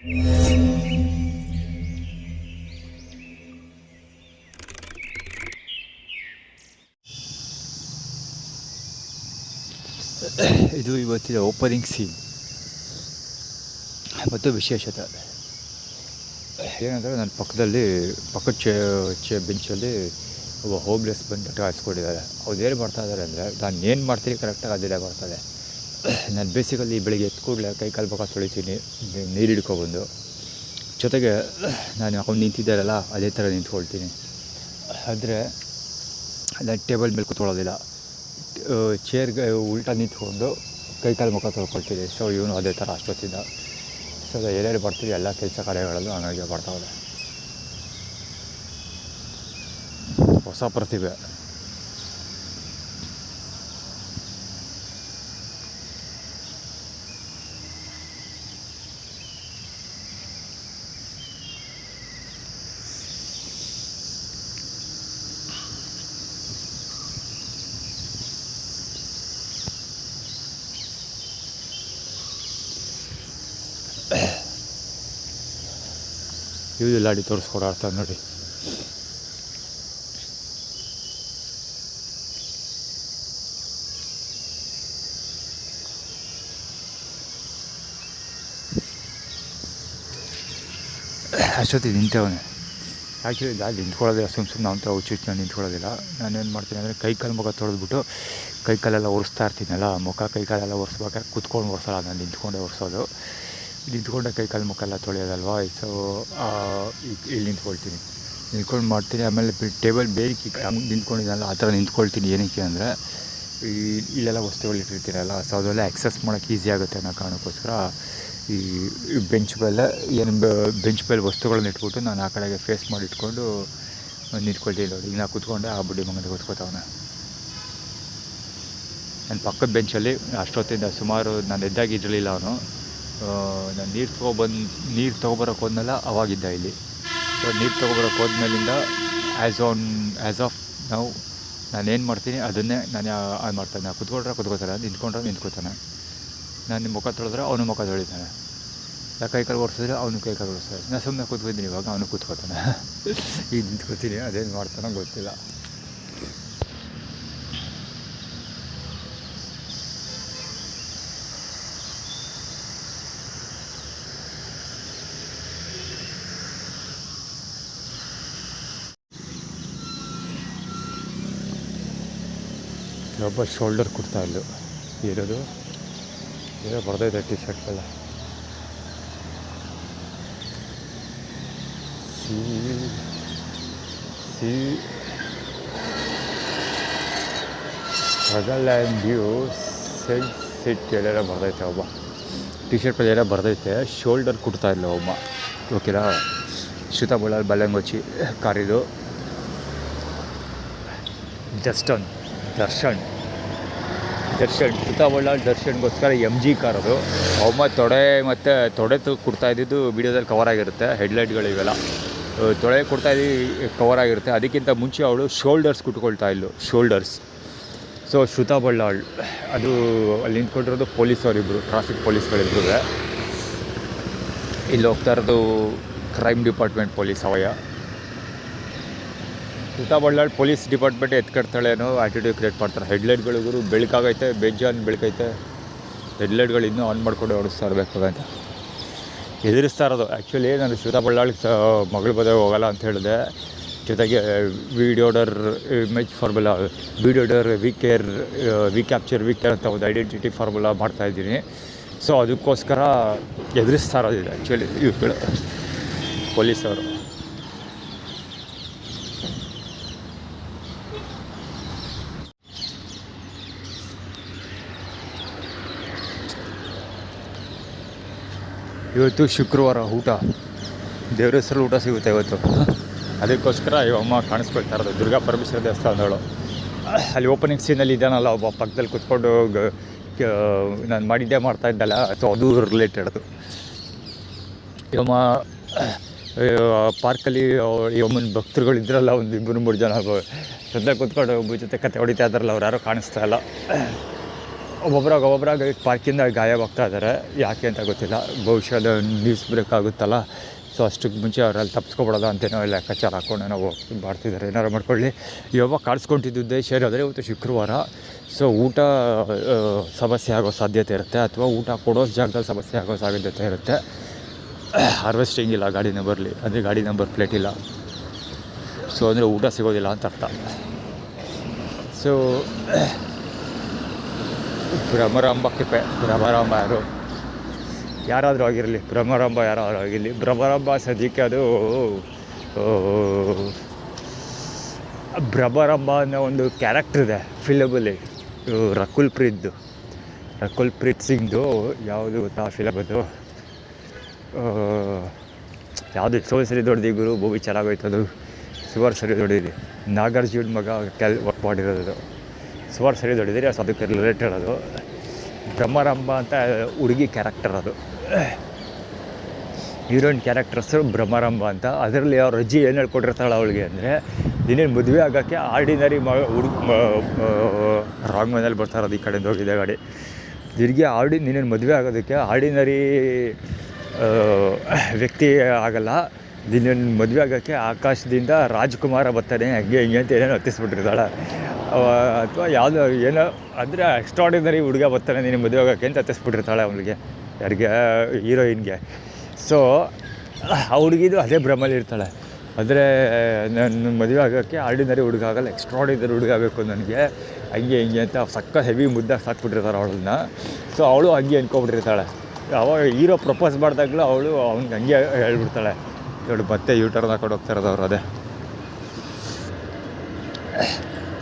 ಇದು ಇವತ್ತಿನ opening scene ಮತ್ತು ವಿಶೇಷತೆ ಏನಂದರೆ ನನ್ನ ಪಕ್ಕದ ಬೆಂಚಲ್ಲಿ ಒಬ್ಬ ಹೋಮ್ಲೆಸ್ ಬಂದು ಕಾಯಿಸ್ಕೊಂಡಿದ್ದಾರೆ. ಅವ್ರು ಮಾಡ್ತಾಯಿದ್ದಾರೆ ಅಂದರೆ ನಾನು ಏನು ಮಾಡ್ತೀನಿ ಕರೆಕ್ಟಾಗಿ ಅದೇ ಮಾಡ್ತಾರೆ. ನಾನು ಬೇಸಿಕಲಿ ಬೆಳಿಗ್ಗೆ ಎದ್ದು ಕೂಡಲೇ ಕೈ ಕಾಲು ಮುಖ ತೊಳಿತೀನಿ, ನೀರು ಹಿಡ್ಕೊಬಂದು. ಜೊತೆಗೆ ನಾನು ಅವ್ನು ನಿಂತಿದ್ದಾರಲ್ಲ ಅದೇ ಥರ ನಿಂತ್ಕೊಳ್ತೀನಿ. ಆದರೆ ನಾನು ಟೇಬಲ್ ಮೇಲೆ ಕೂತ್ಕೊಳ್ಳೋದಿಲ್ಲ, ಚೇರ್ಗೆ ಉಲ್ಟಾ ನಿಂತ್ಕೊಂಡು ಕೈ ಕಾಲು ಮುಖ ತೊಳ್ಕೊಳ್ತೀನಿ. ಸೊ ಇವನು ಅದೇ ಥರ ಅಷ್ಟೊತ್ತಿಂದ. ಸೊ ಎಲ್ಲೆಲ್ಲಿ ಬರ್ತೀವಿ ಎಲ್ಲ ಕೆಲಸ ಕಾರ್ಯಗಳಲ್ಲೂ ಹಂಗಾಗಿ ಬರ್ತಾವೆ. ಹೊಸ ಪ್ರತಿಭೆ. ಇವು ಲಾಡಿ ತೋರಿಸ್ಕೊಡೋ ಅರ್ಥ ನೋಡಿ. ಅಷ್ಟೊತ್ತಿಗೆ ನಿಂತವನೇ. ಆ್ಯಕ್ಚುಲಿ ಅಲ್ಲಿ ನಿಂತ್ಕೊಳ್ಳೋದಿಲ್ಲ, ಸುಮ್ಮನೆ ಅಂತ ಹುಚ್ಚು ನಾನು ನಿಂತ್ಕೊಳ್ಳೋದಿಲ್ಲ. ನಾನೇನು ಮಾಡ್ತೀನಿ ಅಂದರೆ ಕೈ ಕಾಲು ಮುಖ ತೊಳೆದ್ಬಿಟ್ಟು ಕೈ ಕಾಲೆಲ್ಲ ಒರೆಸ್ತಾ ಇರ್ತೀನಲ್ಲ, ಮುಖ ಕೈ ಕಾಲೆಲ್ಲ ಒರೆಸ್ಬೇಕಾದ್ರೆ ಕುತ್ಕೊಂಡು ಒರೆಸೋಲ್ಲ, ನಾನು ನಿಂತ್ಕೊಂಡೇ ಒರೆಸೋದು. ನಿಂತ್ಕೊಂಡೆ ಕೈ ಕಾಲು ಮುಖ ಎಲ್ಲ ತೊಳೆಯೋದಲ್ವ. ಸೊ ಇಲ್ಲಿ ನಿಂತ್ಕೊಳ್ತೀನಿ, ನಿಂತ್ಕೊಂಡು ಮಾಡ್ತೀನಿ. ಆಮೇಲೆ ಟೇಬಲ್ ಬೇರೆ ನಿಂತ್ಕೊಂಡಿದ್ದಲ್ಲ ಆ ಥರ ನಿಂತ್ಕೊಳ್ತೀನಿ. ಏನಕ್ಕೆ ಅಂದರೆ ಇಲ್ಲೆಲ್ಲ ವಸ್ತುಗಳು ಇಟ್ಟಿರ್ತೀರಲ್ಲ, ಸೊ ಅದೆಲ್ಲ ಎಕ್ಸಸ್ ಮಾಡೋಕ್ಕೆ ಈಸಿ ಆಗುತ್ತೆ ಅನ್ನೋ ಕಾರಣಕ್ಕೋಸ್ಕರ ಈ ಬೆಂಚ್ ಮೇಲೆ ವಸ್ತುಗಳನ್ನ ಇಟ್ಬಿಟ್ಟು ನಾನು ಆ ಕಡೆಗೆ ಫೇಸ್ ಮಾಡಿ ಇಟ್ಕೊಂಡು ನಿಂತ್ಕೊಳ್ತೀನಿ. ನೋಡಿ ಈಗ ನಾ ಕೂತ್ಕೊಂಡೆ ಆ ಬುಡ್ಡಿ ಮಗನಿಗೆ ಕೂತ್ಕೋತಾವನೆ. ನನ್ನ ಪಕ್ಕದ ಬೆಂಚಲ್ಲಿ ಅಷ್ಟೊತ್ತಿಂದ ಸುಮಾರು ನಾನು ಎದ್ದಾಗಿರಲಿಲ್ಲ. ಅವನು ನಾನು ನೀರು ತೊಗೊಬರೋಕೆ ಹೋದ್ಮೇಲೆ ಅವಾಗಿದ್ದ ಇಲ್ಲಿ. ಸೊ ನೀರು ತೊಗೊಬರೋಕೆ ಹೋದ್ಮೇಲಿಂದ ಆ್ಯಸ್ ಆಫ್ ನಾವು ನಾನೇನು ಮಾಡ್ತೀನಿ ಅದನ್ನೇ ನಾನು ಮಾಡ್ತಾನೆ. ನಾನು ಕೂತ್ಕೋತಾನೆ, ನಿಂತ್ಕೋತಾನೆ. ನಾನು ಮುಖ ತೊಳೆದ್ರೆ ಅವನು ಮುಖ ತೊಳಿತಾನೆ, ನಾ ಕೈ ಕಾಲು ಓಡಿಸಿದ್ರೆ ಅವನು ಕೈ ಕಾಲು ಓಡಿಸ್ತಾನೆ. ನಾನು ಸುಮ್ಮನೆ ಕೂತ್ಕೊತೀನಿ, ಇವಾಗ ಅವನು ಕೂತ್ಕೋತಾನೆ. ಈಗ ನಿಂತ್ಕೋತೀನಿ, ಅದೇನು ಮಾಡ್ತಾನೋ ಗೊತ್ತಿಲ್ಲ. ಒಬ್ಬ ಶೋಲ್ಡರ್ ಕುಡ್ತಾ ಇಲ್ಲು ಇರೋದು ಏನೋ ಬರ್ದೈತೆ ಟಿ ಶರ್ಟ್ಗೆಲ್ಲ. ಸ್ಟ್ರಗಲ್ ಆ್ಯಂಡ್ ಯು ಸಿಟ್ ಎಲ್ಲೆಲ್ಲ ಬರ್ದೈತೆ. ಒಬ್ಬ ಟಿ ಶರ್ಟ್ ಮೇಲೆ ಎಲ್ಲ ಬರ್ದೈತೆ, ಶೋಲ್ಡರ್ ಕುಡ್ತಾ ಇಲ್ಲ ಒಬ್ಬ. ಓಕೆನಾ, ಶ್ರುತಾ ಬಳ್ಳಾಳ್ ಬಲ್ಲಂಗೊಚ್ಚಿ ಕಾರಿದು. ದರ್ಶನ್ ಶ್ರುತಾ ಬಳ್ಳಾಳ್ ದರ್ಶನ್ಗೋಸ್ಕರ MG ಕಾರ್ ಅದು. ಒಮ್ಮ ತೊಡೆ ಕೊಡ್ತಾ ಇದ್ದಿದ್ದು ವೀಡಿಯೋದಲ್ಲಿ ಕವರ್ ಆಗಿರುತ್ತೆ, ಹೆಡ್ಲೈಟ್ಗಳು ಇವೆಲ್ಲ ತೊಡೆ ಕೊಡ್ತಾ ಕವರ್ ಆಗಿರುತ್ತೆ. ಅದಕ್ಕಿಂತ ಮುಂಚೆ ಅವಳು ಶೋಲ್ಡರ್ಸ್ ಕುಟ್ಕೊಳ್ತಾ ಇಲ್ಲು, ಶೋಲ್ಡರ್ಸ್. ಸೊ ಶ್ರುತಾ ಬಳ್ಳಾಳ್ ಅದು ಅಲ್ಲಿ ನಿಂತ್ಕೊಂಡಿರೋದು ಪೊಲೀಸವರಿಬ್ಬರು, ಟ್ರಾಫಿಕ್ ಪೊಲೀಸ್ಗಳಿಬ್ರು. ಇಲ್ಲಿ ಹೋಗ್ತಾ ಇರೋದು ಕ್ರೈಮ್ ಡಿಪಾರ್ಟ್ಮೆಂಟ್ ಪೊಲೀಸ್ ಅವಯ್ಯ. ಶ್ರುತಾ ಬಳ್ಳಾಳ್ ಪೊಲೀಸ್ ಡಿಪಾರ್ಟ್ಮೆಂಟ್ ಎತ್ಕಡ್ತಾಳೆ ಅನ್ನೋ ಆ್ಯಟಿಟ್ಯೂಡ್ ಕ್ರಿಯೇಟ್ ಮಾಡ್ತಾರೆ. ಹೆಡ್ಲೈಟ್ಗಳಿಗೂ ಬೆಳಕಾಗೈತೆ, ಬೇಜಾನ್ ಬೆಳಕೈತೆ, ಹೆಡ್ಲೈಟ್ಗಳು ಇನ್ನೂ ಆನ್ ಮಾಡ್ಕೊಂಡು ಓಡಿಸ್ತಾ ಇರಬೇಕು ಅಂತ ಎದುರಿಸ್ತಾ ಇರೋದು. ಆ್ಯಕ್ಚುಲಿ ನಾನು ಶ್ರುತಾ ಬಳ್ಳಾಳ್ ಮಗಳು ಬದಲು ಹೋಗಲ್ಲ ಅಂತ ಹೇಳಿದೆ. ಜೊತೆಗೆ ವಿಡಿಯೋಡರ್ ಇಮೇಜ್ ಫಾರ್ಮುಲಾ, ವಿಡಿಯೋಡರ್ ವಿ ಕ್ಯಾಪ್ಚರ್ ಅಂತ ಒಂದು ಐಡೆಂಟಿಟಿ ಫಾರ್ಮುಲಾ ಮಾಡ್ತಾಯಿದ್ದೀನಿ. ಸೊ ಅದಕ್ಕೋಸ್ಕರ ಎದುರಿಸ್ತಾ ಇರೋದಿದೆ ಆ್ಯಕ್ಚುಲಿ ಇವುಗಳು ಪೊಲೀಸವರು. ಇವತ್ತು ಶುಕ್ರವಾರ, ಊಟ ದೇವ್ರ ಹೆಸರಲ್ಲಿ ಊಟ ಸಿಗುತ್ತೆ ಇವತ್ತು. ಅದಕ್ಕೋಸ್ಕರ ಇವಮ್ಮ ಕಾಣಿಸ್ಕೊಳ್ತಾ ಇರೋದು ದುರ್ಗಾ ಪರಮೇಶ್ವರ ದೇವಸ್ಥಾನದವಳು. ಅಲ್ಲಿ ಓಪನಿಂಗ್ ಸೀನಲ್ಲಿ ಇದ್ದಾನಲ್ಲ ಒಬ್ಬ ಪಕ್ಕದಲ್ಲಿ ಕೂತ್ಕೊಂಡು ನಾನು ಮಾಡಿದ್ದೇ ಮಾಡ್ತಾಯಿದ್ದಲ್ಲ, ಸೊ ಅದು ರಿಲೇಟೆಡ್. ಅದು ಇವಮ್ಮ ಪಾರ್ಕಲ್ಲಿ ಇವಮ್ಮನ ಭಕ್ತರುಗಳು ಇದ್ರಲ್ಲ, ಒಂದು 2-3 ಜನ ಶ್ರದ್ಧೆ ಕೂತ್ಕೊಂಡು ಒಬ್ಬ ಜೊತೆ ಕತೆ ಹೊಡಿತಾ ಇದ್ದಾರಲ್ಲ, ಅವ್ರು ಯಾರೋ ಕಾಣಿಸ್ತಾ ಇಲ್ಲ. ಒಬ್ಬೊಬ್ಬರಾಗ ಪಾರ್ಕಿಂದ ಗಾಯವಾಗ್ತಾ ಇದ್ದಾರೆ, ಯಾಕೆ ಅಂತ ಗೊತ್ತಿಲ್ಲ. ಬಹುಶಃ ಅದು ನ್ಯೂಸ್ ಬ್ರೇಕ್ ಆಗುತ್ತಲ್ಲ, ಸೊ ಅಷ್ಟಕ್ಕೆ ಮುಂಚೆ ಅವರಲ್ಲಿ ತಪ್ಪಿಸ್ಕೊಬಿಡೋದು ಅಂತೇನೋ ಲೆಕ್ಕಾಚಾರ ಹಾಕ್ಕೊಂಡು ನಾವು ಮಾಡ್ತಿದ್ದಾರೆ. ಏನಾರು ಮಾಡ್ಕೊಳ್ಳಿ. ಇವಾಗ ಕಾಣಿಸ್ಕೊಂಡಿದ್ದ ಉದ್ದೇಶ ಏನಂದರೆ ಇವತ್ತು ಶುಕ್ರವಾರ, ಸೊ ಊಟ ಸಮಸ್ಯೆ ಆಗೋ ಸಾಧ್ಯತೆ ಇರುತ್ತೆ, ಅಥವಾ ಊಟ ಕೊಡೋ ಜಾಗದಲ್ಲಿ ಸಮಸ್ಯೆ ಆಗೋ ಸಾಧ್ಯತೆ ಇರುತ್ತೆ. ಹಾರ್ವೆಸ್ಟಿಂಗ್ ಇಲ್ಲ ಗಾಡಿ ನಂಬರ್ಲಿ, ಅಂದರೆ ಗಾಡಿ ನಂಬರ್ ಪ್ಲೇಟ್ ಇಲ್ಲ, ಸೊ ಅಂದರೆ ಊಟ ಸಿಗೋದಿಲ್ಲ ಅಂತ ಅರ್ಥ. ಸೊ ಭ್ರಮರಾಂಬ ಕೃಪೆ. ಭ್ರಮರಾಂಬ ಯಾರಾದರೂ ಆಗಿರಲಿ, ಭ್ರಮರಾಂಬ ಯಾರಾದರೂ ಆಗಿರಲಿ. ಭ್ರಮರಾಂಬ ಸದ್ಯಕ್ಕೆ ಅದು ಭ್ರಮರಾಂಬ ಅನ್ನೋ ಒಂದು ಕ್ಯಾರೆಕ್ಟರ್ ಇದೆ ಫಿಲಮಲ್ಲಿ, ರಕುಲ್ ಪ್ರೀತ್ ಸಿಂಗ್ದು. ಯಾವುದು ಗೊತ್ತಾ ಫಿಲಮ್ ಅದು? ಯಾವುದು ಸೋಲ್ ಸರಿ ದೊಡ್ಡದಿ ಗುರು, ಮೂವಿ ಚೆನ್ನಾಗೋಯ್ತು ಅದು. ಸುವರ್ ಸರಿ ದೊಡ್ಡದಿದೆ, ನಾಗಾರ್ಜುನ್ ಮಗ ವರ್ಕ್ ಮಾಡಿರೋದು. ಸುವರ್ ಸರಿ ದೊಡ್ಡದಿರಿ, ಅದಕ್ಕೆ ರಿಲೇಟೆಡ್ ಅದು. ಭ್ರಮರಾಂಬ ಅಂತ ಹುಡುಗಿ ಕ್ಯಾರೆಕ್ಟರ್ ಅದು, ಹೀರೋಯಿನ್ ಕ್ಯಾರೆಕ್ಟರ್ಸು ಭ್ರಮರಾಂಬ ಅಂತ. ಅದರಲ್ಲಿ ಅವ್ರ ಅಜ್ಜಿ ಏನು ಹೇಳ್ಕೊಟ್ಟಿರ್ತಾಳೆ ಅವಳಿಗೆ ಅಂದರೆ, ನೀನೇನು ಮದುವೆ ಆಗೋಕ್ಕೆ ಆರ್ಡಿನರಿ ರಾಂಗ್ ಮನೇಲಿ ಬರ್ತಾ ಇರೋದು, ಈ ಕಡೆಯಿಂದ ಹೋಗಿದೆ ಗಾಡಿ ತಿರುಗಿ. ನೀನೇನು ಮದುವೆ ಆಗೋದಕ್ಕೆ ಆರ್ಡಿನರಿ ವ್ಯಕ್ತಿ ಆಗಲ್ಲ, ನೀನೇನು ಮದುವೆ ಆಗೋಕ್ಕೆ ಆಕಾಶದಿಂದ ರಾಜ್ಕುಮಾರ ಬರ್ತಾನೆ, ಹಂಗೆ ಹಿಂಗೆ ಅಂತ ಏನೇನು ಹತ್ತಿಸ್ಬಿಟ್ಟಿರ್ತಾಳೆ. ಅಥವಾ ಯಾವುದೋ ಏನೋ ಅಂದರೆ ಎಕ್ಸ್ಟ್ರಾರ್ಡಿನರಿ ಹುಡುಗ ಬರ್ತಾನೆ ನೀನು ಮದುವೆ ಆಗೋಕ್ಕೆ ಅಂತ ಹತ್ತಿಸ್ಬಿಟ್ಟಿರ್ತಾಳೆ ಅವಳಿಗೆ, ಯಾರಿಗೆ? ಹೀರೋಯಿನ್ಗೆ. ಸೊ ಆ ಹುಡುಗಿದು ಅದೇ ಭ್ರಮಲ್ಲಿ ಇರ್ತಾಳೆ. ಅಂದರೆ ನಾನು ಮದುವೆ ಆಗೋಕ್ಕೆ ಆರ್ಡಿನರಿ ಹುಡುಗ ಆಗಲ್ಲ, ಎಕ್ಸ್ಟ್ರಾರ್ಡಿನರಿ ಹುಡುಗ ಆಗಬೇಕು ನನಗೆ, ಹಂಗೆ ಹಿಂಗೆ ಅಂತ ಸಕ್ಕ ಹೆವಿ ಮುದ್ದಾಗಿ ಸಾಕ್ಬಿಟ್ಟಿರ್ತಾರೆ ಅವಳನ್ನ. ಸೊ ಅವಳು ಹಂಗೆ ಅಂದ್ಕೊಬಿಟ್ಟಿರ್ತಾಳೆ. ಅವಾಗ ಹೀರೋ ಪ್ರಪೋಸ್ ಮಾಡಿದಾಗಲೂ ಅವಳು ಅವ್ನಿಗೆ ಹಂಗೆ ಹೇಳ್ಬಿಡ್ತಾಳೆ. ದೊಡ್ಡ ಮತ್ತೆ ಯೂಟರ್ನ್ ಹಾಕೊಂಡು ಹೋಗ್ತಾ ಇರೋದು ಅವ್ರು ಅದೇ.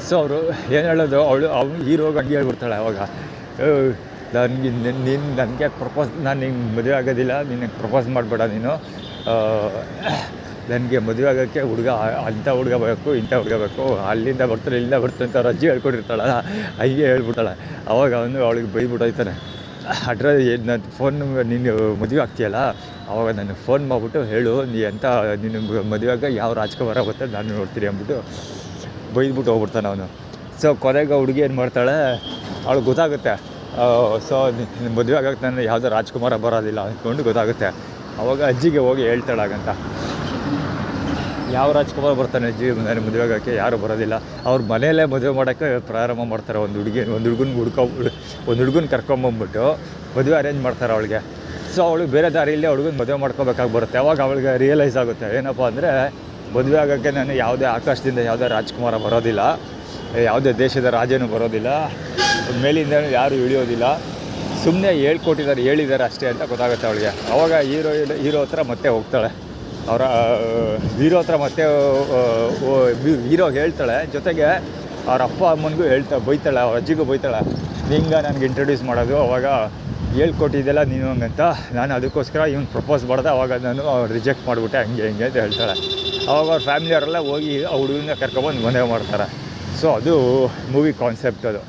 ಸೊ ಅವರು ಏನು ಹೇಳೋದು, ಅವಳು ಹೀರೋಗೆ ಹಂಗೆ ಹೇಳ್ಬಿಡ್ತಾಳೆ. ಅವಾಗ ನನಗೆ ಪ್ರಪೋಸ್, ನಾನು ನಿಂಗೆ ಮದುವೆ ಆಗೋದಿಲ್ಲ, ನಿನಗೆ ಪ್ರಪೋಸ್ ಮಾಡಬೇಡ ನೀನು, ನನಗೆ ಮದುವೆ ಆಗೋಕ್ಕೆ ಹುಡುಗ ಅಂಥ ಹುಡುಗ ಬೇಕು, ಇಂಥ ಹುಡುಗ ಬೇಕು, ಅಲ್ಲಿಂದ ಬರ್ತಾರೆ ಇಲ್ಲಿಂದ ಬರ್ತಾರೆ ಅಂತ ಅವ್ರ ಅಜ್ಜಿ ಹೇಳ್ಕೊಟ್ಟಿರ್ತಾಳಲ್ಲ, ಹಂಗೆ ಹೇಳ್ಬಿಟ್ಟಾಳೆ. ಅವಾಗ ಅವನು ಅವಳಿಗೆ ಬೈದ್ಬಿಟ್ಟೋಯ್ತಾನೆ. ನನ್ನ ಫೋನ್ ನೀನು ಮದುವೆ ಆಗ್ತೀಯಲ್ಲ, ಆವಾಗ ನನಗೆ ಫೋನ್ ಮಾಡಿಬಿಟ್ಟು ಹೇಳು, ನೀನು ಮದುವೆಯಾಗ ಯಾವ ರಾಜ್ಕುಮಾರ ಬರುತ್ತೆ ನಾನು ನೋಡ್ತೀನಿ ಅಂದ್ಬಿಟ್ಟು ಬೈದ್ಬಿಟ್ಟು ಹೋಗ್ಬಿಡ್ತಾನೆ ಅವನು. ಸೊ ಕೊನೆಗೆ ಹುಡುಗಿ ಏನು ಮಾಡ್ತಾಳೆ, ಅವಳು ಗೊತ್ತಾಗುತ್ತೆ. ಸೊ ಮದುವೆ ಆಗೋಕ್ಕೆ ನಾನು ಯಾವುದೋ ರಾಜ್ಕುಮಾರ ಬರೋದಿಲ್ಲ ಅಂದ್ಕೊಂಡು ಗೊತ್ತಾಗುತ್ತೆ. ಆವಾಗ ಅಜ್ಜಿಗೆ ಹೋಗಿ ಹೇಳ್ತಾಳಾಗಂತ, ಯಾವ ರಾಜ್ಕುಮಾರ್ ಬರ್ತಾನೆ ಅಜ್ಜಿ, ನಾನು ಮದುವೆ ಆಗೋಕ್ಕೆ ಯಾರು ಬರೋದಿಲ್ಲ. ಅವ್ರ ಮನೆಯಲ್ಲೇ ಮದುವೆ ಮಾಡೋಕ್ಕೆ ಪ್ರಾರಂಭ ಮಾಡ್ತಾರೆ. ಒಂದು ಹುಡುಗನ ಕರ್ಕೊಂಬಂದ್ಬಿಟ್ಟು ಮದುವೆ ಅರೇಂಜ್ ಮಾಡ್ತಾರೆ ಅವಳಿಗೆ. ಸೊ ಅವಳು ಬೇರೆ ದಾರಿಯಲ್ಲಿ ಹುಡುಗನ ಮದುವೆ ಮಾಡ್ಕೋಬೇಕಾಗಿ ಬರುತ್ತೆ. ಅವಾಗ ಅವಳಿಗೆ ರಿಯಲೈಸ್ ಆಗುತ್ತೆ, ಏನಪ್ಪ ಅಂದರೆ ಮದುವೆ ಆಗೋಕ್ಕೆ ನಾನು ಯಾವುದೇ ಆಕಾಶದಿಂದ ಯಾವುದೇ ರಾಜ್ಕುಮಾರ ಬರೋದಿಲ್ಲ, ಯಾವುದೇ ದೇಶದ ರಾಜನೂ ಬರೋದಿಲ್ಲ, ಮೇಲಿಂದ ಯಾರೂ ಇಳಿಯೋದಿಲ್ಲ, ಸುಮ್ಮನೆ ಹೇಳಿದ್ದಾರೆ ಅಷ್ಟೇ ಅಂತ ಗೊತ್ತಾಗುತ್ತೆ ಅವಳಿಗೆ. ಆವಾಗ ಹೀರೋ ಹತ್ರ ಮತ್ತೆ ಹೋಗ್ತಾಳೆ, ಅವರ ಹೀರೋ ಹತ್ರ ಮತ್ತೆ ಹೀರೋಗೆ ಹೇಳ್ತಾಳೆ. ಜೊತೆಗೆ ಅವ್ರ ಅಪ್ಪ ಅಮ್ಮನಿಗೂ ಬೈತಾಳೆ, ಅವ್ರ ಅಜ್ಜಿಗೂ ಬೈತಾಳೆ, ನಿಂಗೆ ನನಗೆ ಇಂಟ್ರೊಡ್ಯೂಸ್ ಮಾಡೋದು, ಅವಾಗ ಹೇಳ್ಕೊಟ್ಟಿದ್ದೆಲ್ಲ ನೀನು ಹಂಗಂತ, ನಾನು ಅದಕ್ಕೋಸ್ಕರ ಇವ್ನು ಪ್ರಪೋಸ್ ಮಾಡಿದೆ, ಅವಾಗ ನಾನು ರಿಜೆಕ್ಟ್ ಮಾಡಿಬಿಟ್ಟೆ, ಹಂಗೆ ಹಿಂಗೆ ಅಂತ ಹೇಳ್ತಾಳೆ. ಅವಾಗ ಅವ್ರ ಫ್ಯಾಮಿಲಿಯವರೆಲ್ಲ ಹೋಗಿ ಆ ಹುಡುಗನ ಕರ್ಕೊಬಂದು ಮದುವೆ ಮಾಡ್ತಾರೆ. ಸೊ ಅದು ಮೂವಿ ಕಾನ್ಸೆಪ್ಟ್. ಅದು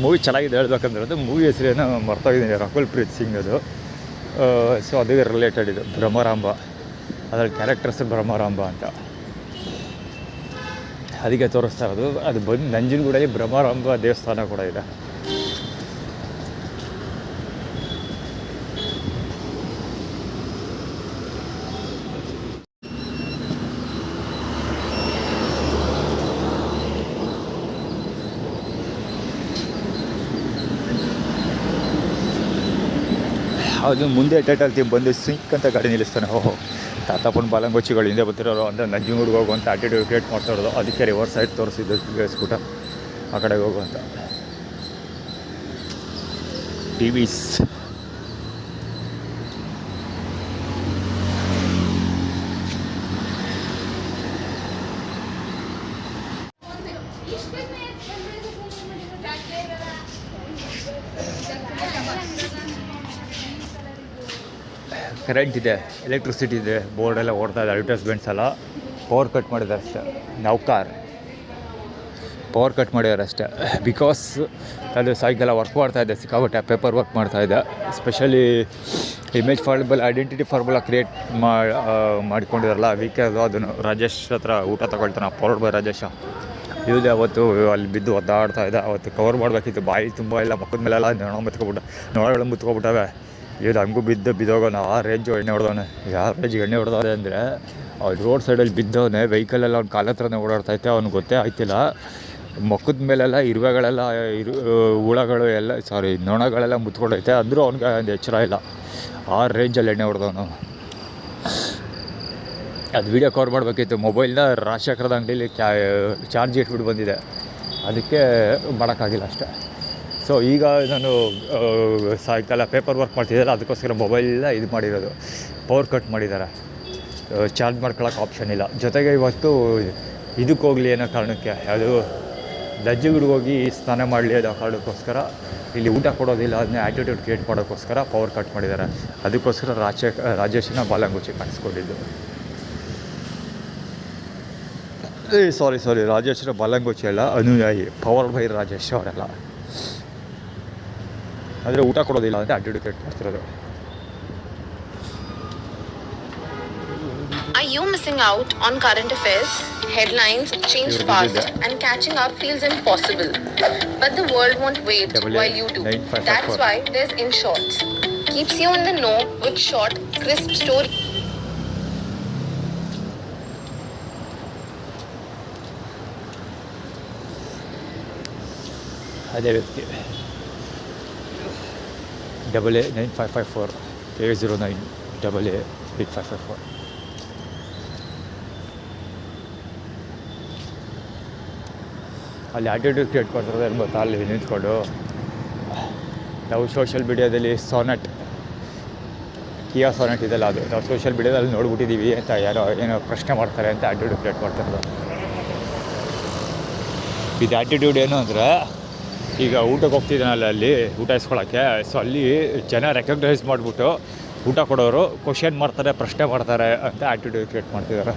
ಮೂವಿ ಚೆನ್ನಾಗಿದೆ. ಹೇಳ್ಬೇಕಂದ್ರೆ ಅದು ಮೂವಿ ಹೆಸರೇನೋ ಮರ್ತೋಗಿದ್ದೀನಿ, ರಕುಲ್ ಪ್ರೀತ್ ಸಿಂಗ್ ಅದು. ಸೊ ಅದಕ್ಕೆ ರಿಲೇಟೆಡ್ ಇದು ಭ್ರಮರಾಂಬ. ಅದರಲ್ಲಿ ಕ್ಯಾರೆಕ್ಟರ್ಸ್ ಭ್ರಮರಾಂಬ ಅಂತ ಅದಕ್ಕೆ ತೋರಿಸ್ತಾ ಇರೋದು. ಅದು ಬಂದು ನಂಜನಗೂಡಲ್ಲಿ ಭ್ರಮರಾಂಬ ದೇವಸ್ಥಾನ ಕೂಡ ಇದೆ. ಅದು ಮುಂದೆ ಟೈಟಲ್ ಬಂದು ಸಿಂಕ್ ಅಂತ ಗಾಡಿ ನಿಲ್ಲಿಸ್ತಾನೆ. ಓಹೋ, ತಾತಪ್ಪನ ಬಾಲಂಗೋಚಿಗಳು ಹಿಂದೆ ಬರ್ತಿರೋರು ಅಂದರೆ ನಂಜನಗೂಡಿಗೆ ಹೋಗುವಂಥ ಆಟಿಟ್ಯೂಡ್ ಕ್ರಿಯೇಟ್ ಮಾಡ್ತಾ ಇರೋದು. ಅದಕ್ಕೆ ರಿವರ್ಸ್ ಸೈಡ್ ತೋರಿಸಿದ್ದು ಸ್ಕೂಟರ್ ಆ ಕಡೆಗೆ ಹೋಗುವಂಥ ಟಿವಿಸ್. ಕರೆಂಟ್ ಇದೆ, ಎಲೆಕ್ಟ್ರಿಸಿಟಿ ಇದೆ, ಬೋರ್ಡೆಲ್ಲ ಓಡ್ತಾ ಇದೆ, ಅಡ್ವರ್ಟೈಸ್ಮೆಂಟ್ಸ್ ಎಲ್ಲ. ಪವರ್ ಕಟ್ ಮಾಡಿದ್ದಾರೆ ಅಷ್ಟೇ. ಪವರ್ ಕಟ್ ಮಾಡಿದ್ದಾರೆ ಅಷ್ಟೇ. ಬಿಕಾಸ್ ಅದು ಸಾಯಂಕಾಲ ವರ್ಕ್ ಮಾಡ್ತಾಯಿದ್ದೆ, ಸಿಕ್ಕಾಪಟ್ಟೆ ಪೇಪರ್ ವರ್ಕ್ ಮಾಡ್ತಾಯಿದ್ದೆ. Specially image formula, identity formula create ಮಾಡ್ಕೊಂಡಿದ್ದಾರಲ್ಲ ವೀಕೆ, ಅದನ್ನು ರಾಜೇಶ್ ಹತ್ರ ಊಟ ತಗೊಳ್ತಾನೆ, ಪವರ್ಡ್ ಬೈ ರಾಜೇಶ. ಇವ್ದು ಅವತ್ತು ಅಲ್ಲಿ ಬಿದ್ದು ಒದ್ದಾಡ್ತಾ ಇದ್ದ. ಅವತ್ತು ಕವರ್ ಮಾಡಬೇಕಿತ್ತು, ಬಾಯಿ ತುಂಬ ಎಲ್ಲ ಮುಖದ ಮೇಲೆಲ್ಲ ನೊಣ ಮುತ್ಕೊಬಿಟ್ಟ, ನೊಣಗಳು ಮುತ್ಕೊಬಿಟ್ಟವೆ. ಇವ್ದು ಹಂಗೂ ಬಿದ್ದೋಗೋಣ ಆ ರೇಂಜು ಎಣ್ಣೆ ಹೊಡೆದವನೆ. ಯಾವ ರೇಂಜಿಗೆ ಎಣ್ಣೆ ಹೊಡೆದವನೆ ಅಂದರೆ ಅವ್ನು ರೋಡ್ ಸೈಡಲ್ಲಿ ಬಿದ್ದವನೇ, ವೆಹಿಕಲೆಲ್ಲ ಅವ್ನ ಕಾಲ ಹತ್ರನೇ ಓಡಾಡ್ತೈತೆ. ಅವ್ನಿಗೆ ಗೊತ್ತೇ ಆಯ್ತಿಲ್ಲ, ಮುಖದ ಮೇಲೆಲ್ಲ ಇರುವೆಗಳೆಲ್ಲ ಹುಳಗಳು ಎಲ್ಲ ನೊಣಗಳೆಲ್ಲ ಮುತ್ಕೊಂಡೈತೆ. ಅಂದರೂ ಅವ್ನಿಗೆ ಒಂದು ಎಚ್ಚರ ಇಲ್ಲ, ಆ ರೇಂಜಲ್ಲಿ ಎಣ್ಣೆ ಹೊಡೆದವನು. ಅದು ವೀಡಿಯೋ ಕವರ್ ಮಾಡಬೇಕಿತ್ತು. ಮೊಬೈಲ್ನ ರಾಜಶೇಖರದ ಅಂಗಡೀಲಿ ಚಾರ್ಜ್ ಇಟ್ಬಿಟ್ಟು ಬಂದಿದೆ, ಅದಕ್ಕೆ ಮಾಡೋಕ್ಕಾಗಿಲ್ಲ ಅಷ್ಟೇ. ಸೊ ಈಗ ನಾನು ಸಾಯಂಕಾಲ ಪೇಪರ್ ವರ್ಕ್ ಮಾಡ್ತಿದ್ದಾರೆ, ಅದಕ್ಕೋಸ್ಕರ ಮೊಬೈಲೆಲ್ಲ ಇದು ಮಾಡಿರೋದು, ಪವರ್ ಕಟ್ ಮಾಡಿದ್ದಾರೆ, ಚಾರ್ಜ್ ಮಾಡ್ಕೊಳ್ಳೋಕೆ ಆಪ್ಷನ್ ಇಲ್ಲ. ಜೊತೆಗೆ ಇವತ್ತು ಇದಕ್ಕೆ ಹೋಗಲಿ ಅನ್ನೋ ಕಾರಣಕ್ಕೆ, ಅದು ದಜ್ಜಿಗಿಡ್ಗೆ ಹೋಗಿ ಸ್ನಾನ ಮಾಡಲಿ ಅನ್ನೋ ಕಾರಣಕ್ಕೋಸ್ಕರ ಇಲ್ಲಿ ಊಟ ಕೊಡೋದಿಲ್ಲ, ಅದನ್ನೇ ಆ್ಯಟಿಟ್ಯೂಡ್ ಕ್ರಿಯೇಟ್ ಮಾಡೋಕ್ಕೋಸ್ಕರ ಪವರ್ ಕಟ್ ಮಾಡಿದ್ದಾರೆ. ಅದಕ್ಕೋಸ್ಕರ ರಾಜೇಶನ ಬಾಲಂಗುಚ್ಚಿ ಕಾಣಿಸ್ಕೊಂಡಿದ್ದು. ಸಾರಿ ರಾಜೇಶ್ರ ಬಾಲಂಗುಚ್ಚಿ ಅಲ್ಲ, ಅನುಯಾಯಿ, ಪವರ್ ಬೈ ರಾಜೇಶ್ ಅವರೆಲ್ಲ. ಅಂದರೆ ಊಟ ಕೊಡೋದಿಲ್ಲ ಅಂತ ಆ್ಯಟಿಟ್ಯೂಡ್ ಕ್ರಿಯೇಟ್ ಮಾಡ್ತಿರೋದು. Are you missing out on current affairs? Headlines change fast and catching up feels impossible. But the world won't wait while you do. That's why there's InShorts. Keeps you in the know with short, crisp stories. ಅದೇ ವ್ಯಕ್ತಿ 889554 809888554. ಅಲ್ಲಿ attitude create ಮಾಡ್ತಿರೋದು ಏನು ಗೊತ್ತಾ, ಅಲ್ಲಿ ನಿಂತ್ಕೊಂಡು ನಾವು social ಮೀಡಿಯಾದಲ್ಲಿ ಕಿಯಾ ಸಾನೆಟ್ ಇದೆಲ್ಲ, ಅದು ನಾವು ಸೋಷಿಯಲ್ ಮೀಡಿಯಾದಲ್ಲಿ ನೋಡ್ಬಿಟ್ಟಿದ್ದೀವಿ ಅಂತ ಯಾರೋ ಏನೋ ಪ್ರಶ್ನೆ ಮಾಡ್ತಾರೆ ಅಂತ ಆ್ಯಟಿಟ್ಯೂಡ್ ಕ್ರಿಯೇಟ್ ಮಾಡ್ತಿರೋದು. ಇದು ಆ್ಯಟಿಟ್ಯೂಡ್ ಏನು ಅಂದರೆ, ಈಗ ಊಟಕ್ಕೆ ಹೋಗ್ತಿದ್ದಾನಲ್ಲ ಅಲ್ಲಿ ಊಟ ಇಸ್ಕೊಳ್ಳೋಕ್ಕೆ, ಸೊ ಅಲ್ಲಿ ಜನ ರೆಕಗ್ನೈಸ್ ಮಾಡಿಬಿಟ್ಟು ಊಟ ಕೊಡೋರು ಕ್ವಶನ್ ಮಾಡ್ತಾರೆ, ಪ್ರಶ್ನೆ ಮಾಡ್ತಾರೆ ಅಂತ ಆ್ಯಟಿಟ್ಯೂಡ್ ಕ್ರಿಯೇಟ್ ಮಾಡ್ತಿದ್ದಾರೆ.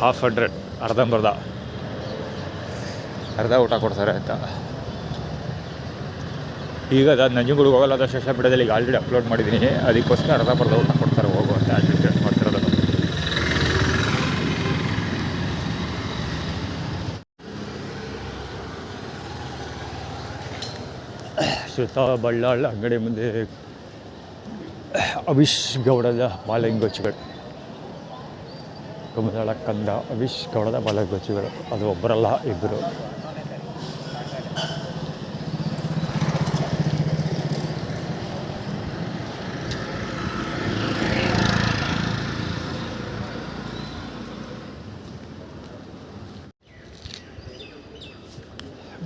100 ಅರ್ಧ ಊಟ ಕೊಡ್ತಾರೆ ಅಂತ. ಈಗ ಅದು ನಂಜನಗೂಡಿಗೆ ಹೋಗಲ್ಲ, ಅದು ಸೋಷಿಯಲ್ ಮೀಡಿಯಾದಲ್ಲಿ ಈಗ ಆಲ್ರೆಡಿ ಅಪ್ಲೋಡ್ ಮಾಡಿದ್ದೀನಿ, ಅದಕ್ಕೋಸ್ಕರ ಅರ್ಧ ಊಟ ಕೊಡ್ತಾರೆ ಹೋಗು ಅಂತ ಆ್ಯಟಿಟ್ಯೂಡ್ ಕ್ರಿಯೇಟ್ ಮಾಡ್ತಿರೋದು. ಶ್ರುತಾ ಬಳ್ಳಾಳ ಅಂಗಡಿ ಮುಂದೆ ಅವಿಶ್ ಗೌಡದ ಬಾಲಂಗುಚ್ಚಿಗಳು, ಕುಮದಾಳ ಕಂದ ಅವಿಶ್ ಗೌಡದ ಬಾಲಂಗುಚ್ಚಿಗಳು. ಅದು ಒಬ್ಬರಲ್ಲ, ಇಬ್ಬರು.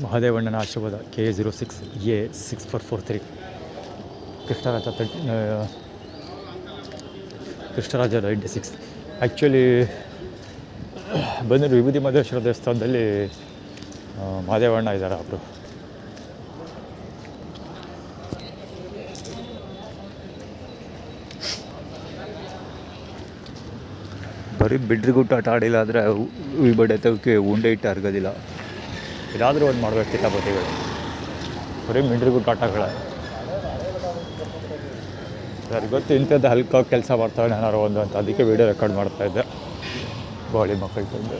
ಮಹಾದೇವಣ್ಣನ ಆಶೀರ್ವಾದ KA06A6443 ಕೃಷ್ಣರಾಜ 96. ಆ್ಯಕ್ಚುಲಿ ಬಂದರು ವಿಭೂತಿ ಮಹದೇಶ್ವರ ದೇವಸ್ಥಾನದಲ್ಲಿ ಮಹಾದೇವಣ್ಣ ಇದ್ದಾರೆ ಒಬ್ಬರು. ಬರೀ ಬಿಡ್ರಿಗುಟ್ಟು ಆಟ ಆಡಿಲ್ಲ ಅಂದರೆ ಈ ಬಡತಕ್ಕೆ ಉಂಡೆ ಇಟ್ಟು ಅರ್ಗೋದಿಲ್ಲ. ಏನಾದರೂ ಒಂದು ಮಾಡಬೇಕು ಕಿತಾಪತಿಗಳು, ಬರೀ ಮಿಂಡ್ರಿಗುಟ್ಟು ಆಟಗಳೇ. ಸರಿ ಗೊತ್ತು ಇಂಥದ್ದು ಹಲ್ಕಾಗಿ ಕೆಲಸ ಮಾಡ್ತಾವೆ ಏನಾರು ಒಂದು ಅಂತ, ಅದಕ್ಕೆ ವೀಡಿಯೋ ರೆಕಾರ್ಡ್ ಮಾಡ್ತಾಯಿದ್ದೆ ಬಾಳಿ ಮಕ್ಕಳು ತಂದು.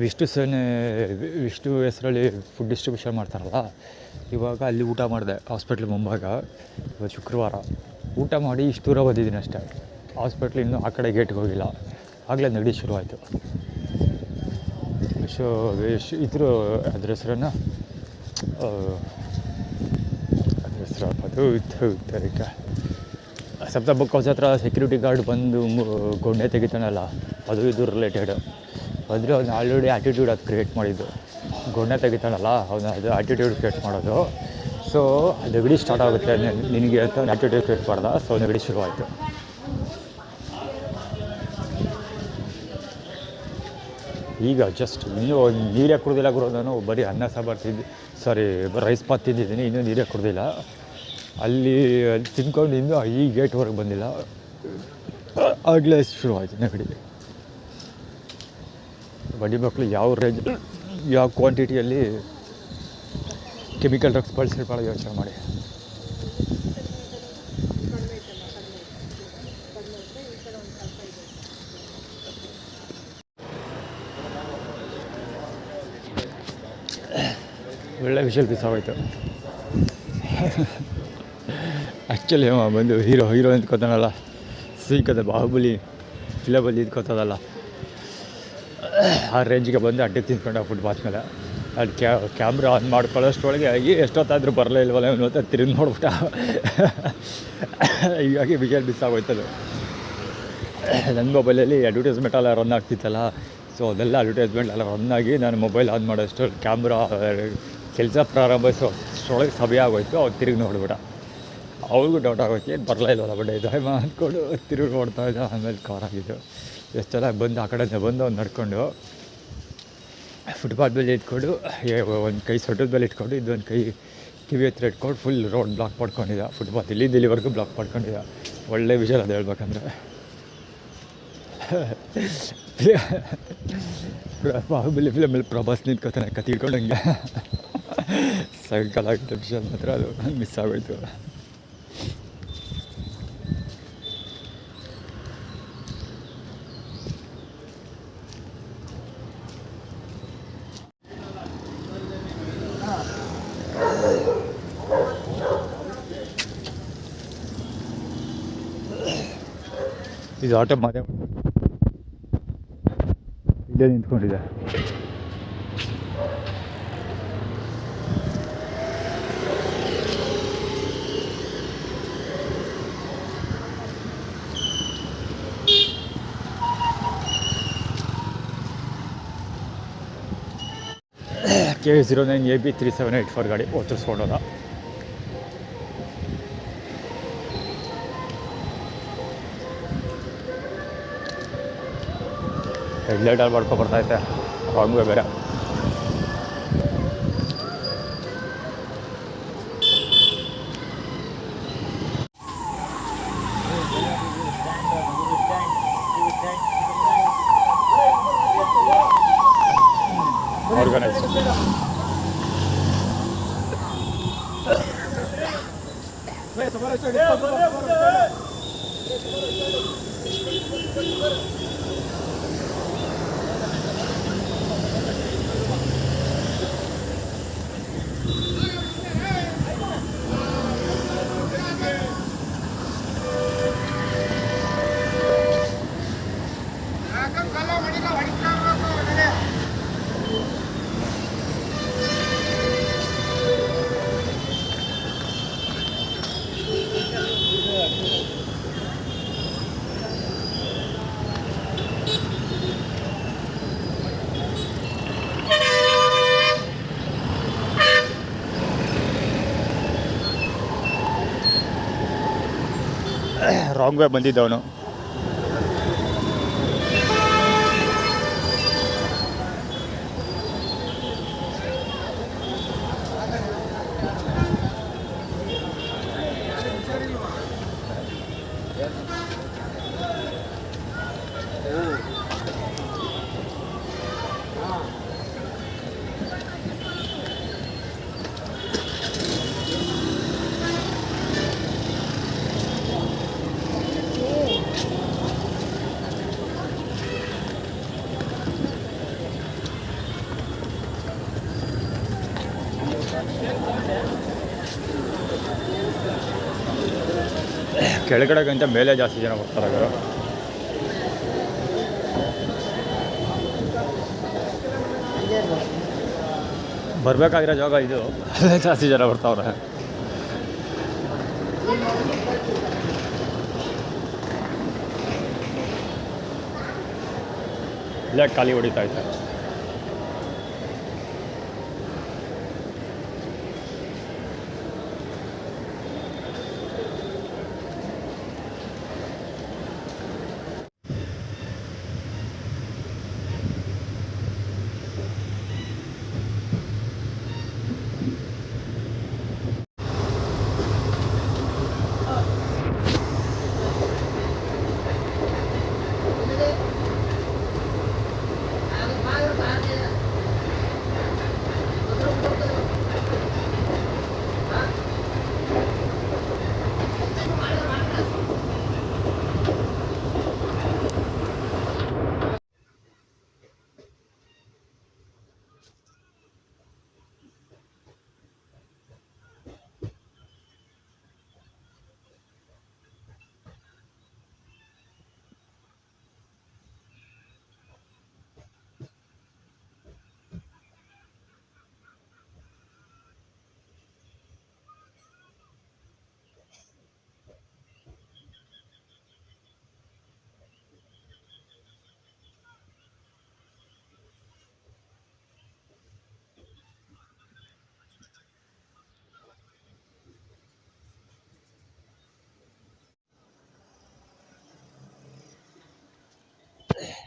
ವಿಷ್ಣು ಹೆಸರಲ್ಲಿ ಫುಡ್ ಡಿಸ್ಟ್ರಿಬ್ಯೂಷನ್ ಮಾಡ್ತಾರಲ್ಲ, ಇವಾಗ ಅಲ್ಲಿ ಊಟ ಮಾಡಿದೆ ಹಾಸ್ಪಿಟ್ಲ್ ಮುಂಭಾಗ. ಇವತ್ತು ಶುಕ್ರವಾರ ಊಟ ಮಾಡಿ ಇಷ್ಟು ದೂರ ಬಂದಿದ್ದೀನಿ ಅಷ್ಟೇ. ಹಾಸ್ಪಿಟ್ಲ್ ಇನ್ನೂ ಆ ಕಡೆ ಗೇಟ್ಗೆ ಹೋಗಿಲ್ಲ, ಆಗಲೇ ನೆಗಡಿ ಶುರುವಾಯಿತು. ಇದ್ರ ಅದ್ರ ಹೆಸ್ರನ್ನು ಅದು ತರೀಕೆ ಸಪ್ತ ಬುಕ್ ಹೌಸ್ ಹತ್ರ ಸೆಕ್ಯೂರಿಟಿ ಗಾರ್ಡ್ ಬಂದು ಗೊಂಡೆ ತೆಗಿತಾನಲ್ಲ, ಅದು ಇದು ರಿಲೇಟೆಡ್. ಅಂದರೆ ಅವ್ನು ಆಲ್ರೆಡಿ ಆ್ಯಟಿಟ್ಯೂಡ್ ಅದು ಕ್ರಿಯೇಟ್ ಮಾಡಿದ್ದು. ಗೊಂಡೆ ತೆಗಿತಾನಲ್ಲ ಅವನು, ಅದು ಆ್ಯಟಿಟ್ಯೂಡ್ ಕ್ರಿಯೇಟ್ ಮಾಡೋದು. ಸೊ ನೆಗಡಿ ಸ್ಟಾರ್ಟ್ ಆಗುತ್ತೆ ನಿನಗೆ ಅಂತ ಆ್ಯಟಿಟ್ಯೂಡ್ ಕ್ರಿಯೇಟ್ ಮಾಡ್ದ. ಸೊ ನೆಗಡಿ ಶುರುವಾಯಿತು. ಈಗ ಜಸ್ಟ್ ಇನ್ನೂ ನೀರೇ ಕುಡ್ದಿಲ್ಲ ಗುರು. ನಾನು ಬರೀ ಅನ್ನ ಸಾಂಬಾರು ರೈಸ್ ಬಾತ್ ತಿಂದಿದ್ದೀನಿ, ಇನ್ನೂ ನೀರೇ ಕುಡ್ದಿಲ್ಲ. ಅಲ್ಲಿ ತಿನ್ಕೊಂಡು ಇನ್ನೂ ಈ ಗೇಟ್ವರೆಗೆ ಬಂದಿಲ್ಲ, ಆಗಲೇ ಶುರುವಾಯಿತು ನೆಗಡಿ. ಬಡ್ಡಿ ಮಕ್ಕಳು ಯಾವ ರೇಂಜ್, ಯಾವ ಕ್ವಾಂಟಿಟಿಯಲ್ಲಿ ಕೆಮಿಕಲ್ ಡ್ರಗ್ಸ್ ಬಳಸಿರ್ಬಾರ್ದು ಯೋಚನೆ ಮಾಡಿ. ಒಳ್ಳೆ ವಿಷಲ್ ಪಿಸ್ ಆಗೋಯ್ತು. ಆ್ಯಕ್ಚುಲಿ ಬಂದು ಹೀರೋ ನಿಂತ್ಕೊತಾನಲ್ಲ, ಸೀಕದ ಬಾಹುಬಲಿ ಫಿಲಮಲ್ಲಿ ನಿಂತ್ಕೊತದಲ್ಲ, ಆ ರೇಂಜಿಗೆ ಬಂದು ಅಡ್ಡೆ ತಿಂದ್ಕೊಂಡು ಫುಟ್ಪಾತ್ ಮೇಲೆ. ಅದು ಕ್ಯಾಮ್ರಾ ಆನ್ ಮಾಡ್ಕೊಳ್ಳೋಷ್ಟೊಳಗೆ ಎಷ್ಟೊತ್ತಾದರೂ ಬರಲೇ ಇಲ್ವಲ್ಲ ಇವನು ಅಂತ ತಿರುಗಿ ನೋಡ್ಬಿಟ್ಟ. ಹೀಗಾಗಿ ವಿಷಲ್ ಮಿಸ್ ಆಗೋಯ್ತದು. ನನ್ನ ಮೊಬೈಲಲ್ಲಿ ಅಡ್ವರ್ಟೈಸ್ಮೆಂಟ್ ಎಲ್ಲ ರನ್ ಆಗ್ತಿತ್ತಲ್ಲ, ಸೊ ಅದೆಲ್ಲ ಅಡ್ವರ್ಟೈಸ್ಮೆಂಟ್ ಎಲ್ಲ ರನ್ ಆಗಿ ನಾನು ಮೊಬೈಲ್ ಆನ್ ಮಾಡೋಷ್ಟು ಕ್ಯಾಮ್ರಾ ಕೆಲಸ ಪ್ರಾರಂಭಿಸೋಷ್ಟೊಳಗೆ ಸಮಯ ಆಗೋಯ್ತು. ಅವ್ರು ತಿರುಗಿ ನೋಡ್ಬಿಟ್ಟ. ಅವ್ರಿಗೂ ಡೌಟ್ ಆಗೋಯ್ತು, ಏನು ಬರಲೇ ಇಲ್ವಲ್ಲ ಬಡ್ಡೆ ಇದು ಅಂದ್ಕೊಂಡು ತಿರುಗಿ ನೋಡ್ತಾ ಇದ್ದ. ಆಮೇಲೆ ಕವರ್ ಆಗಿದ್ದು. ಎಷ್ಟು ಚೆನ್ನಾಗಿ ಬಂದು ಆ ಕಡೆಯಿಂದ ಬಂದು ಅವ್ನು ನಡ್ಕೊಂಡು ಫುಟ್ಪಾತ್ ಮೇಲೆ ಇಟ್ಕೊಂಡು ಒಂದು ಕೈ ಸೊಟ್ಟದ ಮೇಲೆ ಇಟ್ಕೊಂಡು ಇದೊಂದು ಕೈ ಕಿವಿ ಹತ್ರ ಇಟ್ಕೊಂಡು ಫುಲ್ ರೋಡ್ ಬ್ಲಾಕ್ ಮಾಡ್ಕೊಂಡಿದ್ದ. ಫುಟ್ಪಾತ್ ಇಲ್ಲಿವರೆಗೂ ಬ್ಲಾಕ್ ಮಾಡ್ಕೊಂಡಿದ್ದ. ಒಳ್ಳೆ ವಿಷಯ ಅದು ಹೇಳ್ಬೇಕಂದ್ರೆ. ಬಾಹುಬಲಿ ಫಿಲಮಲ್ಲಿ ಪ್ರಭಾಸ್ ನಿಂತ್ಕೊತಾನೆ ಕತ್ತಿ ಇಟ್ಕೊಂಡಂಗೆ. ಸಾಯಂಕಾಲ ಆಗಿದ್ದ ವಿಷಯ ಮಾತ್ರ ಅದು ಮಿಸ್ ಆಗೋಯ್ತು. ಇದು ಆಟೋ ಮಾದೇ ಇಲ್ಲೇ ನಿಂತ್ಕೊಂಡಿದೆ. K09AB 3784 ಗಾಡಿ ಓದಿಸ್ಕೊಂಡೋದ. ಹೆಡ್ಲೈಟಲ್ಲಿ ಬರ್ಕೊಬರ್ತೈತೆ, ರಾಂಗ್ ವೇ ಬೇರೆ. ಆರ್ಗನೈಸ್ ರಾಂಗ್ ವೇ ಬಂದಿದ್ದವನು. ಕೆಳಗಡೆಗಿಂತ ಮೇಲೆ ಜಾಸ್ತಿ ಜನ ಬರ್ತಾರೆ ಅವರು. ಬರಬೇಕಾಗಿರೋ ಜಾಗ ಇದು, ಅಲ್ಲೇ ಜಾಸ್ತಿ ಜನ ಬರ್ತಾವ್ರೆ. ಇಲ್ಲೇ ಖಾಲಿ ಹೊಡಿತಾ ಇದ್ದಾರೆ.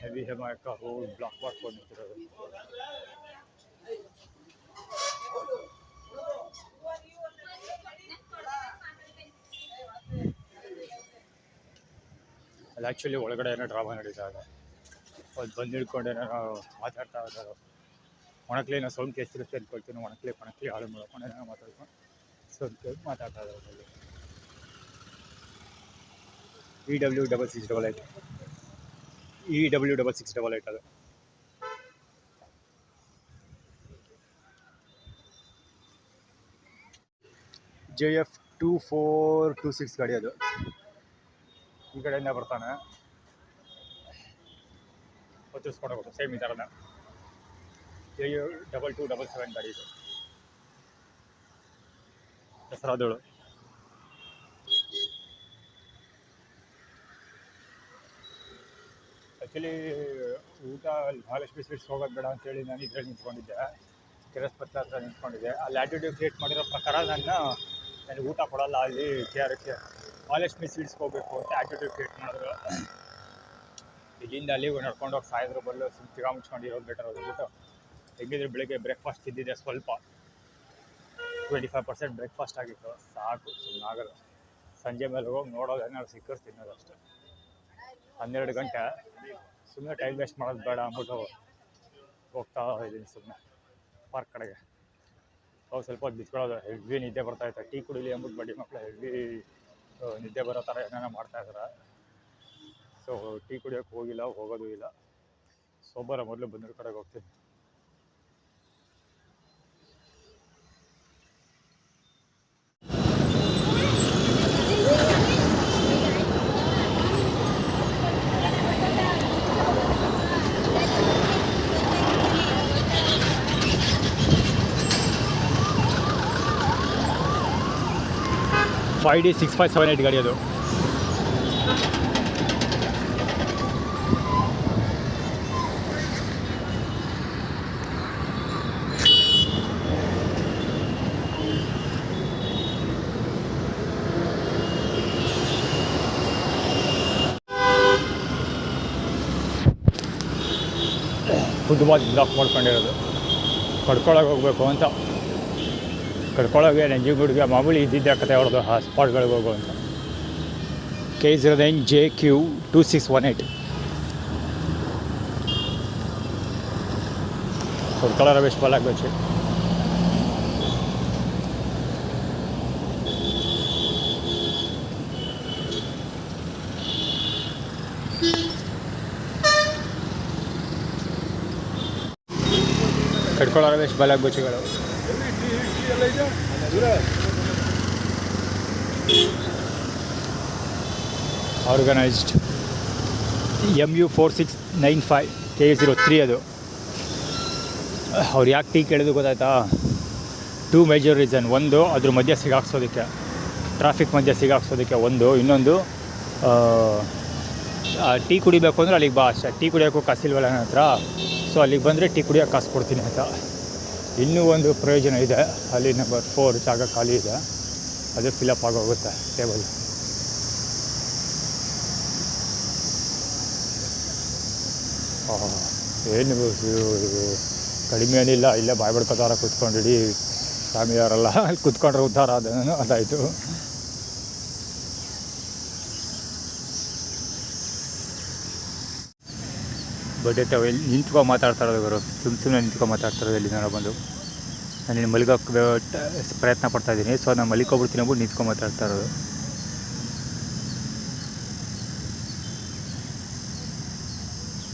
ಹೆವಿ ಹೆಮಾಯಕ ರೋಡ್ ಬ್ಲಾಕ್ ಮಾಡ್ಕೊಂಡು ನಿಂತಿರೋದು. ಅಲ್ಲಿ ಆ್ಯಕ್ಚುಲಿ ಒಳಗಡೆ ಏನೋ ಡ್ರಾಮಾ ನಡೀತಾ ಇದೆ. ಅದು ಬಂದು ಹಿಡ್ಕೊಂಡು ಏನೋ ಮಾತಾಡ್ತಾ ಇದ್ದಾರೆ. ಒಣಕ್ಲಿ ಏನೋ ಸೌಂಡ್ ಕೇಳಿಸಿರುತ್ತೆ ಅಂದ್ಕೊಳ್ತೀನಿ. ಒಣಕ್ಲಿ ಹಾಳು ಮಾಡ್ಕೊಂಡು ಏನೋ ಮಾತಾಡ್ಕೊಂಡು ಸೌಂಡ್ ಕೇಳಿ ಮಾತಾಡ್ತಾ ಇದ್ದಾರೆ. EW6688 EW6688 ಅದು. JF 2426 ಗಾಡಿ ಅದು. ಈ ಕಡೆಯಿಂದ ಬರ್ತಾನೆ, ಹೊತ್ತಿಸ್ಕೊಂಡು ಹೋಗೋದು ಸೇಮ್ ಈ ಥರನ. JU 2277 ಗಾಡಿ ಇದು, ಹೆಸರಾದಳು. ಆ್ಯಕ್ಚುಲಿ ಊಟ ಮಹಾಲಕ್ಷ್ಮಿ ಸ್ವೀಟ್ಸ್ ಹೋಗೋದು ಬೇಡ ಅಂತೇಳಿ ನಾನು ಇದ್ರಲ್ಲಿ ನಿಂತ್ಕೊಂಡಿದ್ದೆ, ಕೆರಸ್ಪತ್ರ ಹತ್ರ ನಿಂತ್ಕೊಂಡಿದ್ದೆ. ಅಲ್ಲಿ ಆ್ಯಟಿಟ್ಯೂಡ್ ಕ್ರಿಯೇಟ್ ಮಾಡಿರೋ ಪ್ರಕಾರ ನನಗೆ ಊಟ ಕೊಡಲ್ಲ ಅಲ್ಲಿ KRಕ್ಕೆ ಮಹಾಲಕ್ಷ್ಮಿ ಸ್ವೀಟ್ಸ್ಗೆ ಹೋಗಬೇಕು ಅಂತ ಆ್ಯಟಿಟ್ಯೂಡ್ ಕ್ರಿಯೇಟ್ ಮಾಡಿದ್ರು. ಇಲ್ಲಿಂದ ಅಲ್ಲಿಗೂ ನಡ್ಕೊಂಡು ಹೋಗಿ ಸಾಯಿದ್ರು ಬರಲು ತಿರ್ಗಾ ಮುಚ್ಕೊಂಡಿರೋದು ಬೆಟರ್ ಹೋಗ್ಬಿಟ್ಟು. ಹೆಂಗಿದ್ರೆ ಬೆಳಗ್ಗೆ ಬ್ರೇಕ್ಫಾಸ್ಟ್ ತಿಂದಿದ್ದೆ, ಸ್ವಲ್ಪ 25% ಬ್ರೇಕ್ಫಾಸ್ಟ್ ಆಗಿತ್ತು, ಸಾಕು, ಸುಮ್ಮನಾಗಲ್ಲ. ಸಂಜೆ ಮೇಲೆ ಹೋಗಿ ನೋಡೋದು ಏನಾದ್ರು ಸಿಕ್ಕರು ತಿನ್ನೋದು ಅಷ್ಟೇ. 12 ಗಂಟೆ ಸುಮ್ಮನೆ ಟೈಮ್ ವೇಸ್ಟ್ ಮಾಡೋದು ಬೇಡ ಅಂದ್ಬಿಟ್ಟು ಹೋಗ್ತಾ ಇದ್ದೀನಿ ಸುಮ್ಮನೆ ಪಾರ್ಕ್ ಕಡೆಗೆ. ಅವಾಗ ಸ್ವಲ್ಪ ಹೊತ್ತು ಬಿತ್ಕೊಳ್ಳೋದು. ಹೆವಿ ನಿದ್ದೆ ಬರ್ತಾಯಿತ್ತು. ಟೀ ಕುಡಿಲಿ ಅಂದ್ಬಿಟ್ಟು ಬಡ್ಡಿ ಮಕ್ಕಳು ಹೆವಿ ನಿದ್ದೆ ಬರೋ ಥರ ಏನೇನೋ ಮಾಡ್ತಾಯಿದ್ದಾರೆ. ಸೊ ಟೀ ಕುಡಿಯೋಕ್ಕೆ ಹೋಗೋದು ಇಲ್ಲ. ಸೋಬರ ಮೊದಲು ಬಂದಿರೋ ಕಡೆಗೆ ಹೋಗ್ತೀನಿ. ID6578 ಗಾಡಿ ಅದು. ಫುಟ್ಬಾಲ್ ಬ್ಲಾಕ್ ಮಾಡ್ಕೊಂಡಿರೋದು. ಕಡ್ಕೊಳಗೆ ಹೋಗಬೇಕು ಅಂತ. ಕಡ್ಕೊಳಗೆ ನಂಜನಗೂಡಿಗೆ ಮಾಮೂಲಿ ಇದ್ದಿದ್ದೆ ಕತೆ ಹೊಡೆದು ಆ ಸ್ಪಾಟ್ಗಳಿಗೆ ಹೋಗೋ ಅಂತ. K09JQ 2618 ಕಡ್ಕೊಳ ರಮೇಶ್ ಪಾಲ್ ಆಗಬೇಕು. ಕಡ್ಕೊಳ ರಮೇಶ್ ಬಾಲಾಗ್ ಗೋಚಿಗಳು. ಆರ್ಗನೈಸ್ಡ್ MU4695 K03 ಅದು. ಅವ್ರು ಯಾಕೆ ಟೀ ಕೇಳಿದ್ರು ಗೊತ್ತಾಯ್ತಾ? 2 ಮೇಜರ್ ರೀಸನ್. ಒಂದು, ಅದ್ರ ಮಧ್ಯೆ ಸಿಗಾಕ್ಸೋದಕ್ಕೆ, ಟ್ರಾಫಿಕ್ ಮಧ್ಯೆ ಸಿಗಾಕ್ಸೋದಕ್ಕೆ ಒಂದು. ಇನ್ನೊಂದು, ಟೀ ಕುಡಿಬೇಕು ಅಂದರೆ ಅಲ್ಲಿಗೆ ಬಾ ಅಷ್ಟೇ, ಟೀ ಕುಡಿಯೋಕ್ಕೂ ಕಾಸಿಲ್ವಲ್ಲ ನನ್ನ ಹತ್ರ, ಸೊ ಅಲ್ಲಿಗೆ ಬಂದರೆ ಟೀ ಕುಡಿಯೋಕ್ಕೆ ಕಾಸು ಕೊಡ್ತೀನಿ ಅಂತ. ಇನ್ನೂ ಒಂದು ಪ್ರಯೋಜನ ಇದೆ, ಅಲ್ಲಿ ನಂಬರ್ 4 ಜಾಗ ಖಾಲಿ ಇದೆ, ಅದು ಫಿಲಪ್ ಆಗೋಗುತ್ತೆ ಟೇಬಲ್. ಏನು ಕಡಿಮೆ ಏನಿಲ್ಲ, ಇಲ್ಲೇ ಬಾಯ್ ಬಡ್ಕೋತಾರ ಕೂತ್ಕೊಂಡಿಡಿ ಸ್ವಾಮಿಯವರೆಲ್ಲ, ಅಲ್ಲಿ ಕೂತ್ಕೊಂಡ್ರೆ ಉದ್ಧಾರ ಅದಾಯಿತು. ಬಟ್ ಎಲ್ಲಿ ನಿಂತ್ಕೊ ಮಾತಾಡ್ತಾ ಇರೋದು ಗುರು, ಸುಮ್ಮನೆ ನಿಂತ್ಕೊ ಮಾತಾಡ್ತಾ ಇರೋದು. ಇಲ್ಲಿ ನಾನು ಬಂದು ನಾನು ಮಲಿಗೋಕ್ಕೆ ಪ್ರಯತ್ನ ಪಡ್ತಾಯಿದ್ದೀನಿ, ಸೊ ನಾನು ಮಲಿಕೋಗ್ಬಿಡ್ತೀನಿ ಅಂದ್ಬಿಟ್ಟು ನಿಂತ್ಕೊ ಮಾತಾಡ್ತಾ ಇರೋದು.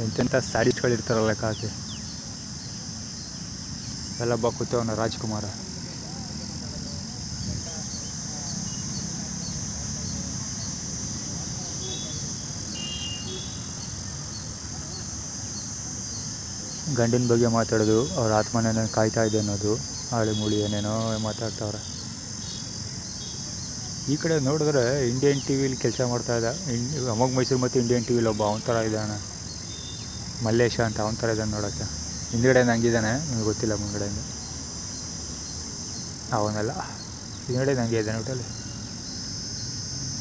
ಎಂತೆಂಥ ಸ್ಯಾಡಿಸ್ಟ್ಗಳಿರ್ತಾರಲ್ಲ ಕಾಸೆ ಎಲ್ಲೊಬ್ಬ ಕೂತವನ ರಾಜ್ಕುಮಾರ. ಗಂಡಿನ ಬಗ್ಗೆ ಮಾತಾಡೋದು, ಅವ್ರ ಆತ್ಮನೇನೋ ಕಾಯ್ತಾ ಇದೆ ಅನ್ನೋದು, ಹಾಳು ಮೂಳಿ ಏನೇನೋ ಮಾತಾಡ್ತಾವ್ರೆ. ಈ ಕಡೆ ನೋಡಿದ್ರೆ ಇಂಡಿಯನ್ ಟಿ ವಿಲಿ ಕೆಲಸ ಮಾಡ್ತಾಯಿದ್ದ, ಅಮೋಘ ಮೈಸೂರು ಮತ್ತು ಇಂಡಿಯನ್ ಟಿ ವಿಲಿ ಒಬ್ಬ ಅವನ ಥರ ಇದ್ದಾನೆ, ಮಲ್ಲೇಶ ಅಂತ, ಅವನ ಥರ ಇದ್ದಾನೆ ನೋಡೋಕ್ಕೆ. ಹಿಂದ್ಗಡೆಯಿಂದ ಹಂಗಿದ್ದಾನೆ, ನನಗೆ ಗೊತ್ತಿಲ್ಲ ಮುಂದ್ಗಡೆಯಿಂದ. ಅವನಲ್ಲ, ಹಿಂದ್ಗಡೆ ಹಂಗೆ ಇದ್ದಾನೆ ಊಟಲ್ಲಿ.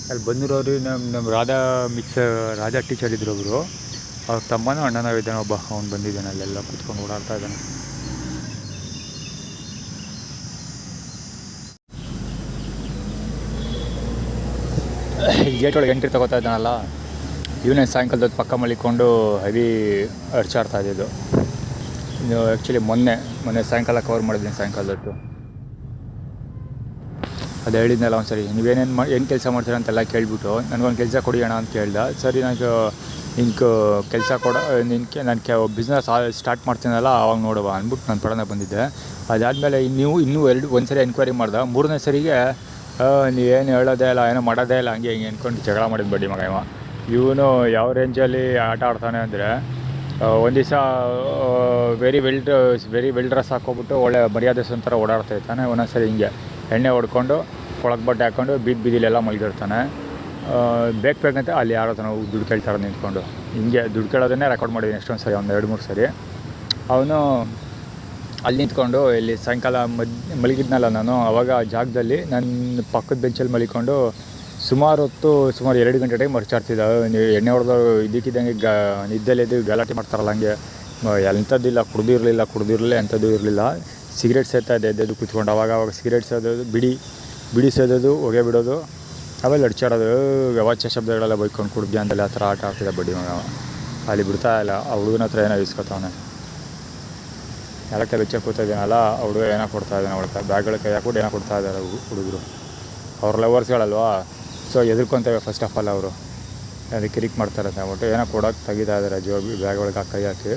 ಅಲ್ಲಿ ಬಂದಿರೋರು ನಮ್ಮ ರಾಧಾ ಟೀಚರ್ ಇದ್ರು ಒಬ್ಬರು, ಅವ್ರ ತಮ್ಮನೂ ಅಣ್ಣನೂ ಇದ್ದಾನೆ ಒಬ್ಬ, ಅವ್ನು ಬಂದಿದ್ದಾನೆ, ಅಲ್ಲೆಲ್ಲ ಕೂತ್ಕೊಂಡು ಓಡಾಡ್ತಾ ಇದ್ದಾನೆ. ಗೇಟ್ ಒಳಗೆ ಎಂಟ್ರಿ ತಗೋತಾ ಇದ್ದಾನಲ್ಲ, ಇವನೇ ಸಾಯಂಕಾಲದ ಪಕ್ಕ ಮಲಿಕೊಂಡು ಹೆವಿ ಅರ್ಚಾಡ್ತಾ ಇದ್ದಿದ್ದು. ಇದು ಆ್ಯಕ್ಚುಲಿ ಮೊನ್ನೆ ಸಾಯಂಕಾಲ ಕವರ್ ಮಾಡಿದ್ದೀನಿ, ಸಾಯಂಕಾಲದತ್ತು. ಅದು ಹೇಳಿದ್ನಲ್ಲ ಒಂದು ಸರಿ, ಏನು ಕೆಲಸ ಮಾಡ್ತೀರ ಅಂತೆಲ್ಲ ಕೇಳಿಬಿಟ್ಟು ನನಗೊಂದು ಕೆಲಸ ಕೊಡಿ ಅಣ್ಣ ಅಂತ ಕೇಳ್ದೆ. ಸರಿ, ನನಗೆ ನಿನ್ಗೆ ಕೆಲಸ ನಾನು ಬಿಸ್ನೆಸ್ ಸ್ಟಾರ್ಟ್ ಮಾಡ್ತೀನಲ್ಲ ಆವಾಗ ನೋಡುವ ಅಂದ್ಬಿಟ್ಟು ನಾನು ಪಡನೆ ಬಂದಿದ್ದೆ. ಅದಾದಮೇಲೆ ಇನ್ನೂ ಒಂದು ಸರಿ ಎನ್ಕ್ವೈರಿ ಮಾಡ್ದೆ. 3ನೇ ಸರಿಗೆ ನೀವೇನು ಹೇಳೋದೇ ಇಲ್ಲ, ಏನೋ ಮಾಡೋದೇ ಇಲ್ಲ, ಹಂಗೆ ಹಿಂಗೆ ಅಂದ್ಕೊಂಡು ಜಗಳ ಮಾಡಿದ ಬಡ್ಡಿ ಮಗ ಇವ. ಇವನು ಯಾವ ರೇಂಜಲ್ಲಿ ಆಟ ಆಡ್ತಾನೆ ಅಂದರೆ, ಒಂದು ದಿವಸ ವೆರಿ ವೆಲ್ ಡ್ರೆಸ್ ಹಾಕ್ಕೊಬಿಟ್ಟು ಒಳ್ಳೆ ಮರ್ಯಾದೆ ಸಂತರ ಓಡಾಡ್ತಾ ಇರ್ತಾನೆ. ಒಂದೊಂದ್ಸರಿ ಹಿಂಗೆ ಎಣ್ಣೆ ಹೊಡ್ಕೊಂಡು ಕೊಳಕ್ಕೆ ಬಟ್ಟೆ ಹಾಕ್ಕೊಂಡು ಬೀದಿಲೆಲ್ಲ ಮಲಗಿರ್ತಾನೆ. ಬೇಕಂತ ಅಲ್ಲಿ ಯಾರೋ ತನಕ ದುಡ್ಡು ಕೇಳ್ತಾರೆ ನಿಂತ್ಕೊಂಡು, ಹಿಂಗೆ ದುಡ್ಡು ಕೇಳೋದನ್ನೇ ರೆಕಾರ್ಡ್ ಮಾಡಿದ್ದೀನಿ ಎಷ್ಟೊಂದು ಸರಿ, ಒಂದು 2-3 ಸರಿ. ಅವನು ಅಲ್ಲಿ ನಿಂತ್ಕೊಂಡು ಇಲ್ಲಿ ಸಾಯಂಕಾಲ ಮಲಗಿದ್ನಲ್ಲ ನಾನು, ಆವಾಗ ಆ ಜಾಗದಲ್ಲಿ ನನ್ನ ಪಕ್ಕದ ಬೆಂಚಲ್ಲಿ ಮಲಿಕೊಂಡು ಸುಮಾರು 2 ಗಂಟೆ ಟೈಮ್ ಮರ್ಚಾಡ್ತಿದ್ದ. ನೀವು ಎಣ್ಣೆ ಹೊಡೆದವರು ಇದಕ್ಕಿದ್ದಂಗೆ ನಿದ್ದೆಲ್ಲಿದ್ದು ಗಲಾಟೆ ಮಾಡ್ತಾರಲ್ಲ, ಹಂಗೆ ಎಂಥದ್ದಿಲ್ಲ, ಕುಡ್ದಿರಲಿಲ್ಲ ಎಂಥದ್ದು ಇರಲಿಲ್ಲ. ಸಿಗರೇಟ್ ಸೇರ್ತಾ ಇದೆ ಎದ್ದು ಕೂತ್ಕೊಂಡು, ಅವಾಗ ಸಿಗರೇಟ್ ಸೇದೋದು, ಬಿಡಿ ಸೇದೋದು, ಹೊಗೆ ಬಿಡೋದು, ಅವೆಲ್ಲ ಅಡ್ಚಾಡೋದು, ವಾಚ್ಯ ಶಬ್ದಗಳೆಲ್ಲ ಬೈಕೊಂಡು ಕುಡ್ದು ಅಂತೆಲ್ಲ ಆ ಥರ ಆಟ ಆಡ್ತಿದ್ದ ಬಡ್ಡಿ ಮಗ. ಅಲ್ಲಿ ಬಿಡ್ತಾ ಇಲ್ಲ, ಆ ಹುಡುಗನ ಹತ್ರ ಏನೋ ಇಸ್ಕೊತಾವನೆ. ನೆಲಕ್ಕೆ ಬೆಚ್ಚ ಕೂತಿದ್ದೀನಲ್ಲ, ಆ ಹುಡುಗ ಏನೋ ಕೊಡ್ತಾ ಇದ್ದಾನೆ, ಅವಳ ಬ್ಯಾಗ್ಗಳ ಕೈ ಹಾಕ್ಬಿಟ್ಟು ಏನೋ ಕೊಡ್ತಾ ಇದ್ದಾರೆ ಹುಡುಗರು. ಅವ್ರ ಲವರ್ಸ್ಗಳಲ್ವಾ, ಸೊ ಎದುರ್ಕೊತೇವೆ ಫಸ್ಟ್ ಆಫ್ ಆಲ್. ಅವರು ಅದಕ್ಕೆ ಕಿರಿಕ್ ಮಾಡ್ತಾರೆ ಅಂದ್ಬಿಟ್ಟು ಏನೋ ಕೊಡೋಕೆ ತೆಗಿತಾ ಇದ್ದಾರೆ ಬ್ಯಾಗ್ ಒಳಗೆ ಕೈ ಹಾಕಿ.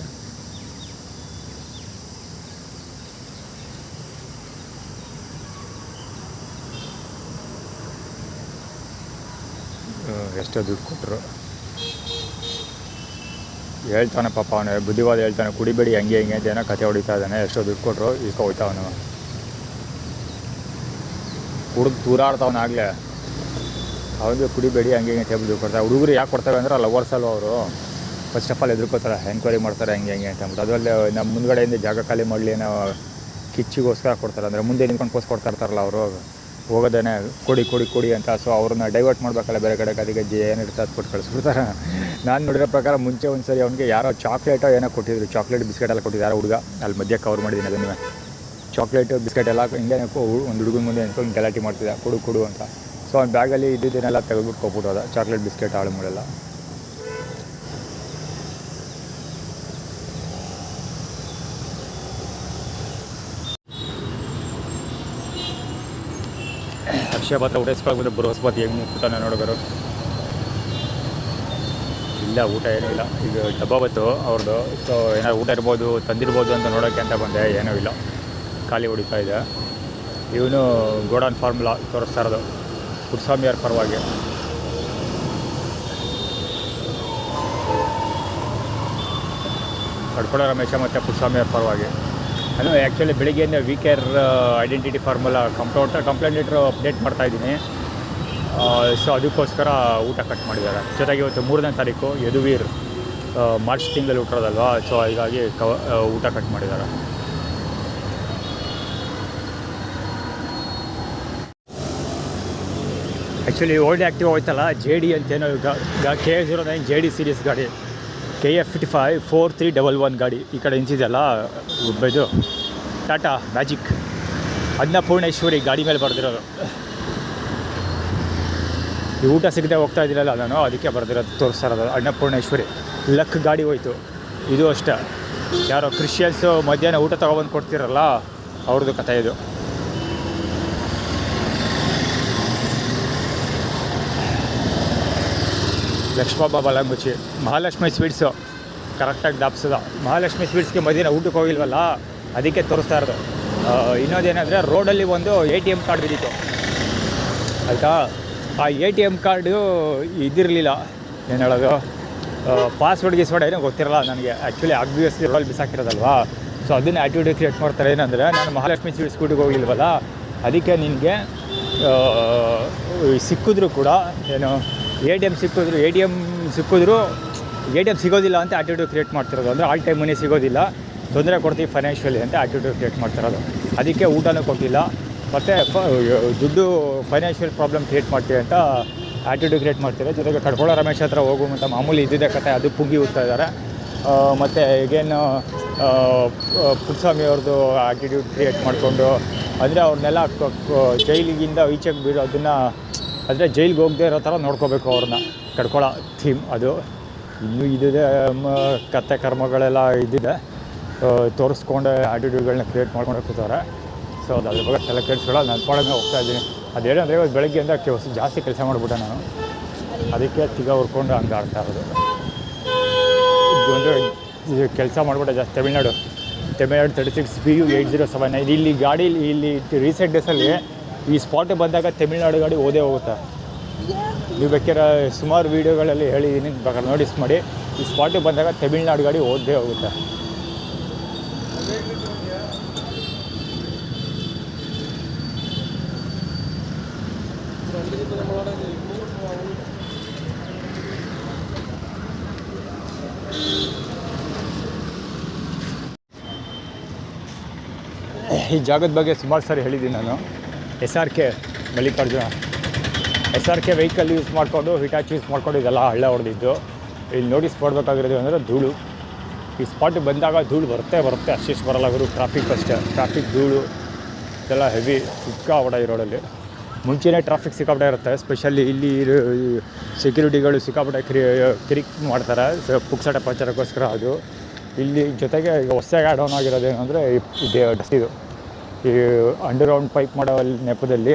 ಎಷ್ಟೋ ದುಡ್ಡು ಕೊಟ್ಟರು ಹೇಳ್ತಾನೆ ಪಾಪ, ಅವನು ಬುದ್ಧಿವಾದ ಹೇಳ್ತಾನೆ, ಕುಡಿಬೇಡಿ ಹಂಗೆ ಹಿಂಗೆ ಅಂತ ಏನೋ ಕತೆ ಹೊಡಿತಾ ಇದ್ದಾನೆ. ಎಷ್ಟೋ ದುಡ್ಡು ಕೊಟ್ಟರು ಇಸ್ಕೊ ಹೋಯ್ತಾವನು, ಕುಡ್ದು ತೂರಾಡ್ತಾವನಾಗಲೇ. ಅವನಿಗೆ ಕುಡಿಬೇಡಿ ಹಂಗೆ ಹಿಂಗೆ ಟೇಬಲ್ ದುಡ್ಡು ಕೊಡ್ತಾರೆ. ಹುಡುಗರು ಯಾಕೆ ಕೊಡ್ತಾರೆ ಅಂದರೆ ಲವರ್ಸ್ ಅಲ್ವ ಅವರು, ಫಸ್ಟ್ ಆಫ್ ಆಲ್ ಎದುರ್ಕೋತಾರೆ, ಎನ್ಕ್ವೈರಿ ಮಾಡ್ತಾರೆ ಹಂಗೆ ಹಿಂಗೆ ಅಂತ ಅಂದ್ಬಿಟ್ಟು. ಅದರಲ್ಲಿ ನಮ್ಮ ಮುಂದ್ಗಡೆಯಿಂದ ಜಾಗ ಖಾಲಿ ಮಾಡಲಿ ಅನ್ನೋ ಕಿಚ್ಚಿಗೋಸ್ಕರ ಕೊಡ್ತಾರೆ, ಅಂದರೆ ಮುಂದೆ ನಿಂತ್ಕೊಂಡು ಪೋಸ್ಟ್ ಕೊಡ್ತಾ ಇರ್ತಾರಲ್ಲ ಅವರು, ಹೋಗೋದೇನೆ ಕೊಡಿ ಅಂತ. ಸೊ ಅವ್ರನ್ನ ಡೈವರ್ಟ್ ಮಾಡಬೇಕಲ್ಲ ಬೇರೆ ಕಡೆಗೆ, ಅದಕ್ಕೆ ಏನಿರುತ್ತೆ ಅದು ಕೊಟ್ಟು ಕಳಿಸ್ಬಿಡ್ತಾರೆ. ನಾನು ನೋಡಿರೋ ಪ್ರಕಾರ ಮುಂಚೆ ಒಂದು ಸರಿ ಅವನಿಗೆ ಯಾರೋ ಚಾಕ್ಲೇಟೋ ಏನೋ ಕೊಟ್ಟಿದ್ರು, ಚಾಕ್ಲೇಟ್ ಬಿಸ್ಕೆಟ್ ಎಲ್ಲ ಕೊಟ್ಟಿದ್ದು ಯಾರೋ ಹುಡುಗ, ಅಲ್ಲಿ ಮಧ್ಯೆ ಕವರ್ ಮಾಡಿದ್ದೀನಿ ಅದನ್ನೇ. ಚಾಕ್ಲೇಟ್ ಬಿಸ್ಕೆಟ್ ಎಲ್ಲ ಹಿಂಗೆ ಒಂದು ಹುಡುಗನ ಮುಂದೆ ನಿಂತ್ಕೊಂಡು ಗಲಾಟೆ ಮಾಡ್ತಿದ್ದೆ, ಕೊಡು ಅಂತ. ಸೊ ಅವ್ನ ಬ್ಯಾಗಲ್ಲಿ ಇದ್ದಿದ್ದನ್ನೆಲ್ಲ ತೆಗೆದ್ಬಿಟ್ಟು ಕೊಟ್ಬಿಟ್ಟೋದ, ಚಾಕ್ಲೇಟ್ ಬಿಸ್ಕೆಟ್ ಆಳು ಮೂಳೆಲ್ಲ. ಅಕ್ಷಯಪಾತ್ರ ಊಟಸ್ಕೊಳ್ಬೋದು, ಬೃಹಸ್ಪತಿ ಹೆಂಗೆ ಮುಟ್ಬಿಟ್ಟಾನೆ ನೋಡೋರು. ಇಲ್ಲ ಊಟ ಏನೂ ಇಲ್ಲ, ಈಗ ಡಬ್ಬ ಬತ್ತು ಅವ್ರದ್ದು. ಸೊ ಏನಾದ್ರು ಊಟ ಇರ್ಬೋದು, ತಂದಿರ್ಬೋದು ಅಂತ ನೋಡೋಕ್ಕೆ ಅಂತ ಬಂದೆ, ಏನೂ ಇಲ್ಲ, ಖಾಲಿ ಹೊಡಿತಾ ಇದೆ. ಇವನು ಗೋಡನ್ ಫಾರ್ಮುಲಾ ತೋರಿಸ್ತಾ ಇರೋದು ಪುಟ್ಟಸ್ವಾಮಿಯವ್ರ ಪರವಾಗಿ. ಕಡ್ಕೊಳ ರಮೇಶ ಮತ್ತು ಪುಟ್ಟಸ್ವಾಮಿ ಅವ್ರ ಪರವಾಗಿ. ನಾನು ಆ್ಯಕ್ಚುಲಿ ಬೆಳಿಗ್ಗೆಯಿಂದ VCare identity formula complaint update ಮಾಡ್ತಾಯಿದ್ದೀನಿ. ಸೊ ಅದಕ್ಕೋಸ್ಕರ ಊಟ ಕಟ್ ಮಾಡಿದ್ದಾರೆ. ಜೊತೆಗೆ ಇವತ್ತು 3ನೇ ತಾರೀಕು ಯದುವೀರ್ ಮಾರ್ಚ್ ತಿಂಗಳಲ್ಲಿ ಹುಟ್ಟಿರೋದಲ್ವಾ, ಸೊ ಹೀಗಾಗಿ ಊಟ ಕಟ್ ಮಾಡಿದ್ದಾರೆ. ಆ್ಯಕ್ಚುಲಿ ಓಲ್ಡ್ ಆ್ಯಕ್ಟಿವ್ ಹೋಯ್ತಲ್ಲ JD ಅಂತೇನೋ, ಈಗ KA09 JD ಸೀರೀಸ್ ಗಾಡಿ, KF55 4311 ಗಾಡಿ ಈ ಕಡೆ ನಿಂತಿದೆಯಲ್ಲ ಇದು ಟಾಟಾ ಮ್ಯಾಜಿಕ್, ಅನ್ನಪೂರ್ಣೇಶ್ವರಿ ಗಾಡಿ ಮೇಲೆ ಬರೆದಿರೋದು. ಈ ಊಟ ಸಿಗದೆ ಹೋಗ್ತಾ ಇದ್ದೀರಲ್ಲ ನಾನು ಅದಕ್ಕೆ ಬರೆದಿರೋದು, ತೋರಿಸ್ತಾ ಇರೋದು ಅನ್ನಪೂರ್ಣೇಶ್ವರಿ. ಲಕ್ ಗಾಡಿ ಹೋಯ್ತು. ಇದು ಅಷ್ಟೇ, ಯಾರೋ ಕ್ರಿಶ್ಚಿಯನ್ಸು ಮಧ್ಯಾಹ್ನ ಊಟ ತೊಗೊಬಂದು ಕೊಡ್ತಿರಲ್ಲ ಅವ್ರದ್ದು ಕಥೆ ಇದು. ಲಕ್ಷ್ಮಬ್ಬ ಬಲಂಗುಚಿ, ಮಹಾಲಕ್ಷ್ಮಿ ಸ್ವೀಟ್ಸು ಕರೆಕ್ಟಾಗಿ ದಾಪ್ಸದ. ಮಹಾಲಕ್ಷ್ಮಿ ಸ್ವೀಟ್ಸ್ಗೆ ಮಧ್ಯಾಹ್ನ ಊಟಕ್ಕೆ ಹೋಗಿಲ್ವಲ್ಲ ಅದಕ್ಕೆ ತೋರಿಸ್ತಾ ಇರೋದು. ಇನ್ನೊಂದೇನೆಂದರೆ ರೋಡಲ್ಲಿ ಒಂದು ATM ಕಾರ್ಡ್ ಬಿದ್ದಿತ್ತು ಆಯಿತಾ. ಆ ATM ಕಾರ್ಡು ಇದಿರಲಿಲ್ಲ, ಏನು ಹೇಳೋದು, ಪಾಸ್ವರ್ಡ್ ಏನೋ ಗೊತ್ತಿರಲ್ಲ ನನಗೆ. ಆ್ಯಕ್ಚುಲಿ ಆಬ್ವಿಯಸ್ಲಿ ರೋಡಲ್ಲಿ ಬಿಸಾಕಿರೋದಲ್ವಾ, ಸೊ ಅದನ್ನು ಆ್ಯಕ್ಟಿವಿಟಿ ಕ್ರಿಯೇಟ್ ಮಾಡ್ತಾರೆ. ಏನಂದರೆ ನಾನು ಮಹಾಲಕ್ಷ್ಮಿ ಸ್ವೀಟ್ಸ್ ಊಟಕ್ಕೆ ಹೋಗಿಲ್ವಲ್ಲ ಅದಕ್ಕೆ ನಿನಗೆ ಸಿಕ್ಕಿದ್ರು ಕೂಡ ಏನು ATM ಸಿಗೋದಿಲ್ಲ ಅಂತ ಆ್ಯಕ್ಟಿವಿಟಿ ಕ್ರಿಯೇಟ್ ಮಾಡ್ತಿರೋದು. ಅಂದರೆ ಆಲ್ ಟೈಮ್ ಮನಿ ಸಿಗೋದಿಲ್ಲ, ತೊಂದರೆ ಕೊಡ್ತೀವಿ ಫೈನಾನ್ಷಿಯಲಿ ಅಂತ ಆ್ಯಕ್ಟಿವಿಟಿ ಕ್ರಿಯೇಟ್ ಮಾಡ್ತಿರೋದು. ಅದಕ್ಕೆ ಊಟನೂ ಕೊಟ್ಟಿಲ್ಲ, ಮತ್ತು ದುಡ್ಡು ಫೈನಾನ್ಷಿಯಲ್ ಪ್ರಾಬ್ಲಮ್ ಕ್ರಿಯೇಟ್ ಮಾಡ್ತೀವಿ ಅಂತ ಆ್ಯಕ್ಟಿವಿಟಿ ಕ್ರಿಯೇಟ್ ಮಾಡ್ತಾರೆ. ಜೊತೆಗೆ ಕಡ್ಕೊಳ ರಮೇಶ್ ಹತ್ರ ಹೋಗುವಂಥ ಮಾಮೂಲಿ ಇದ್ದಿದ್ದೇ ಕತೆ ಅದು ಪುಂಗಿ ಹೋಗ್ತಾ ಇದ್ದಾರೆ. ಮತ್ತು ಈಗೇನು ಪುಟ್ಟಸ್ವಾಮಿ ಅವ್ರದ್ದು ಆ್ಯಟಿಟ್ಯೂಡ್ ಕ್ರಿಯೇಟ್ ಮಾಡಿಕೊಂಡು, ಅಂದರೆ ಅವ್ರನ್ನೆಲ್ಲ ಜೈಲಿಗಿಂದ ಈಚೆಗೆ ಬಿಡೋದನ್ನು, ಅಂದರೆ ಜೈಲಿಗೆ ಹೋಗದೆ ಇರೋ ಥರ ನೋಡ್ಕೋಬೇಕು ಅವ್ರನ್ನ. ಕಡ್ಕೊಳ ಥೀಮ್ ಅದು. ಇನ್ನೂ ಇದಿದೆ ಕತೆ ಕರ್ಮಗಳೆಲ್ಲ ಇದ್ದಿದೆ, ತೋರಿಸ್ಕೊಂಡು ಆ್ಯಟಿಟ್ಯೂಡ್ಗಳನ್ನ ಕ್ರಿಯೇಟ್ ಮಾಡ್ಕೊಂಡು ಕೂತಾರೆ. ಸೊ ಅದ್ರ ಬಗ್ಗೆ ತಲೆ ಕೆಡಿಸ್ಕೊಳ್ಳೋದು, ನನ್ನ ಪಾಡಿಗೆ ಹೋಗ್ತಾಯಿದ್ದೀನಿ. ಅದೇನಂದರೆ ಇವತ್ತು ಬೆಳಗ್ಗೆಯಿಂದ ಜಾಸ್ತಿ ಕೆಲಸ ಮಾಡಿಬಿಟ್ಟೆ ನಾನು, ಅದಕ್ಕೆ ತಿಗ ಹುರ್ಕೊಂಡು ಹಂಗೆ ಆಡ್ತಾ ಇರೋದು. ಇದು ಕೆಲಸ ಮಾಡಿಬಿಟ್ಟೆ ಜಾಸ್ತಿ. ತಮಿಳ್ನಾಡು 36 PU 8079 ಇಲ್ಲಿ ಗಾಡಿ, ಇಲ್ಲಿ ರೀಸೆಂಟ್ ಡೇಸಲ್ಲಿ ಈ ಸ್ಪಾಟಿಗೆ ಬಂದಾಗ ತಮಿಳ್ನಾಡು ಗಾಡಿ ಓದೇ ಹೋಗುತ್ತೆ. ನೀವು ಬೇಕಾದ್ರೆ ಸುಮಾರು ವೀಡಿಯೋಗಳಲ್ಲಿ ಹೇಳಿದ್ದೀನಿ, ಬೇಕಾದ್ರೆ ನೋಟಿಸ್ ಮಾಡಿ. ಈ ಸ್ಪಾಟಿಗೆ ಬಂದಾಗ ತಮಿಳ್ನಾಡು ಗಾಡಿ ಓದೇ ಹೋಗುತ್ತೆ. ಈ ಜಾಗದ ಬಗ್ಗೆ ಸುಮಾರು ಸಾರಿ ಹೇಳಿದ್ದೀನಿ ನಾನು. SRK Mallikarjuna SRK vehicle use ಮಾಡಿಕೊಂಡು, ಹಿಟಾಚಿ ಯೂಸ್ ಮಾಡ್ಕೊಂಡು ಇದೆಲ್ಲ ಹಳ್ಳ ಹೊಡೆದಿದ್ದು. ಇಲ್ಲಿ ನೋಟಿಸ್ ಮಾಡಬೇಕಾಗಿರೋದು ಅಂದರೆ ಧೂಳು. ಈ ಸ್ಪಾಟಿಗೆ ಬಂದಾಗ ಧೂಳು ಬರುತ್ತೆ, ಅಷ್ಟಿಷ್ಟು ಬರಲ್ಲ ಗುರು. ಟ್ರಾಫಿಕ್ ಅಷ್ಟೇ, ಟ್ರಾಫಿಕ್ ಧೂಳು ಇದೆಲ್ಲ ಹೆವಿ ಸಿಕ್ಕಾಪಟ್ಟೆ ಈ ರೋಡಲ್ಲಿ. ಮುಂಚೆನೇ ಟ್ರಾಫಿಕ್ ಸಿಕ್ಕಾಪಟ್ಟೆ ಇರುತ್ತೆ. ಸ್ಪೆಷಲಿ ಇಲ್ಲಿ ಸೆಕ್ಯೂರಿಟಿಗಳು ಸಿಕ್ಕಾಪಟ್ಟೆ ಕಿರಿಕ್ ಮಾಡ್ತಾರೆ ಪುಕ್ಸಟೆ ಪ್ರಚಾರಕ್ಕೋಸ್ಕರ. ಅದು ಇಲ್ಲಿ ಜೊತೆಗೆ ಈಗ ಹೊಸದಾಗಿ ಆ್ಯಡ್ ಆನ್ ಆಗಿರೋದು ಏನಂದರೆ ಇದು ಈ ಅಂಡರ್ಗ್ರೌಂಡ್ ಪೈಪ್ ಮಾಡೋ ನೆಪದಲ್ಲಿ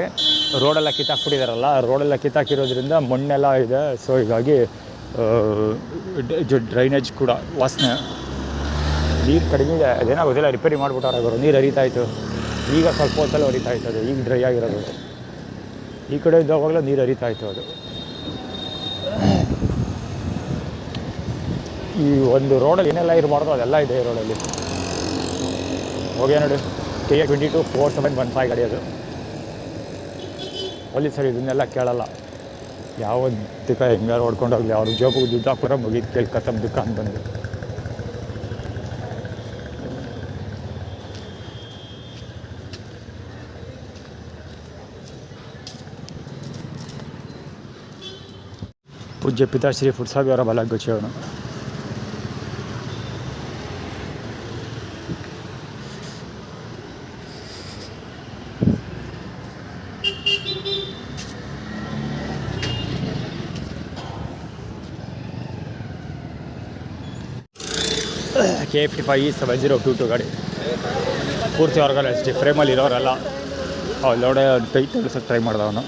ರೋಡೆಲ್ಲ ಕಿತ್ತಾಕ್ಬಿಟ್ಟಿದ್ದಾರಲ್ಲ, ರೋಡೆಲ್ಲ ಕಿತ್ತಾಕಿರೋದ್ರಿಂದ ಮಣ್ಣೆಲ್ಲ ಇದೆ. ಸೊ ಹೀಗಾಗಿ ಡ್ರೈನೇಜ್ ಕೂಡ ವಾಸನೆ, ನೀರು ಕಡಿಮೆ ಇದೆ. ಅದೇನೋ ಗೊತ್ತಿಲ್ಲ, ರಿಪೇರಿ ಮಾಡಿಬಿಟ್ಟಾರ. ನೀರು ಹರಿತಾಯಿತ್ತು, ಈಗ ಸ್ವಲ್ಪ ಹೊತ್ತಲ್ಲಿ ಹರಿತಾಯಿತ್ತು, ಅದು ಈಗ ಡ್ರೈ ಆಗಿರೋದು. ಈ ಕಡೆ ಇದ್ದಾವಾಗಲೂ ನೀರು ಹರಿತಾಯಿತ್ತು ಅದು. ಈ ಒಂದು ರೋಡಲ್ಲಿ ಏನೆಲ್ಲ ಇರಬಾರ್ದು ಅದೆಲ್ಲ ಇದೆ ಈ ರೋಡಲ್ಲಿ. ಹೋಗಿ ನೋಡಿ, KA22 4715 ಗಾಡಿ ಅದು. ಪೊಲೀಸರು ಇದನ್ನೆಲ್ಲ ಕೇಳಲ್ಲ. ಯಾವ ದಿಕ್ಕ ಹೆಂಗಾರು ಹೊಡ್ಕೊಂಡು ಹೋಗಲಿ, ಅವ್ರ ಜೋಬಿಗೆ ದುಡ್ಡು ಹಾಕ್ಬಿಟ್ರೆ ಮುಗಿದು ಕೇಳಿ ಕತ್ತಮ್ ದುಃಖ ಅಂತ ಬಂದು. ಪೂಜ್ಯ ಪಿತಾಶ್ರೀ ಪುಟ್ಟಸ್ವಾಮಿ ಅವರ ಬಲಗುಚಿ ಅವನು. KF55 7022 ಗಾಡಿ ಪೂರ್ತಿ ಹೊರಗಲ್ಲ ಅಷ್ಟೇ. ಫ್ರೇಮಲ್ಲಿ ಇರೋರೆಲ್ಲ ಲೋಡೆ ಕೈ ತೆಗಿಸೋಕ್ಕೆ ಟ್ರೈ ಮಾಡ್ದ ಅವನು.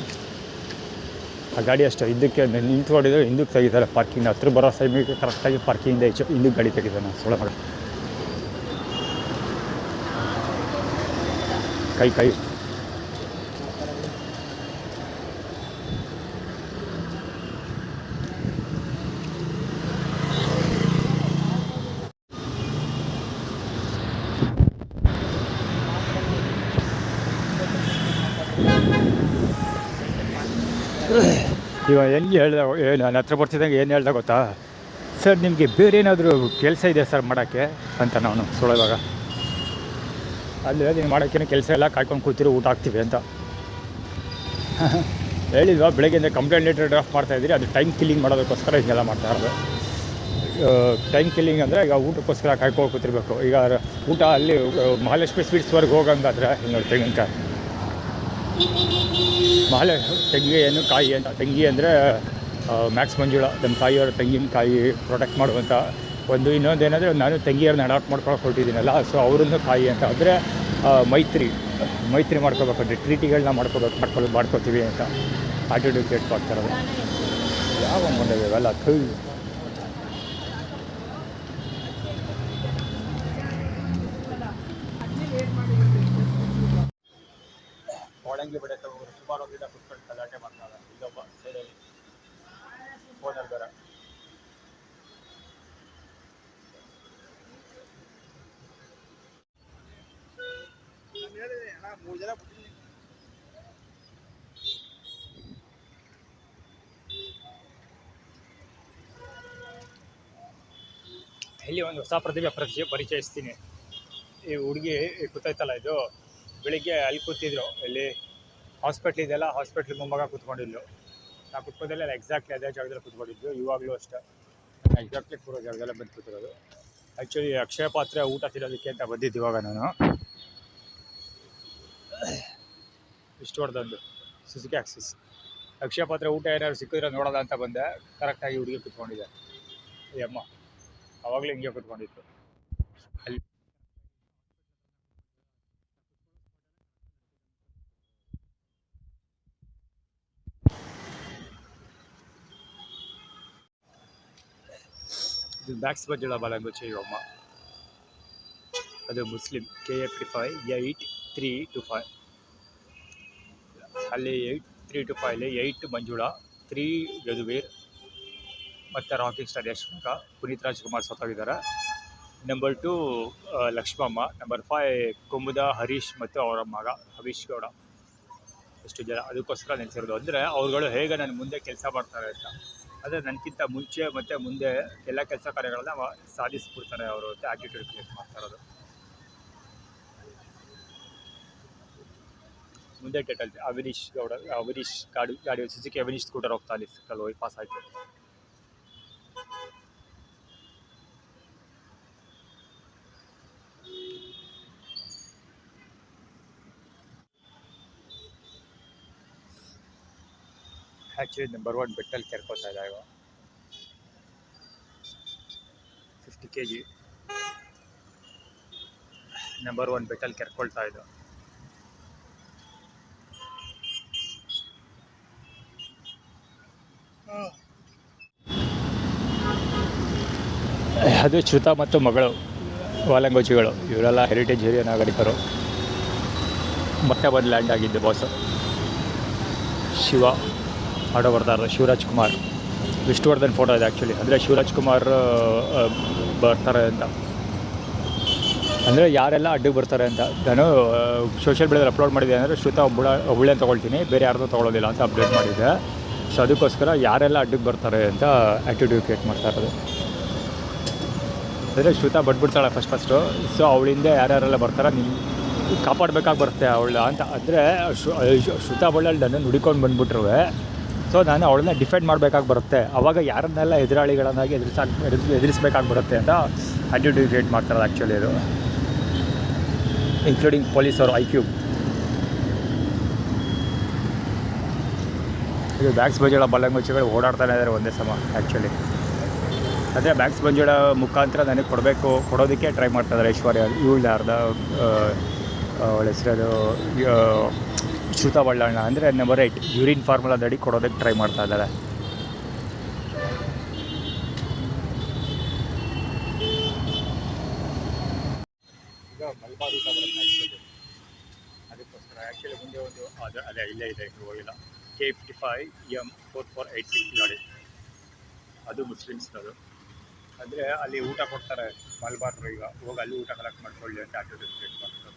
ಆ ಗಾಡಿ ಅಷ್ಟೇ ಇದಕ್ಕೆ ನಿಂತ್ಕೊಂಡಿದ್ರೆ ಹಿಂದಕ್ಕೆ ತೆಗಿತಾರೆ. ಪಾರ್ಕಿಂಗ್ ಹತ್ರ ಬರೋ ಸಮಯಕ್ಕೆ ಕರೆಕ್ಟಾಗಿ ಪಾರ್ಕಿಂಗಿಂದ ಹಿಂದಕ್ಕೆ ಗಾಡಿ ತೆಗಿತಾನೆ ಸೊಳ್ಳೆ ಮಾಡಿ. ಕೈ ಇವಾಗ ಹೆಂಗೆ ಹೇಳ್ದೆ ನಾನು ಹತ್ರ ಬರ್ತಿದ್ದಂಗೆ ಏನು ಹೇಳ್ದೆ ಗೊತ್ತಾ, ಸರ್ ನಿಮಗೆ ಬೇರೆ ಏನಾದರೂ ಕೆಲಸ ಇದೆ ಸರ್ ಮಾಡೋಕ್ಕೆ ಅಂತ ನಾನು ಸುಳ್ಳೋವಾಗ. ಅಲ್ಲಿ ನೀನು ಮಾಡೋಕ್ಕೇನು ಕೆಲಸ ಇಲ್ಲ, ಕಾಯ್ಕೊಂಡು ಕೂತಿರೋ ಊಟ ಹಾಕ್ತೀವಿ ಅಂತ ಹೇಳಿದ್ವಾ. ಬೆಳಗ್ಗೆಯಿಂದ ಕಂಪ್ಲೇಂಟ್ ಲೆಟರ್ ಡ್ರಾಫ್ಟ್ ಮಾಡ್ತಾಯಿದ್ದೀರಿ, ಅದು ಟೈಮ್ ಕಿಲ್ಲಿಂಗ್ ಮಾಡೋದಕ್ಕೋಸ್ಕರ ಹಿಂಗೆಲ್ಲ ಮಾಡ್ತಾ ಇರೋದು. ಟೈಮ್ ಕಿಲ್ಲಿಂಗ್ ಅಂದರೆ ಈಗ ಊಟಕ್ಕೋಸ್ಕರ ಕಾಯ್ಕೊಂಡು ಕೂತಿರ್ಬೇಕು. ಈಗ ಊಟ ಅಲ್ಲಿ ಮಹಾಲಕ್ಷ್ಮಿ ಸ್ವೀಟ್ಸ್ವರೆಗೆ ಹೋಗಂಗಾದ್ರೆ ನೋಡಿ ತೆಂಗಿನಕಾಯಿ ತೆಂಗಿನ ಕಾಯಿ ಅಂತ. ತೆಂಗಿ ಅಂದರೆ ಮ್ಯಾಕ್ಸ್ ಮಂಜುಳ ನಮ್ಮ ತಾಯಿಯವರು ತೆಂಗಿನಕಾಯಿ ಪ್ರೊಟೆಕ್ಟ್ ಮಾಡುವಂಥ ಒಂದು. ಇನ್ನೊಂದೇನೆಂದರೆ ನಾನು ತೆಂಗಿಯವ್ರನ್ನ ಅಡಾಪ್ಟ್ ಮಾಡ್ಕೊಳಕ್ಕೆ ಹೊರಟಿದ್ದೀನಲ್ಲ, ಸೊ ಅವರನ್ನು ಕಾಯಿ ಅಂತ ಅಂದರೆ ಮೈತ್ರಿ ಮಾಡ್ಕೋಬೇಕಂದ್ರೆ ಟ್ರೀಟಿಗಳನ್ನ ಮಾಡ್ಕೋತೀವಿ ಅಂತ ಆಟಿಟ್ಯೂಡ್ ಕ್ರಿಯೇಟ್ ಮಾಡ್ತಾರದು. ಯಾವ ಬಂದಿದ್ದೇವಲ್ಲ ಒಳಂಗಿ ಬಿಡ ಸುಮಾರು ಗಿಡ ಕುತ್ಕೊಂಡು ಗಲಾಟೆ ಮಾಡ್ತಾರೆ. ಇಲ್ಲೊಬ್ಬ ಸೈಡಲ್ಲಿ ಫೋನಲ್ಲಿ ಬೇರೆ. ಇಲ್ಲಿ ಒಂದು ಹೊಸ ಪರಿಚಯಿಸ್ತೀನಿ. ಈ ಹುಡುಗಿ ಕೂತೈತಲ್ಲ, ಇದು ಬೆಳಿಗ್ಗೆ ಅಲ್ಲಿ ಕೂತಿದ್ರು, ಇಲ್ಲಿ ಹಾಸ್ಪಿಟ್ಲ್ ಇದೆಯಲ್ಲ, ಹಾಸ್ಪಿಟ್ಲ್ ಮುಂಭಾಗ ಕೂತ್ಕೊಂಡಿದ್ಲು. ನಾವು ಕೂತ್ಕೋದಲ್ಲ ಎಕ್ಸಾಕ್ಟ್ಲಿ ಅದೇ ಜಾಗದಲ್ಲಿ ಕೂತ್ಕೊಂಡಿದ್ದು. ಇವಾಗಲೂ ಅಷ್ಟೇ ಎಕ್ಸಾಕ್ಟ್ಲಿ ಕೂರೋ ಜಾಗದಲ್ಲೇ ಬಂದು ಕೂತಿರೋದು. ಆ್ಯಕ್ಚುಲಿ ಅಕ್ಷಯ ಪಾತ್ರೆ ಊಟ ತಿನ್ನೋದಕ್ಕೆ ಅಂತ ಬಂದಿದ್ದು. ಇವಾಗ ನಾನು ಇಷ್ಟು ಹೊಡೆದಂದು ಸುಜುಕಿ ಆಕ್ಸಿಸ್ ಅಕ್ಷಯ ಪಾತ್ರೆ ಊಟ ಏನಾದ್ರು ಸಿಕ್ಕಿದ್ರೆ ನೋಡೋದ ಅಂತ ಬಂದೆ. ಕರೆಕ್ಟಾಗಿ ಹುಡುಗಿ ಕೂತ್ಕೊಂಡಿದ್ದೆ ಈ ಅಮ್ಮ. ಆವಾಗಲೇ ಹಿಂಗೆ ಕೂತ್ಕೊಂಡಿತ್ತು ಅಲ್ಲಿ. ಇದು ಮ್ಯಾಕ್ಸ್ ಮಂಜುಳ ಬಾಲಂಗುಚಿ ಅಮ್ಮ. ಅದು ಮುಸ್ಲಿಂ KF55 8325. ಅಲ್ಲಿ 8325 8 ಮಂಜುಳಾ, 3 ಯದುವೀರ್ ಮತ್ತು ರಾಕಿಂಗ್ ಸ್ಟಾರ್ ಯಶ್ಮಿಕ, ಪುನೀತ್ ರಾಜ್ಕುಮಾರ್ ಸತ್ತೋಗಿದ್ದಾರೆ. ನಂಬರ್ 2 ಲಕ್ಷ್ಮಮ್ಮ, ನಂಬರ್ 5 ಕುಮುದ ಹರೀಶ್ ಮತ್ತು ಅವರ ಮಗ ಹರೀಶ್ ಗೌಡ. ಎಷ್ಟು ಜನ ಅದಕ್ಕೋಸ್ಕರ ನೆನೆಸಿರೋದು. ಅಂದರೆ ಅವ್ರುಗಳು ಹೇಗೆ ನನ್ನ ಮುಂದೆ ಕೆಲಸ ಮಾಡ್ತಾರೆ ಅಂತ, ಆದರೆ ನನಗಿಂತ ಮುಂಚೆ ಮತ್ತು ಮುಂದೆ ಎಲ್ಲ ಕೆಲಸ ಕಾರ್ಯಗಳನ್ನ ಸಾಧಿಸ್ಬಿಡ್ತಾರೆ ಅವರು ಅಂತ ಆ್ಯಟಿಟ್ಯೂಡ್ ಕ್ರಿಯೇಟ್ ಮಾಡ್ತಾ ಇರೋದು. ಮುಂದೆ ಟೈಟಲ್ ಅವಿನೀಶ್ ಗೌಡ, ಅವಿನೀಶ್ ಗಾಡಿ ಸುಜುಕಿ ಅವಿನೀಶ್ ಸ್ಕೂಟರ್ ಹೋಗ್ತಾ ಅಲ್ಲಿ ಸಿಕ್ಕಲ್ಲಿ ಹೋಗಿ ಪಾಸ್ ಆಯಿತು. ಆ್ಯಕ್ಚುಲಿ ನಂಬರ್ 1 ಬೆಟ್ಟಲ್ಲಿ ಕೆರ್ಕೋತಾ ಇದೆ ಇವಾಗ 50 kg. ನಂಬರ್ 1 ಬೆಟ್ಟಲ್ಲಿ ಕೆರ್ಕೊಳ್ತಾ ಇದೆ. ಅದು ಶ್ರುತ ಮತ್ತು ಮಗಳು ವಾಲಂಗೋಚಿಗಳು, ಇವರೆಲ್ಲ ಹೆರಿಟೇಜ್ ಏರಿಯಾ ನಾಗರಿಕರು. ಮತ್ತೆ ಬಂದು ಲ್ಯಾಂಡ್ ಆಗಿದ್ದು ಬಾಸು ಶಿವ ಆಟೋ ಬರ್ತಾರೆ. ಶಿವರಾಜ್ ಕುಮಾರ್, ವಿಷ್ಣುವರ್ಧನ್ ಫೋಟೋ ಇದೆ ಆ್ಯಕ್ಚುಲಿ. ಅಂದರೆ ಶಿವರಾಜ್ ಕುಮಾರ್ ಬರ್ತಾರೆ ಅಂತ, ಅಂದರೆ ಯಾರೆಲ್ಲ ಅಡ್ಡಿಗೆ ಬರ್ತಾರೆ ಅಂತ. ನಾನು ಸೋಷಿಯಲ್ ಮೀಡಿಯಾದಲ್ಲಿ ಅಪ್ಲೋಡ್ ಮಾಡಿದ್ದೆ. ಅಂದರೆ ಶ್ರುತ ಒಬ್ಬಳೆ ತೊಗೊಳ್ತೀನಿ, ಬೇರೆ ಯಾರ್ದು ತೊಗೊಳ್ಳೋದಿಲ್ಲ ಅಂತ ಅಪ್ಡೇಟ್ ಮಾಡಿದ್ದೆ. ಸೊ ಅದಕ್ಕೋಸ್ಕರ ಯಾರೆಲ್ಲ ಅಡ್ಡಿಗೆ ಬರ್ತಾರೆ ಅಂತ ಆ್ಯಟಿಟ್ಯೂಡ್ ಕ್ರಿಯೇಟ್ ಮಾಡ್ತಾ ಇರೋದು. ಅಂದರೆ ಶ್ರುತ ಬಡ್ಬಿಡ್ತಾಳೆ ಫಸ್ಟು. ಸೊ ಅವಳಿಂದ ಯಾರ್ಯಾರೆಲ್ಲ ಬರ್ತಾರೆ ನೀವು ಕಾಪಾಡಬೇಕಾಗಿ ಬರುತ್ತೆ ಅವಳ ಅಂತ. ಅಂದರೆ ಶ್ರುತ ಬಳ್ಳಲ್ಲಿ ನನ್ನನ್ನು ಹುಡ್ಕೊಂಡು ಬಂದುಬಿಟ್ರು, ಸೊ ನಾನು ಅವಳನ್ನ ಡಿಫೆಂಡ್ ಮಾಡಬೇಕಾಗಿ ಬರುತ್ತೆ. ಆವಾಗ ಯಾರನ್ನೆಲ್ಲ ಎದುರಾಳಿಗಳನ್ನಾಗಿ ಎದುರಿಸಬೇಕಾಗಿ ಬರುತ್ತೆ ಅಂತ ಆ್ಯಟಿಟ್ಯೂಡ್ ಕ್ರಿಯೇಟ್ ಮಾಡ್ತಾರೆ ಆ್ಯಕ್ಚುಲಿ ಅದು, ಇನ್ಕ್ಲೂಡಿಂಗ್ ಪೊಲೀಸವರು IQ. ಇದು ಬ್ಯಾಕ್ಸ್ ಬಂಜೋಳ ಬಾಲಂಗುಚಿಗಳು ಓಡಾಡ್ತಾನೆ ಇದ್ದಾರೆ ಒಂದೇ ಸಮ ಆ್ಯಕ್ಚುಲಿ. ಅಂದರೆ ಬ್ಯಾಕ್ಸ್ ಬಂಜೋಳ ಮುಖಾಂತರ ನನಗೆ ಕೊಡೋದಕ್ಕೆ ಟ್ರೈ ಮಾಡ್ತಾಯಿದ್ದಾರೆ ಐಶ್ವರ್ಯ. ಇವಳು ಯಾರ್ದ ಅವಳ ಹೆಸರು ಶ್ರುತ ಬಳ್ಳಾಣ, ಅಂದರೆ ನಂಬರ್ 8 ಯೂರಿನ್ ಫಾರ್ಮುಲಾದಡಿ ಕೊಡೋದಕ್ಕೆ ಟ್ರೈ ಮಾಡ್ತಾ ಇದ್ದಾರೆ. ಈಗ ಮಲ್ಬಾರ್ ಊಟ ಬರುತ್ತೆ ಆ್ಯಕ್ಚುಲಿ, ಅದಕ್ಕೋಸ್ಕರ ಆ್ಯಕ್ಚುಲಿ ಮುಂದೆ ಒಂದು ಅದೇ ಇಲ್ಲೇ ಇದೆ, ಹೋಗಿಲ್ಲ. K55M 4486 ಗಾಡಿ, ಅದು ಮುಸ್ಲಿಮ್ಸ್ನದು. ಅಂದರೆ ಅಲ್ಲಿ ಊಟ ಕೊಡ್ತಾರೆ ಮಲ್ಬಾರ್ರು. ಈಗ ಹೋಗಿ ಅಲ್ಲಿ ಊಟ ಕಲೆಕ್ಟ್ ಮಾಡ್ಕೊಳ್ಳಿ ಅಂತ ಆ್ಯಟಿಟ್ಯೂಡ್ ಕ್ರಿಯೇಟ್ ಮಾಡ್ತಾರೆ.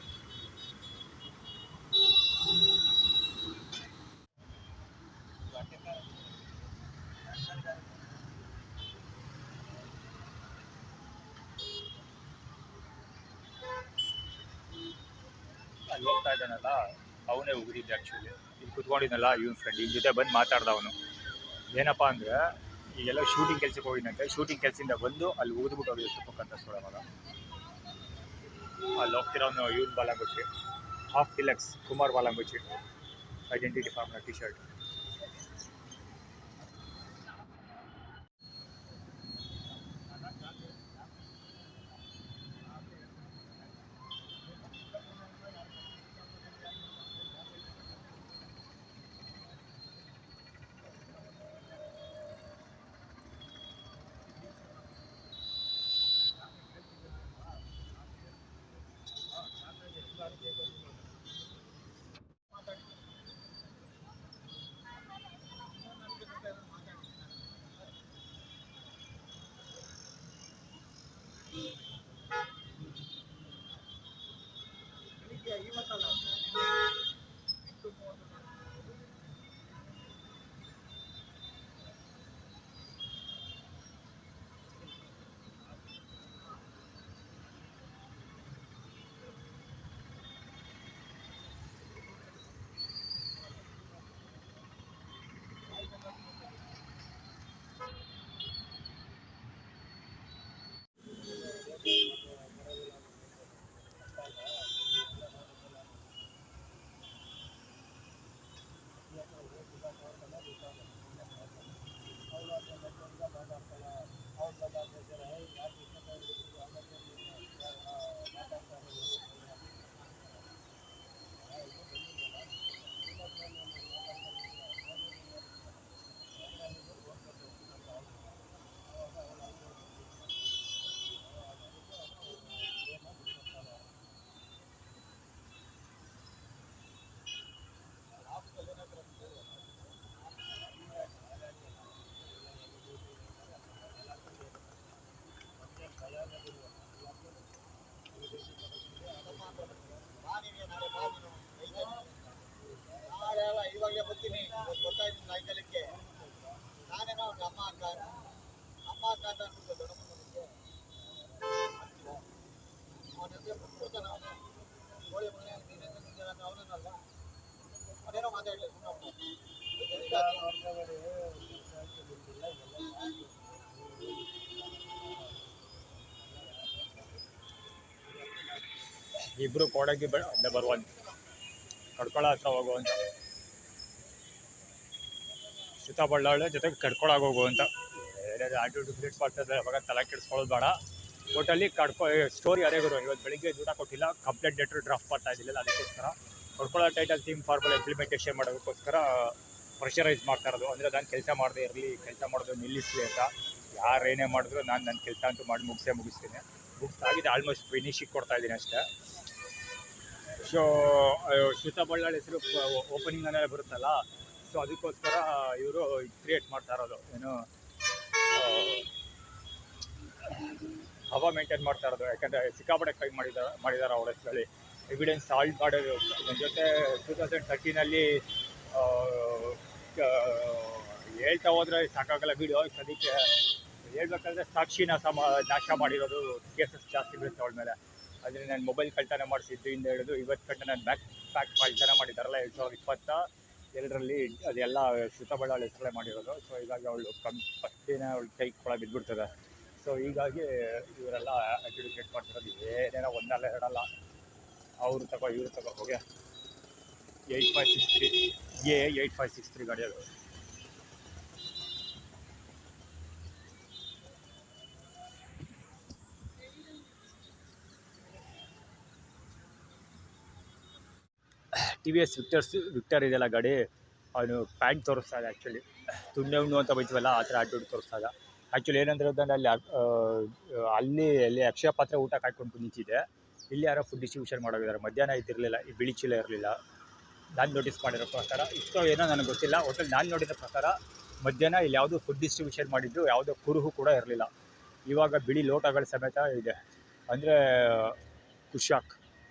ಅಲ್ಲಿ ಹೋಗ್ತಾ ಇದ್ದಾನಲ್ಲ ಅವನೇ ಉಗಿದಿದ್ದೆ ಆ್ಯಕ್ಚುಲಿ. ಇಲ್ಲಿ ಕುತ್ಕೊಂಡಿದ್ನಲ್ಲ ಇವನ್ ಫ್ರೆಂಡ್ ಈ ಜೊತೆ ಬಂದು ಮಾತಾಡ್ದ ಅವನು. ಏನಪ್ಪ ಅಂದರೆ ಈಗೆಲ್ಲ ಶೂಟಿಂಗ್ ಕೆಲಸಕ್ಕೆ ಹೋಗಿದ್ದಂತೆ, ಶೂಟಿಂಗ್ ಕೆಲಸದಿಂದ ಬಂದು ಅಲ್ಲಿ ಊದ್ಬಿಟ್ಟು ಅವ್ರು ಎತ್ತಬೇಕಂತ ಸೋಳವಾಗ. ಅಲ್ಲಿ ಹೋಗ್ತಿರೋನು ಯೂನ್ ಬಾಲಂಗುಚಿ, ಹಾಫ್ ಡಿಲಕ್ಸ್ ಕುಮಾರ್ ಬಾಲಂಗುಚಿ, ಐಡೆಂಟಿಟಿ ಫಾರ್ಮ್ನ ಟಿ ಶರ್ಟ್. ಇವಾಗಲೇ ಬರ್ತೀನಿ, ಗೊತ್ತಾಯ್ತು ಸಾಯಂಕಾಲಕ್ಕೆ. ನಾನೇನೋ ಅವ್ನ ಅಮ್ಮ ಅಕ್ಕ ಅಂತ ಅನ್ಬಿಟ್ಟು ದೊಡ್ಡಮ್ಮನಿಗೆ ಅವನ ಹತ್ರ ಕೊಡ್ತಾನೆ. ಅವನೇ ಕೋಳಿ ಮನೆ ಅವನೇನಲ್ಲ, ಅವನೇನೋ ಮಾತಾಡಲಿಲ್ಲ ಸುಮ್ಮನೆ. ಇಬ್ರು ಕೋಡಗಿ ನಂಬರ್ 1 ಕಡ್ಕೊಳ ಹತ್ರ ಹೋಗುವಂತ, ಶ್ವೇತಾಬಳ್ಳಾಳೆ ಜೊತೆಗೆ ಕಡ್ಕೊಳಾಗ ಹೋಗುವಂತ. ಬೇರೆ ಆಟಿಟ್ಯೂಡ್ ಕ್ರಿಯೇಟ್ ಮಾಡ್ತಿದ್ದಾರೆ, ಅವಾಗ ತಲೆ ಕೆಡಿಸ್ಕೊಳ್ಳೋದು ಬೇಡ. ಒಟ್ಟಲ್ಲಿ ಸ್ಟೋರಿ ಅದೇ ಗುರು. ಇವತ್ತು ಬೆಳಿಗ್ಗೆ ಊಟ ಕೊಟ್ಟಿಲ್ಲ, ಕಂಪ್ಲೇಂಟ್ ಲೆಟರ್ ಡ್ರಾಫ್ಟ್ ಮಾಡ್ತಾ ಇದ್ದಿಲ್ಲ, ಅದಕ್ಕೋಸ್ಕರ ಕಡ್ಕೊಳೋ ಟೈಟಲ್ ಥೀಮ್ ಫಾರ್ಮುಲಾ ಇಂಪ್ಲಿಮೆಂಟೇಷನ್ ಮಾಡೋದಕ್ಕೋಸ್ಕರ ಪ್ರೆಷರೈಸ್ ಮಾಡ್ತಾ ಇರೋದು. ಅಂದರೆ ನಾನು ಕೆಲಸ ಮಾಡದೇ ಇರಲಿ, ಕೆಲಸ ಮಾಡೋದು ನಿಲ್ಲಿಸಲಿ ಅಂತ. ಯಾರು ಏನೇ ಮಾಡಿದ್ರು ನಾನು ನನ್ನ ಕೆಲಸ ಅಂತೂ ಮಾಡಿ ಮುಗಿಸ್ತೀನಿ. ಬುಕ್ಸ್ ಆಗಿದೆ, ಆಲ್ಮೋಸ್ಟ್ ಫಿನಿಶಿಗೆ ಕೊಡ್ತಾ ಇದ್ದೀನಿ ಅಷ್ಟೇ. ಸೊ ಶ್ವೇತಾಬಳ್ಳಾಳೆ ಹೆಸರು ಓಪನಿಂಗ್ ಅನ್ನೋದೇ ಬರುತ್ತಲ್ಲ, ಸೊ ಅದಕ್ಕೋಸ್ಕರ ಇವರು ಕ್ರಿಯೇಟ್ ಮಾಡ್ತಾ ಇರೋದು. ಏನು ಹವಾ ಮೇಂಟೈನ್ ಮಾಡ್ತಾ ಇರೋದು. ಯಾಕಂದರೆ ಸಿಕ್ಕಾಪಟ್ಟೆ ಕೈ ಮಾಡಿದ್ದಾರೆ ಅವ್ರ ಹೆಸರಲ್ಲಿ. ಎವಿಡೆನ್ಸ್ ಸಾಲ್ವ್ ಮಾಡೋದು. ನನ್ನ ಜೊತೆ 2013 ಹೇಳ್ತಾ ಹೋದರೆ ಸಾಕಾಗಲ್ಲ ವೀಡಿಯೋ. ಅದಕ್ಕೆ ಹೇಳ್ಬೇಕಂದ್ರೆ ಸಾಕ್ಷಿನ ನಾಶ ಮಾಡಿರೋದು ಕೇಸಸ್ ಜಾಸ್ತಿ ಬೀಳುತ್ತೆ ಅವಳ ಮೇಲೆ. ಆದರೆ ನಾನು ಮೊಬೈಲ್ ಕಳ್ತನ ಮಾಡಿಸಿದ್ದು ಇಂದ ಹಿಡಿದು ಇವತ್ತು ಕಂಡು ನಾನು ಪ್ಯಾಕ್ ಕಳ್ತನ ಮಾಡಿದ್ದಾರಲ್ಲ 2022ರಲ್ಲಿ, ಅದೆಲ್ಲ ಶ್ವೇತಾಬಳ್ಳಾಳೆ ಹೆಸರಲ್ಲೇ ಮಾಡಿರೋದು. ಸೊ ಹೀಗಾಗಿ ಅವಳು ಫಸ್ಟ್ ದಿನ ಅವಳು ಕೈ ಕೊಳ ಬಿದ್ದುಬಿಡ್ತದೆ. ಸೊ ಹೀಗಾಗಿ ಇವರೆಲ್ಲ ಅಡ್ಜುಡಿಕೇಟ್ ಮಾಡ್ತಿರೋದು. ಏನೇನೋ ಒಂದಲ್ಲ ಎರಡಲ್ಲ, ಅವರು ತಗೋ ಇವರು ತಗೋ ಹೋಗಿ 8563 ಗಾಡಿ ಅದು. TVS ವಿಕ್ಟರ್ ಇದೆಯಲ್ಲ ಗಾಡಿ, ಅವನು ಪ್ಯಾಂಟ್ ತೋರಿಸ್ತಾ ಇದೆ. ಆ್ಯಕ್ಚುಲಿ ತುಂಡೆ ಹುಣ್ಣು ಅಂತ ಬೈತೀವಲ್ಲ, ಆ ಥರ ಅಡ್ಡೋಡಿ ತೋರಿಸ್ತಾ ಇದೆ. ಆ್ಯಕ್ಚುಲಿ ಏನಂದ್ರೆ ಅಲ್ಲಿ ಅಕ್ಷಯ ಪಾತ್ರೆ ಊಟ ಕಾಯ್ಕೊಂಡು ನಿಂತಿದೆ. ಇಲ್ಲಿ ಯಾರೋ ಫುಡ್ ಡಿಸ್ಟ್ರಿಬ್ಯೂಷನ್ ಮಾಡೋಗಿದ್ದಾರೆ. ಮಧ್ಯಾಹ್ನ ಇದ್ದಿರಲಿಲ್ಲ, ಈ ಬಿಳಿ ಚೀಲ ಇರಲಿಲ್ಲ. ನಾನು ನೋಟಿಸ್ ಮಾಡಿರೋ ಪ್ರಕಾರ, ಇಷ್ಟೋ ಏನೋ ನನಗೆ ಗೊತ್ತಿಲ್ಲ. ಒಟ್ಟಲ್ಲಿ ನಾನು ನೋಡಿದ ಪ್ರಕಾರ ಮಧ್ಯಾಹ್ನ ಇಲ್ಲಿ ಯಾವುದೋ ಫುಡ್ ಡಿಸ್ಟ್ರಿಬ್ಯೂಷನ್ ಮಾಡಿದ್ದು, ಯಾವುದೋ ಕುರುಹು ಕೂಡ ಇರಲಿಲ್ಲ. ಇವಾಗ ಬಿಳಿ ಲೋಟಗಳ ಸಮೇತ ಇದೆ. ಅಂದರೆ ಕುಶಾಕ್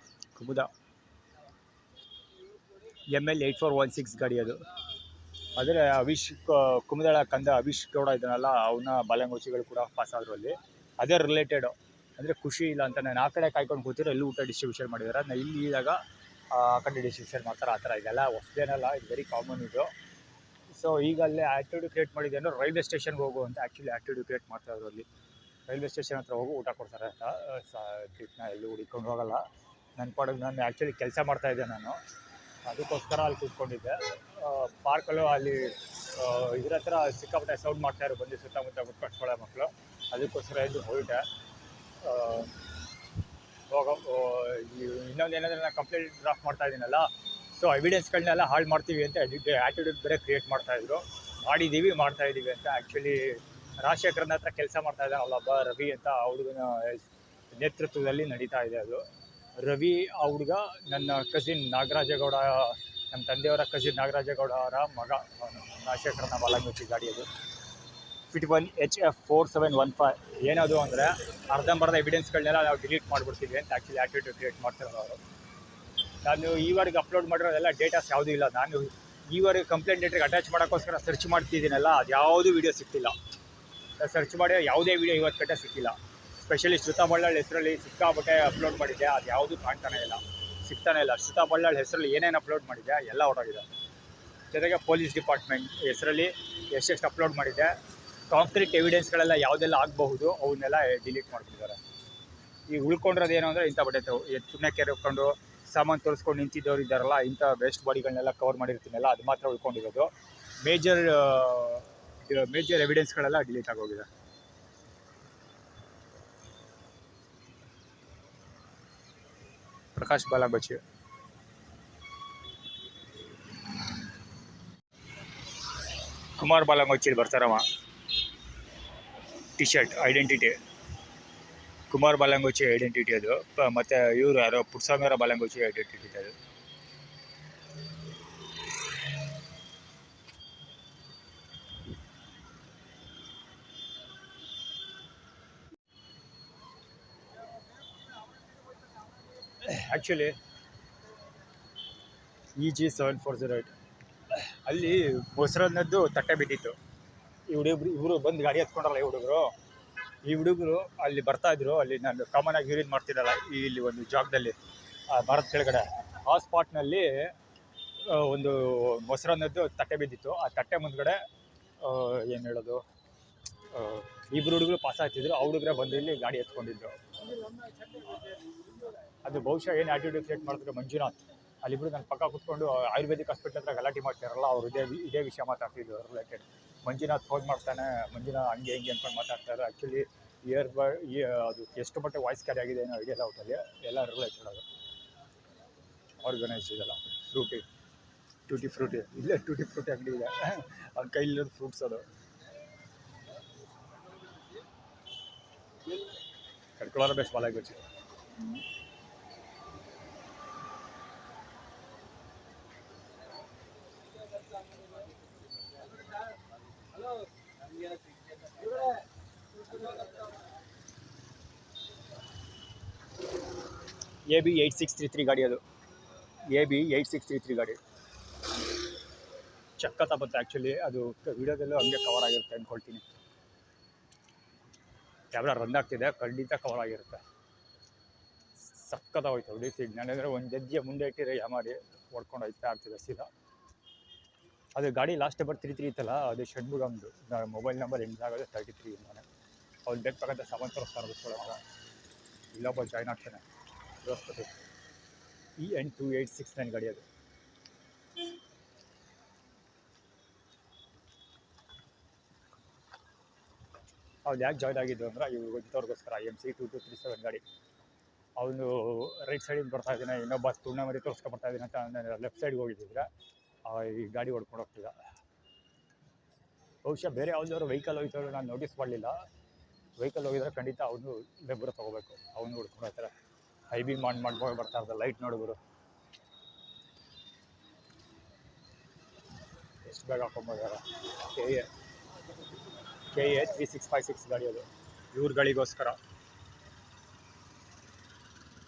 ಕುಮುದ ML 8416 ಗಾಡಿ ಅದು. ಆದರೆ ಕುಮದಳ ಕಂದ ಅವಿಶ್ ಗೌಡ ಇದನ್ನಲ್ಲ ಅವನ ಬಾಲಂಗೋಚಿಗಳು ಕೂಡ ಪಾಸ್ ಆದರು ಅಲ್ಲಿ. ಅದೇ ರಿಲೇಟೆಡು ಅಂದರೆ ಖುಷಿ ಇಲ್ಲ ಅಂತ ನಾನು ಆ ಕಡೆ ಕಾಯ್ಕೊಂಡು ಕೂತಿರೋ ಎಲ್ಲೂ ಊಟ ಡಿಸ್ಟ್ರಿಬ್ಯೂಷನ್ ಮಾಡಿದ್ದಾರೆ. ನಾನು ಇಲ್ಲಿ ಇದ್ದಾಗ ಆ ಕಡೆ ಡಿಸ್ಟ್ರಿಬ್ಯೂಷನ್ ಮಾಡ್ತಾರೆ. ಆ ಥರ ಇದೆಲ್ಲ ಹೊಸದೇನಲ್ಲ, ಇದು ವೆರಿ ಕಾಮನ್ ಇದು. ಸೊ ಈಗ ಅಲ್ಲೇ ಆ್ಯಕ್ಟಿವಿಟಿ ಕ್ರಿಯೇಟ್ ಮಾಡಿದೆ ಅಂದರೆ ರೈಲ್ವೆ ಸ್ಟೇಷನ್ಗೆ ಹೋಗು ಅಂತ ಆ್ಯಕ್ಚುಲಿ ಆ್ಯಕ್ಟಿವಿಟಿ ಕ್ರಿಯೇಟ್ ಮಾಡ್ತಾಯಿದ್ರು ಅಲ್ಲಿ. ರೈಲ್ವೆ ಸ್ಟೇಷನ್ ಹತ್ರ ಹೋಗಿ ಊಟ ಕೊಡ್ತಾರೆ ಅಂತ. ಟ್ರಿಪ್ನ ಎಲ್ಲೂ ಹುಡ್ಕೊಂಡು ಹೋಗಲ್ಲ. ನನ್ನ ಪಾಡಿಗೆ ನಾನು ಆ್ಯಕ್ಚುಲಿ ಕೆಲಸ ಮಾಡ್ತಾಯಿದ್ದೆ ನಾನು, ಅದಕ್ಕೋಸ್ಕರ ಅಲ್ಲಿ ಕೂತ್ಕೊಂಡಿದ್ದೆ. ಪಾರ್ಕಲ್ಲೂ ಅಲ್ಲಿ ಇದ್ರ ಹತ್ರ ಸಿಕ್ಕಾಪಟ್ಟೆ ಸೌಂಡ್ ಮಾಡ್ತಾಯಿದ್ರು, ಬಂದು ಸುತ್ತಮುತ್ತ ಕಟ್ಕೊಳ್ಳೋ ಮಕ್ಕಳು. ಅದಕ್ಕೋಸ್ಕರ ಎದ್ದು ಹೊರಟೆ. ಇನ್ನೊಂದು ಏನಂದರೆ ನಾನು ಕಂಪ್ಲೇಂಟ್ ಡ್ರಾಫ್ಟ್ ಮಾಡ್ತಾ ಇದ್ದೀನಲ್ಲ, ಸೊ ಎವಿಡೆನ್ಸ್ಗಳನ್ನೆಲ್ಲ ಹಾಳು ಮಾಡ್ತೀವಿ ಅಂತ ಆ್ಯಟಿಟ್ಯೂಡ್ ಬೇರೆ ಕ್ರಿಯೇಟ್ ಮಾಡ್ತಾಯಿದ್ರು. ಮಾಡಿದ್ದೀವಿ, ಮಾಡ್ತಾಯಿದ್ದೀವಿ ಅಂತ. ಆ್ಯಕ್ಚುಲಿ ರಾಜಶೇಖರನ ಹತ್ರ ಕೆಲಸ ಮಾಡ್ತಾಯಿದ್ದ ಅಲ್ಲೊಬ್ಬ ರವಿ ಅಂತ, ಆ ಹುಡುಗನ ನೇತೃತ್ವದಲ್ಲಿ ನಡೀತಾ ಇದೆ ಅದು. ರವಿ ಆ ಹುಡುಗ ನನ್ನ ಕಸಿನ್ ನಾಗರಾಜೇಗೌಡ, ನಮ್ಮ ತಂದೆಯವರ ಕಸಿನ್ ನಾಗರಾಜೇಗೌಡ ಅವರ ಮಗ. ರಾಜಶೇಖರನ ಬಾಲಂಗೋಚಿ ಗಾಡಿ ಅದು 51HF 4715. ಏನದು ಅಂದರೆ ಅರ್ಧಂಬರ್ಧ ಎವಿಡೆನ್ಸ್ಗಳನ್ನೆಲ್ಲ ನಾವು ಡಿಲೀಟ್ ಮಾಡಿಬಿಡ್ತೀವಿ ಅಂತ ಆ್ಯಕ್ಚುಲಿ ಆ್ಯಟಿಟ್ಯೂಡ್ ಕ್ರಿಯೇಟ್ ಮಾಡ್ತಿರೋದು ಅವರು. ನಾನು ಈವರೆಗೆ ಅಪ್ಲೋಡ್ ಮಾಡಿರೋದೆಲ್ಲ ಡೇಟಾಸ್ ಯಾವುದೂ ಇಲ್ಲ. ನಾನು ಈವರೆಗೆ ಕಂಪ್ಲೇಂಟ್ ಲೆಟ್ರಿಗೆ ಅಟ್ಯಾಚ್ ಮಾಡೋಕ್ಕೋಸ್ಕರ ಸರ್ಚ್ ಮಾಡ್ತಿದ್ದೀನಲ್ಲ, ಅದು ಯಾವುದೂ ವೀಡಿಯೋ ಸಿಗ್ತಿಲ್ಲ. ಸರ್ಚ್ ಮಾಡಿ ಯಾವುದೇ ವೀಡಿಯೋ ಇವತ್ತು ಕಟ್ಟೆ ಸಿಕ್ಕಿಲ್ಲ. ಸ್ಪೆಷಲಿ ಶ್ರುತಾ ಬಳ್ಳಾಳ್ ಹೆಸರಲ್ಲಿ ಸಿಕ್ಕಾಬಟ್ಟೆ ಅಪ್ಲೋಡ್ ಮಾಡಿದ್ದೆ, ಅದು ಯಾವುದೂ ಕಾಣ್ತಾನೆ ಇಲ್ಲ, ಸಿಗ್ತಾನೆ ಇಲ್ಲ. ಶ್ರುತಾ ಬಳ್ಳಾಳ್ ಹೆಸರಲ್ಲಿ ಏನೇನು ಅಪ್ಲೋಡ್ ಮಾಡಿದ್ದೆ ಎಲ್ಲ ಹೊರಗಿದೆ. ಜೊತೆಗೆ ಪೊಲೀಸ್ ಡಿಪಾರ್ಟ್ಮೆಂಟ್ ಹೆಸರಲ್ಲಿ ಎಷ್ಟೆಷ್ಟು ಅಪ್ಲೋಡ್ ಮಾಡಿದ್ದೆ, ಕಾಂಕ್ರೀಟ್ ಎವಿಡೆನ್ಸ್ಗಳೆಲ್ಲ ಯಾವುದೆಲ್ಲ ಆಗಬಹುದು ಅವನ್ನೆಲ್ಲ ಡಿಲೀಟ್ ಮಾಡ್ತಿದ್ದಾರೆ. ಈಗ ಉಳ್ಕೊಂಡಿರೋದೇನು ಅಂದರೆ ಇಂಥ ಬಟ್ಟೆ ತುಣ್ಣಕ್ಕೆ ಕೆರ್ಕೊಂಡು ಸಾಮಾನು ತೋರಿಸ್ಕೊಂಡು ನಿಂತಿದ್ದವ್ರು ಇದ್ದಾರಲ್ಲ, ಇಂಥ ವೇಸ್ಟ್ ಬಾಡಿಗಳನ್ನೆಲ್ಲ ಕವರ್ ಮಾಡಿರ್ತೀನಲ್ಲ, ಅದು ಮಾತ್ರ ಉಳ್ಕೊಂಡಿರೋದು. ಮೇಜರ್ ಎವಿಡೆನ್ಸ್ಗಳೆಲ್ಲ ಡಿಲೀಟ್ ಆಗೋಗಿದೆ. ಪ್ರಕಾಶ್ ಬಾಲಂಗೋಚಿ. ಕುಮಾರ್ ಬಾಲಂಗೋಚಿ ಬರ್ತಾರಮ್ಮ. ಟಿ ಶರ್ಟ್ ಐಡೆಂಟಿಟಿ ಕುಮಾರ್ ಬಾಲಂಗೋಚಿ ಐಡೆಂಟಿಟಿ ಅದು. ಮತ್ತು ಇವರು ಯಾರೋ ಪುಟ್ಸ್ವಾಮಿಯವರ ಬಾಲಂಗೋಚಿ ಐಡೆಂಟಿಟಿ ಅದು. ಆ್ಯಕ್ಚುಲಿ EG7408 ಅಲ್ಲಿ ಮೊಸರನ್ನದ್ದು ತಟ್ಟೆ ಬಿದ್ದಿತ್ತು. ಇವರು ಬಂದು ಗಾಡಿ ಹತ್ಕೊಂಡ್ರಲ್ಲ ಈ ಹುಡುಗರು ಅಲ್ಲಿ ಬರ್ತಾಯಿದ್ರು. ಅಲ್ಲಿ ನಾನು ಕಾಮನ್ ಆಗಿ ಯೂರಿನ್ ಮಾಡ್ತಿದ್ದಲ್ಲ ಇಲ್ಲಿ ಒಂದು ಜಾಗದಲ್ಲಿ, ಭಾರತ್ ಕೆಳಗಡೆ, ಆ ಸ್ಪಾಟ್ನಲ್ಲಿ ಒಂದು ಮೊಸರನ್ನದ್ದು ತಟ್ಟೆ ಬಿದ್ದಿತ್ತು. ಆ ತಟ್ಟೆ ಮುಂದ್ಗಡೆ ಏನು ಹೇಳೋದು, ಇಬ್ಬರು ಹುಡುಗರು ಪಾಸ್ ಆಗ್ತಿದ್ರು. ಆ ಹುಡುಗರೇ ಬಂದು ಇಲ್ಲಿ ಗಾಡಿ ಎತ್ಕೊಂಡಿದ್ರು. ಅದು ಬಹುಶಃ ಏನು ಆ್ಯಟಿಟ್ಯೂಡ್ ಕ್ರಿಯೇಟ್ ಮಾಡಿದ್ರು ಮಂಜುನಾಥ್. ಅಲ್ಲಿಬ್ಬರು ನನ್ನ ಪಕ್ಕ ಕೂತ್ಕೊಂಡು ಆಯುರ್ವೇದಿಕ್ ಹಾಸ್ಪಿಟ್ಲ್ ಹತ್ರ ಗಲಾಟೆ ಮಾಡ್ತಾರಲ್ಲ, ಅವರು ಇದೇ ವಿಷಯ ಮಾತಾಡ್ತಿದ್ರು ರಿಲೇಟೆಡ್. ಮಂಜುನಾಥ್ ಫೋನ್ ಮಾಡ್ತಾನೆ, ಮಂಜುನಾಥ್ ಹಂಗೆ ಹಿಂಗೆ ಅಂದ್ಕೊಂಡು ಮಾತಾಡ್ತಾರೆ. ಆ್ಯಕ್ಚುಲಿ ಅದು ಎಷ್ಟು ಮಟ್ಟ ವಾಯ್ಸ್ ಕ್ಯಾರಿ ಆಗಿದೆ ಏನೋ ಐಡಿಯಾ ಔಟಲ್ಲಿ ಎಲ್ಲ ರಿಲೇಟೆಡ್. ಅದು ಆರ್ಗನೈಸ್ ಇದೆಲ್ಲ. ಟೂಟಿ ಫ್ರೂಟಿ ಇಲ್ಲೇ ಟೂಟಿ ಫ್ರೂಟಿ ಅಂಗಡಿ ಇದೆ, ಅವ್ನ ಕೈಲಿರೋದು ಫ್ರೂಟ್ಸ್ ಅದು. ಕಡ್ಕೊಳ್ಳೋರ ಬೆಸ್ಟ್ ಬಾಲಂಗೋಚಿ. AB 8633 ಗಾಡಿ ಅದು. AB 8633 ಗಾಡಿ ಚಕ್ಕತ್ತ ಬಂತು. ಆ್ಯಕ್ಚುಲಿ ಅದು ವಿಡಿಯೋದಲ್ಲೂ ಹಂಗೆ ಕವರ್ ಆಗಿರುತ್ತೆ ಅಂದ್ಕೊಳ್ತೀನಿ. ಕ್ಯಾಮ್ರಾ ರನ್ ಆಗ್ತಿದೆ, ಖಂಡಿತ ಕವರ್ ಆಗಿರುತ್ತೆ. ಸಕ್ಕತ್ತ ಹೋಯ್ತು ಡಿ ಸಿ. ನಾನಂದರೆ ಒಂದು ಜಜ್ಜಿಯ ಮುಂದೆ ಇಟ್ಟಿದ್ರೆ ಮಾಡಿ ಹೊಡ್ಕೊಂಡು ಹೋಯ್ತಾ ಆಗ್ತಿದೆ ಸೀದಾ. ಅದು ಗಾಡಿ ಲಾಸ್ಟ್ ನಂಬರ್ 33 ಇತ್ತಲ್ಲ, ಅದು ಷಣ್ಮುಗಮ್ದು. ಮೊಬೈಲ್ ನಂಬರ್ ಎಂಡ್ ಆಗೋದು 33 ಇಂದಾನೆ. ಅವ್ನು ಬೇಕಾಗಂತ ಸಾಮಾನು ತೋರಿಸ್ತಾರೆ ಬಿಟ್ಕೊಳ್ಳೋಣ. ಇಲ್ಲೊಬ್ಬ ಜಾಯ್ನ್ ಆಗ್ತಾನೆ ಬೃಹಸ್ಪತಿ. EN 2869 ಗಾಡಿ ಅದು. ಅವ್ನು ಯಾಕೆ ಜಾಯ್ನ್ ಆಗಿದ್ದು ಅಂದರೆ ಇವ್ರು ಗೊತ್ತವ್ರಿಗೋಸ್ಕರ. MC 2237 ಗಾಡಿ. ಅವನು ರೈಟ್ ಸೈಡಿಂದ ಬರ್ತಾ ಇದ್ದಾನೆ, ಇನ್ನೊಬ್ಬ ತುಣ್ಣ ಮರಿ ತೋರಿಸ್ಕೊಂಡು ಬರ್ತಾ ಇದ್ದಾನೆ ಅಂತ ನಾನು ಲೆಫ್ಟ್ ಸೈಡ್ಗೆ ಹೋಗಿದ್ದಿದ್ರೆ ಈ ಗಾಡಿ ಹೊಡ್ಕೊಂಡು ಹೋಗ್ತಿದ್ದ. ಬಹುಶಃ ಬೇರೆ ಯಾವುದಾದ್ರು ವೆಹಿಕಲ್ ಹೋಗ್ತಾರೋ ನಾನು ನೋಟಿಸ್ ಮಾಡಲಿಲ್ಲ. ವೆಹಿಕಲ್ ಹೋಗಿದ್ರೆ ಖಂಡಿತ ಅವನು ಬೆಬ್ಬರು ತೊಗೋಬೇಕು. ಅವನು ಹೊಡ್ಕೊಂಡು ಹೋಗ್ತಾರೆ. ಹೈಬಿ ಮಾಡ್ಕೊಂಡು ಬರ್ತಾ ಇರ್ತಾರೆ. ಲೈಟ್ ನೋಡಿದ್ರು ಎಷ್ಟು ಬೇಗ ಹಾಕೊಂಡ್ಬರ್ತಾರೆ. KA 3656 ಗಾಡಿ ಅದು. ಇವ್ರುಗಳಿಗೋಸ್ಕರ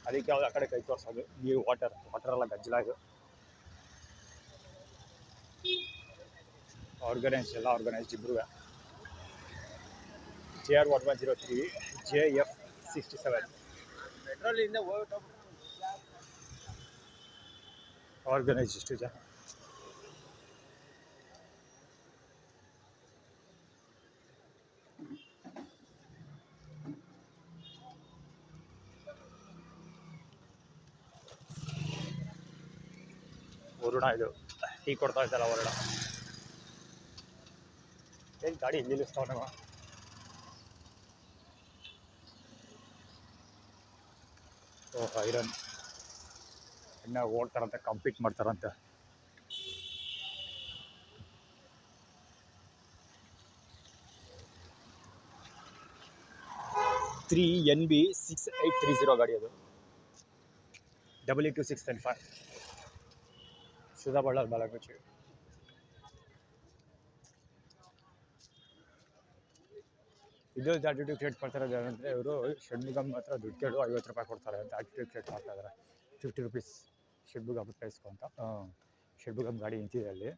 ಅದಕ್ಕೆ ಯಾವ್ದು ಆ ಕಡೆ ಕೈ ತೋರಿಸೋದು. ನೀರು ವಾಟರೆಲ್ಲ ಗಜ್ಜಲ ಇದು. ಎಲ್ಲ ಆರ್ಗನೈಸ್ಡ್ ಇಬ್ಬರು. JR1103 JF67 ಪೆಟ್ರೋಲಿಂದ ಹೋಗ್ಬಿಟ್ಟು ಆರ್ಗನೈಸ್ಡ್ ಇಷ್ಟು ಜನ. ವರುಣ ಇದು ಟೀ ಕೊಡ್ತಾ ಇದ್ದಲ್ಲ ವರುಣ. ಏನು ಗಾಡಿ ಇಲ್ಲಿ ನಿಲ್ಲಿಸ್ತಾವ. ಐರನ್ ಇನ್ನು ಓಡ್ತಾರಂತೆ, ಕಂಪೀಟ್ ಮಾಡ್ತಾರಂತೆ. NB 6830 ಗಾಡಿ ಅದು. W2695 ಸುಧಾ ಬಳ್ಳಾರ್ ಬಾಲಗುಚ್ಚಿ. ಇದು ಆಟಿಟ್ಯೂಡ್ ಕ್ರಿಯೇಟ್ ಮಾಡ್ತಾರೆ ಅಂದರೆ ಇವರು ಷಣ್ಮುಗಮ್ ಹತ್ರ ದುಡ್ಡು ಕೇಳು 50 ರೂಪಾಯಿ ಕೊಡ್ತಾರೆ ಅಂತ ಆಟಿಟ್ಯೂಡ್ ಕ್ರಿಯೇಟ್ ಮಾಡ್ತಾ ಇದ್ದಾರೆ. 50 ರೂಪೀಸ್ ಷಣ್ಮುಗಮ್ ಪ್ರೈಸ್ಕೊ ಅಂತ. ಷಣ್ಮುಗಮ್ ಗಾಡಿ ನಿಂತಿದೆ ಅಲ್ಲಿ.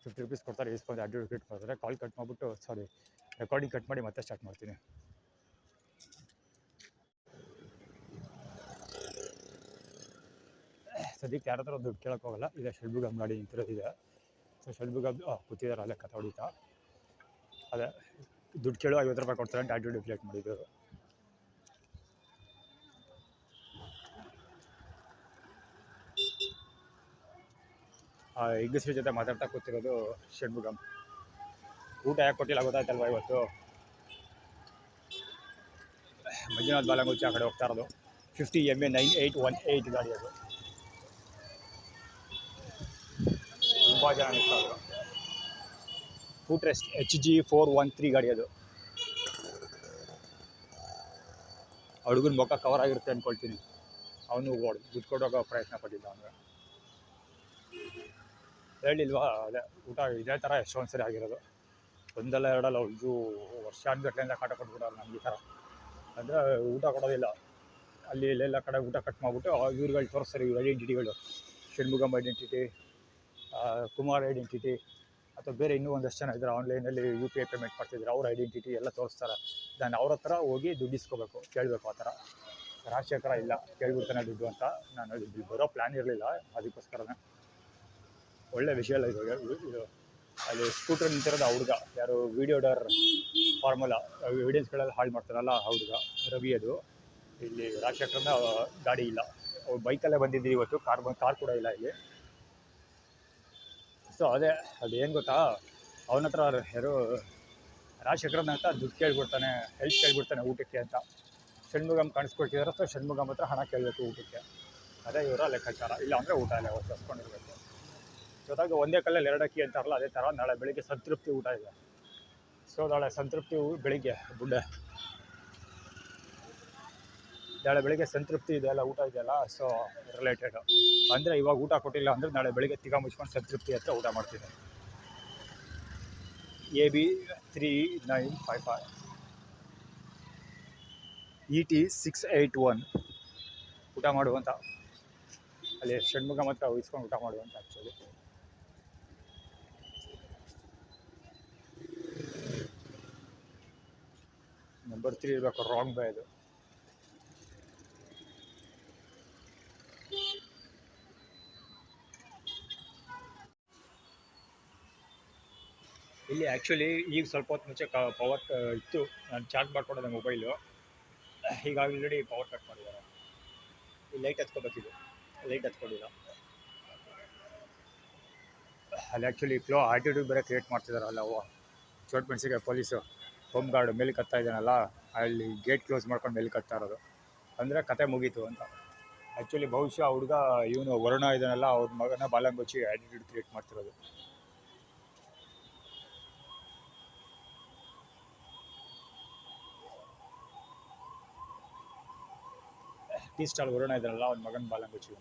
50 ರೂಪೀಸ್ ಕೊಡ್ತಾರೆ, ಇಸ್ಕೊಂಡು ಆಟಿಟ್ಯೂಡ್ ಕ್ರಿಯೇಟ್ ಮಾಡ್ತಾರೆ. ಕಾಲ್ ಕಟ್ ಮಾಡಿಬಿಟ್ಟು ರೆಕಾರ್ಡಿಂಗ್ ಕಟ್ ಮಾಡಿ ಮತ್ತೆ ಸ್ಟಾರ್ಟ್ ಮಾಡ್ತೀನಿ. ಸದ್ಯಕ್ಕೆ ಯಾರ ಹತ್ರ ದುಡ್ಡು ಕೇಳೋಕೆ ಹೋಗಲ್ಲ. ಈಗ ಷಣ್ಮುಗಮ್ ಗಾಡಿ ನಿಂತಿರೋದಿದೆ. ಸೊ ಷಣ್ಮುಗಮ್ ಕೂತಿದ್ದಾರೆ ಅಲ್ಲೇ ಕಥೆ ಹೊಡಿತಾ. ಅದೇ ದುಡ್ಡು ಕೇಳು 50 ರೂಪಾಯಿ ಕೊಡ್ತಾರೆ ಅಂತ ಆಟಿಟ್ಯೂಡ್ ಕ್ರಿಯೇಟ್ ಮಾಡಿದ್ರು. ಹೆಂಗಸ್ರ ಜೊತೆ ಮಾತಾಡ್ತಾ ಕೂತಿರೋದು ಷಣ್ಮುಗಮ್. ಊಟ ಯಾಕೆ ಕೊಟ್ಟಿಲ್ಲ ಗೊತ್ತಾಯ್ತಲ್ವ ಇವತ್ತು. ಮಂಜುನಾಥ್ ಬಾಲಗುಚ್ಚಿ ಆ ಕಡೆ ಹೋಗ್ತಾ ಇರೋದು. 50 MA 9818 ಗಾಡಿ ಅದು. ತುಂಬ ಜನ ನಿಂತಿದ್ರು. ಫುಟ್ ರೆಸ್ಟ್ HG 413 ಗಾಡಿ ಅದು. ಹುಡುಗನ ಮುಖ ಕವರ್ ಆಗಿರುತ್ತೆ ಅಂದ್ಕೊಳ್ತೀನಿ. ಅವನು ದುಡ್ಡು ಕೊಡೋಕೆ ಪ್ರಯತ್ನ ಪಟ್ಟಿಲ್ಲ. ಅವನಿಗೆ ಹೇಳಿಲ್ವಾ, ಅದೇ ಊಟ ಇದೇ ಥರ ಎಷ್ಟೊಂದು ಸರಿ ಆಗಿರೋದು. ಒಂದಲ್ಲ ಎರಡಲ್ಲ, ಇದು ವರ್ಷಾನುಗಟ್ಲೆಯಿಂದ ಕಾಟ ಕೊಟ್ಬಿಡೋರು ನಮ್ಗೆ ಈ ಥರ. ಅಂದರೆ ಊಟ ಕೊಡೋದಿಲ್ಲ. ಅಲ್ಲಿ ಇಲ್ಲೆಲ್ಲ ಕಡೆ ಊಟ ಕಟ್ ಮಾಡಿಬಿಟ್ಟು ಇವ್ರುಗಳು ತೋರಿಸ್ತಾರೆ, ಇವ್ರ ಐಡೆಂಟಿಟಿಗಳು. ಷಣ್ಮುಗಮ್ ಐಡೆಂಟಿಟಿ, ಕುಮಾರ್ ಐಡೆಂಟಿಟಿ, ಅಥವಾ ಬೇರೆ ಇನ್ನೂ ಒಂದಷ್ಟು ಜನ ಇದ್ದಾರೆ ಆನ್ಲೈನಲ್ಲಿ UPI ಪೇಮೆಂಟ್ ಮಾಡ್ತಿದ್ದಾರೆ, ಅವ್ರ ಐಡೆಂಟಿಟಿ ಎಲ್ಲ ತೋರಿಸ್ತಾರೆ. ನಾನು ಅವ್ರ ಹತ್ರ ಹೋಗಿ ದುಡ್ಡು ಇಸ್ಕೋಬೇಕು, ಕೇಳಬೇಕು. ಆ ಥರ ರಾಜಶೇಖರ ಇಲ್ಲ ಕೇಳ್ಬಿಡ್ತಾನೆ ದುಡ್ಡು ಅಂತ. ನಾನು ಇಲ್ಲಿ ಬರೋ ಪ್ಲ್ಯಾನ್ ಇರಲಿಲ್ಲ, ಅದಕ್ಕೋಸ್ಕರನೇ. ಒಳ್ಳೆ ವಿಷಯ ಇಲ್ಲ ಇದು. ಅಲ್ಲಿ ಸ್ಕೂಟರ್ ನಿಂತಿರೋದು ಆ ಹುಡುಗ, ಯಾರು ವಿಡಿಯೋ ಡರ್ ಫಾರ್ಮುಲಾ ಎವಿಡೆನ್ಸ್ಗಳೆಲ್ಲ ಹಾಳು ಮಾಡ್ತಾರಲ್ಲ ಆ ಹುಡುಗ ರವಿ. ಅದು ಇಲ್ಲಿ ರಾಜಶೇಖರನ ಗಾಡಿ ಇಲ್ಲ, ಅವ್ರು ಬೈಕಲ್ಲೇ ಬಂದಿದ್ದೀವಿ ಇವತ್ತು. ಕಾರ್ ಕೂಡ ಇಲ್ಲ ಇಲ್ಲಿ. ಸೊ ಅದು ಏನು ಗೊತ್ತಾ, ಅವನ ಹತ್ರ ಯಾರು ರಾಜಶೇಖರನ ಅಂತ ದುಡ್ಡು ಕೇಳ್ಬಿಡ್ತಾನೆ, ಹೆಲ್ಪ್ ಕೇಳ್ಬಿಡ್ತಾನೆ ಊಟಕ್ಕೆ ಅಂತ. ಷಣ್ಮುಗಮ್ ಕಾಣಿಸ್ಕೊಳ್ತಿದ್ದಾರೆ. ಸೊ ಷಣ್ಮುಗಮ್ ಹತ್ರ ಹಣ ಕೇಳಬೇಕು ಊಟಕ್ಕೆ. ಅದೇ ಇವರ ಲೆಕ್ಕಾಚಾರ. ಇಲ್ಲ ಅಂದರೆ ಊಟ ಇಲ್ಲ, ಅವತ್ತು ತರ್ಸ್ಕೊಂಡಿರ್ಬೇಕು. ಜೊತೆಗೆ ಒಂದೇ ಕಲ್ಲಲ್ಲಿ ಎರಡಕ್ಕಿ ಅಂತಾರಲ್ಲ, ಅದೇ ಥರ ನಾಳೆ ಬೆಳಿಗ್ಗೆ ಸಂತೃಪ್ತಿ ಊಟ ಇದೆ. ಸೊ ನಾಳೆ ಸಂತೃಪ್ತಿ ಬೆಳಿಗ್ಗೆ ನಾಳೆ ಬೆಳಿಗ್ಗೆ ಸಂತೃಪ್ತಿ ಇದೆಯಲ್ಲ, ಊಟ ಇದೆಯಲ್ಲ. ಸೊ ರಿಲೇಟೆಡ್ ಅಂದರೆ ಇವಾಗ ಊಟ ಕೊಟ್ಟಿಲ್ಲ ಅಂದರೆ ನಾಳೆ ಬೆಳಿಗ್ಗೆ ತಿಗ ಮುಚ್ಕೊಂಡು ಸಂತೃಪ್ತಿ ಹತ್ರ ಊಟ ಮಾಡ್ತೀನಿ. AB 3955 ET 681 ಊಟ ಮಾಡುವಂತ. ಅಲ್ಲಿ ಷಣ್ಮುಗಮ್ ಹತ್ರ ಉಳಿಸ್ಕೊಂಡು ಊಟ ಮಾಡುವಂತ. ಆ್ಯಕ್ಚುಲಿ ನಂಬರ್ 3 ಇರಬೇಕು, ರಾಂಗ್ ಬೈ ಅದು. ಇಲ್ಲಿ ಆ್ಯಕ್ಚುಲಿ ಈಗ ಸ್ವಲ್ಪ ಹೊತ್ತು ಮುಂಚೆ ಪವರ್ ಇತ್ತು. ನಾನು ಚಾರ್ಜ್ ಮಾಡ್ಕೊಂಡೆ ಮೊಬೈಲು. ಈಗ ಆಲ್ರೆಡಿ ಪವರ್ ಕಟ್ ಮಾಡಿದ್ದಾರೆ. ಈ ಲೈಟ್ ಹತ್ಕೋಬೇಕಿದು, ಲೈಟ್ ಹತ್ಕೊಂಡಿಲ್ಲ. ಅಲ್ಲಿ ಆ್ಯಕ್ಚುಲಿ ಆಟಿಟ್ಯೂಡ್ ಬೇರೆ ಕ್ರಿಯೇಟ್ ಮಾಡ್ತಿದ್ದಾರೆ ಅಲ್ಲ. ಚೋಟ್ ಮೆಣಸಿಗೆ ಪೊಲೀಸು ಹೋಮ್ ಗಾರ್ಡ್ ಮೇಲೆ ಕತ್ತಾ ಇದ್ದಾನಲ್ಲ, ಅಲ್ಲಿ ಗೇಟ್ ಕ್ಲೋಸ್ ಮಾಡ್ಕೊಂಡು ಮೇಲೆ ಕತ್ತಾ ಇರೋದು. ಅಂದರೆ ಕತೆ ಮುಗೀತು ಅಂತ. ಆ್ಯಕ್ಚುಲಿ ಬಹುಶಃ ಹುಡುಗ ಇವನು ವರುಣ ಇದನ್ನೆಲ್ಲ ಅವ್ರ ಮಗನ ಬಾಲಂಗುಚ್ಚಿ ಆಟಿಟ್ಯೂಡ್ ಕ್ರಿಯೇಟ್ ಮಾಡ್ತಿರೋದು. ಟೀ ಸ್ಟಾಲ್ ವರುಣ ಇದ್ದಾರಲ್ಲ, ಅವ್ನ ಮಗನ ಬಾಲಂಗುಚ್ಚಿ.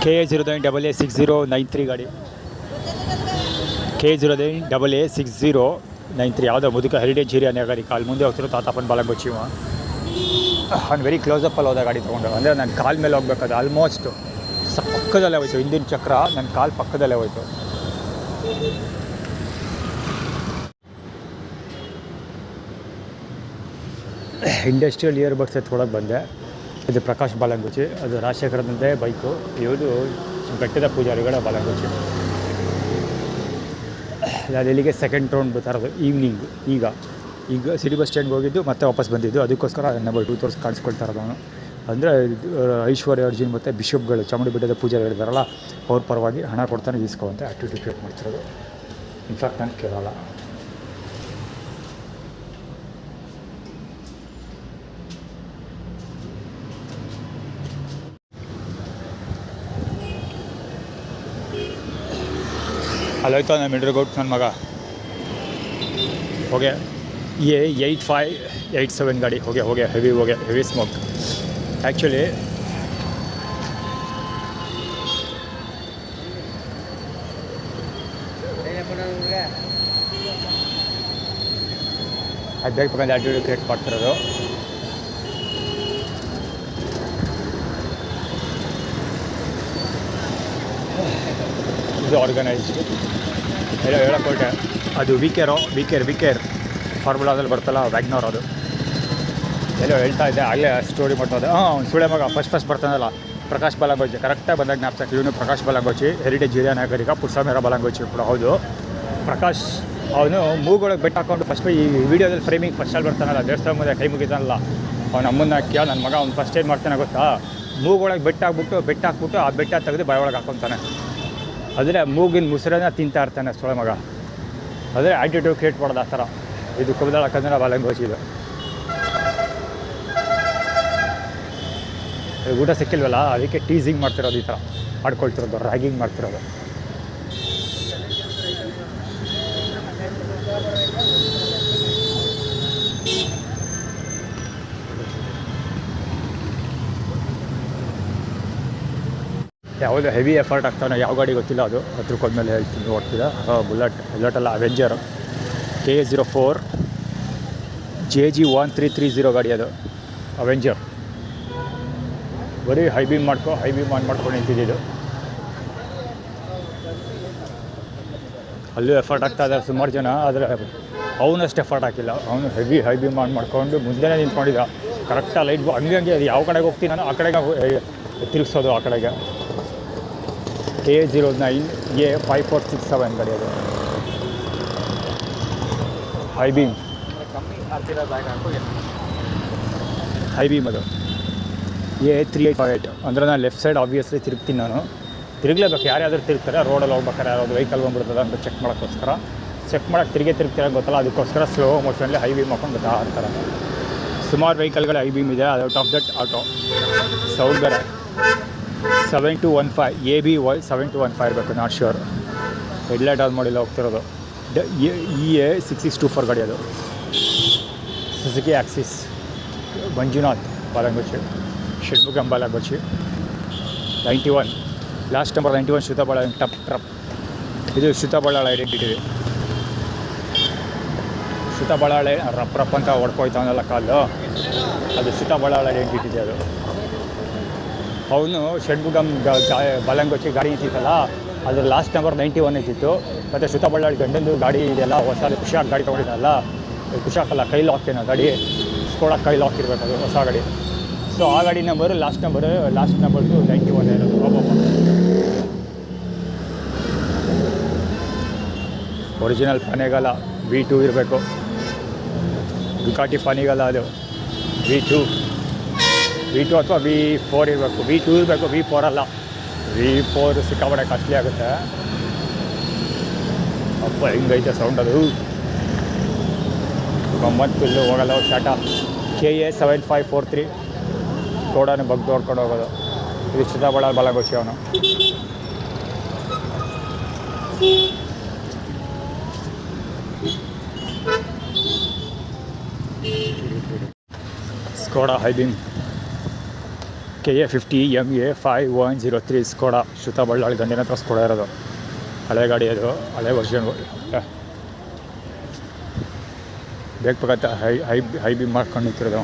KA 09AA6093 ಗಾಡಿ. KA 09AA6093 ಯಾವುದೋ ಮುದುಕ ಹೆರಿಟೇಜ್ ಏರಿಯಾ ಗಾಡಿ. ಕಾಲು ಮುಂದೆ ಹೋಗ್ತಿರೋ ತಾತಾಪನ ಬಾಲಂಗುಚ್ಚಿ. ಅವ್ನು ವೆರಿ ಕ್ಲೋಸಪ್ಪಲ್ಲಿ ಹೋದ ಗಾಡಿ ತೊಗೊಂಡು. ಅಂದರೆ ನಾನು ಕಾಲ್ ಮೇಲೆ ಹೋಗ್ಬೇಕಾದ್ರೆ ಆಲ್ಮೋಸ್ಟ್ ಪಕ್ಕದಲ್ಲೇ ಹೋಯ್ತು, ಹಿಂದಿನ ಚಕ್ರ ನನ್ನ ಕಾಲು ಪಕ್ಕದಲ್ಲೇ ಹೋಯ್ತು. ಇಂಡಸ್ಟ್ರಿಯಲ್ ಇಯರ್ಬಡ್ಸ್ ಎತ್ಕೊಳಕ್ಕೆ ಬಂದೆ. ಇದು ಪ್ರಕಾಶ್ ಬಾಲಂಗುಚಿ, ಅದು ರಾಜಶೇಖರದಂತೆ ಬೈಕು, ಇವರು ಬೆಟ್ಟದ ಪೂಜಾರಿಗಳ ಬಾಲಂಗುಚಿ. ನಾನು ಇಲ್ಲಿಗೆ ಸೆಕೆಂಡ್ ರೌಂಡ್ ಬರ್ತಾ ಇರೋದು ಈವ್ನಿಂಗ್. ಈಗ ಸಿಟಿ ಬಸ್ ಸ್ಟ್ಯಾಂಡ್ಗೆ ಹೋಗಿದ್ದು ಮತ್ತೆ ವಾಪಸ್ ಬಂದಿದ್ದು. ಅದಕ್ಕೋಸ್ಕರ ನಂಬರ್ 2 ತೋರಿಸಿ ಕಾಣಿಸ್ಕೊಳ್ತಾ ಇರೋದು ನಾನು. ಅಂದರೆ ಐಶ್ವರ್ಯ ಅರ್ಜುನ್ ಮತ್ತು ಬಿಷಪ್ಗಳು ಚಾಮುಂಡಿ ಬೆಟ್ಟದ ಪೂಜಾರಿ ಇದ್ದಾರಲ್ಲ, ಅವ್ರ ಪರವಾಗಿ ಹಣ ಕೊಡ್ತಾನೆ ಇಸ್ಕೊ ಅಂತ ಆ್ಯಕ್ಟಿವಿಟಿ ಕ್ರಿಯೇಟ್ ಮಾಡ್ತಿರೋದು. ಇನ್ಫ್ಯಾಕ್ಟ್ ನಾನು ಕೇಳಲ್ಲ. ಅಲ್ಲೋಯ್ತು ನಾನು ಮಿಡ್ರಗೌಟ್ ನನ್ನ ಮಗ ಹೋಗೆ A8587 ಗಾಡಿ ಹೋಗೆ ಹೆವಿ ಸ್ಮೋಕ್. ಆ್ಯಕ್ಚುಲಿ ಅದು ಬೇಕಂದ್ರೆ ಆ್ಯಕ್ಟಿವಿಟಿ ಕ್ರಿಯೇಟ್ ಮಾಡ್ತಿರೋದು. ಇದು ಆರ್ಗನೈಸ್ಡ್ ಎಲ್ಲ ಹೇಳೋಕೊಟ್ಟೆ. ಅದು ವಿಕೇರ್ ಫಾರ್ಮುಲಾದಲ್ಲಿ ಬರ್ತಲ್ಲ ವ್ಯಾಗ್ನರ್, ಅದು ಎಲ್ಲೋ ಹೇಳ್ತಾ ಇದ್ದೆ ಆಗಲೇ ಸ್ಟೋರಿ ಮಾಡ್ತದೆ. ಅವ್ನು ಸುಳೆ ಮಗ ಫಸ್ಟ್ ಬರ್ತಾನಲ್ಲ ಪ್ರಕಾಶ್ ಬಾಲಂಗೋಚಿ, ಕರೆಕ್ಟಾಗಿ ಬಂದಾಗ ಜ್ಞಾಪಕ. ಇವನು ಪ್ರಕಾಶ್ ಬಾಲಂಗೋಚಿ, ಹೆರಿಟೇಜ್ ಹಿರಿಯ ನಾಯಕರಿಗ ಪುಟ್ಸಾಮೇರ ಬಾಲಂಗೋಚಿ ಕೂಡ ಹೌದು. ಪ್ರಕಾಶ್ ಅವನು ಮೂಗೊಳಗೆ ಬೆಟ್ಟು ಹಾಕೊಂಡು ಫಸ್ಟ್ ಈ ವಿಡಿಯೋದಲ್ಲಿ ಫ್ರೇಮಿಂಗ್ ಫಸ್ಟಲ್ಲಿ ಬರ್ತಾನಲ್ಲ, ದೇವಸ್ಥಾನ ಮುಂದೆ ಕೈ ಮುಗಿತಾನಲ್ಲ, ಅವ್ನು ಅಮ್ಮನ್ನ ಹಾಕ್ಯ ನನ್ನ ಮಗ ಅವ್ನು ಫಸ್ಟ್ ಏನು ಮಾಡ್ತಾನೆ ಗೊತ್ತಾ, ಮೂಗೊಳಗೆ ಬೆಟ್ಟು ಹಾಕ್ಬಿಟ್ಟು ಆ ಬೆಟ್ಟ ತೆಗೆದು ಬಾಯೊಳಗೆ ಹಾಕ್ಕೊತಾನೆ. ಆದರೆ ಮೂಗಿನ ಮುಸುರನ್ನ ತಿಂತಾ ಇರ್ತಾನೆ ಸೊಳೆ ಮಗ. ಆದರೆ ಆ್ಯಟಿಟ್ಯೂಡ್ ಕ್ರಿಯೇಟ್ ಮಾಡೋದು ಆ ಥರ. ಇದು ಕಬ್ಬದಾಳ ಕನ್ನಡ ಬಾಲಂಗೋಚಿ. ಇದು ಊಟ ಸಿಕ್ಕಿಲ್ವಲ್ಲ ಅದಕ್ಕೆ ಟೀಸಿಂಗ್ ಮಾಡ್ತಿರೋದು, ಈ ಥರ ಆಡ್ಕೊಳ್ತಿರೋದು, ರ್ಯಾಗಿಂಗ್ ಮಾಡ್ತಿರೋದು. ಯಾವುದೋ ಹೆವಿ ಎಫರ್ಟ್ ಆಗ್ತಾನೆ, ಯಾವ ಗಾಡಿ ಗೊತ್ತಿಲ್ಲ, ಅದು ಹತ್ರಕ್ಕೆ ಹೋದ್ಮೇಲೆ ಹೇಳ್ತೀನಿ. ನೋಡ್ತಿದ್ದ ಬುಲೆಟಲ್ಲ ಅವೆಂಜರ್ KA04 JG 1330 ಗಾಡಿ, ಅದು ಅವೆಂಜರ್. ಬರೀ ಹೈ ಬೀಮ್ ಮಾಡ್ಕೊಂಡು ನಿಂತಿದ್ದು. ಅಲ್ಲೂ ಎಫರ್ಟ್ ಆಗ್ತಾ ಇದ್ದಾರೆ ಸುಮಾರು ಜನ, ಆದರೆ ಅವನಷ್ಟು ಎಫರ್ಟ್ ಹಾಕಿಲ್ಲ. ಅವನು ಹೆವಿ ಹೈ ಬೀಮ್ ಮಾಡ್ಕೊಂಡು ಮುಂದೆನೇ ನಿಂತ್ಕೊಂಡಿದ್ದ. ಕರೆಕ್ಟಾಗಿ ಲೈಟ್ ಹಂಗೆ ಅದು ಯಾವ ಕಡೆಗೆ ಹೋಗ್ತೀನಿ ನಾನು ಆ ಕಡೆಗೆ ತಿರುಗಿಸೋದು ಆ ಕಡೆಗೆ. KA09 A5467 ಗಾಡಿ, ಅದು ಹೈ ಬೀಮ್ ಅದು A3858. ಅಂದರೆ ನಾನು ಲೆಫ್ಟ್ ಸೈಡ್ ಆಬ್ವಿಯಸ್ಲಿ ತಿರುಗ್ತೀನಿ. ನಾನು ತಿರುಗಲೇಬೇಕು, ಯಾರ್ಯಾದರೂ ತಿರುಗ್ತಾರೆ ರೋಡಲ್ಲಿ ಹೋಗ್ಬೇಕಾರೆ, ಯಾರಾದ್ರು ವೆಹಿಕಲ್ ಬಂದ್ಬಿಡ್ತದೆ ಅಂತ ಚೆಕ್ ಮಾಡೋಕ್ಕೆ ತಿರುಗ್ತಿರೋ ಗೊತ್ತಲ್ಲ, ಅದಕ್ಕೋಸ್ಕರ ಸ್ಲೋ ಮೋಷನಲ್ಲಿ ಹೈ ಬೀಮ್ ಹಾಕೊಂಡು ಬರ್ತಾ ಇರ್ತಾರೆ. ಸುಮಾರು ವೆಹಿಕಲ್ಗಳು ಹೈ ಬೀಮ್ ಇದೆ. ಅದು out of that auto sound ಬೇರೆ 7215 ABY 7215 ಇರಬೇಕು, ನಾಟ್ ಶ್ಯೂರ್. ಹೆಡ್ಲೈಟ್ ಆನ್ ಮಾಡಿಲ್ಲ ಹೋಗ್ತಿರೋದು. EA6624 ಗಾಡಿ, ಅದು ಸುಜುಕಿ ಆಕ್ಸಿಸ್. ಮಂಜುನಾಥ್ ಬಾಲಂಗೋಚಿ, ಷಡ್ಮುಖಂ ಬಾಲಂಗೋಚಿ 91, ಲಾಸ್ಟ್ ನಂಬರ್ 91 ಶ್ರುತ ಬಳ್ಳಾಳ ಟ್ರಪ್. ಇದು ಶ್ರುತ ಬಳ್ಳಾಳ ಐಡೆಂಟಿಟಿ. ಶ್ರುತ ಬಳ್ಳಾಳೆ ರಪ್ ಅಂತ ಹೊಡ್ಕೊಯ್ತಾವನಲ್ಲ ಕಾಲು, ಅದು ಶ್ರುತ ಬಳ್ಳಾಳ ಐಡೆಂಟಿಟಿ ಇದೆ. ಅದು ಅವನು ಷಡ್ಮುಖಂ ಬಾಲಂಗೋಚಿ ಗಾಡಿ ಇತ್ತಿತ್ತಲ್ಲ, ಅದ್ರ ಲಾಸ್ಟ್ ನಂಬರ್ 91 ಇದ್ದಿತ್ತು. ಮತ್ತು ಶ್ರುತ ಬಳ್ಳಾಳಿ ಗಂಡಂದು ಗಾಡಿ ಇದೆಯಲ್ಲ ಹೊಸ ಕುಶಾಕ್ ಗಾಡಿ ತೊಗೊಂಡಿದ್ದಲ್ಲ, ಕುಶಾಕಲ್ಲ ಕೈ ಲಾಕ್ ಏನೋ ಗಾಡಿ, ಸ್ಕೋಡಾ ಕೈ ಲಾಕ್ ಇರಬೇಕು, ಅದು ಹೊಸ ಗಾಡಿ. ಸೊ ಆ ಗಾಡಿ ಲಾಸ್ಟ್ ನಂಬರ್ದು 91 ಇರೋದು. ಒರಿಜಿನಲ್ ಪನೆಗಾಲ V2 ಇರಬೇಕು. ಡುಕಾಟಿ ಪನೆಗಾಲ ಅದು V2 ಅಥವಾ V4 ಇರಬೇಕು. V2 ಇರಬೇಕು, V4 ಅಲ್ಲ. V4 ಸಿಕ್ಕಾಪಟ್ಟೆ ಕಾಸ್ಟ್ಲಿ ಆಗುತ್ತೆ. ಅಪ್ಪ ಹೆಂಗೈತೆ ಸೌಂಡ್ ಅದು. ಗಮ್ಮತ್ತಿಲ್ಲೂ ಹೋಗಲ್ಲ ಶಾಟ. KA7543 ಕೋಡಾನು ಬಗ್ದು ಹೊಡ್ಕೊಂಡು ಹೋಗೋದು. ಇದು ಶ್ರುತ ಬಳ್ಳಾಳ ಬಾಲಂಗೋಚಿ ಅವನು. Skoda high beam KA50 MA5103 Skoda. Shruta ಬಳ್ಳಾಳಿ ಗಂಡಿನ ಹತ್ರ ಸ್ಕೋಡಾ ಇರೋದು. ಹಳೆ ಗಾಡಿ ಅದು, ಹಳೆ ವರ್ಷನ್. ಬೇಕಾಗತ್ತೆ ಹೈ ಬೀಮ್ ಮಾಡ್ಕೊಂಡು ನಿಂತಿರೋದು.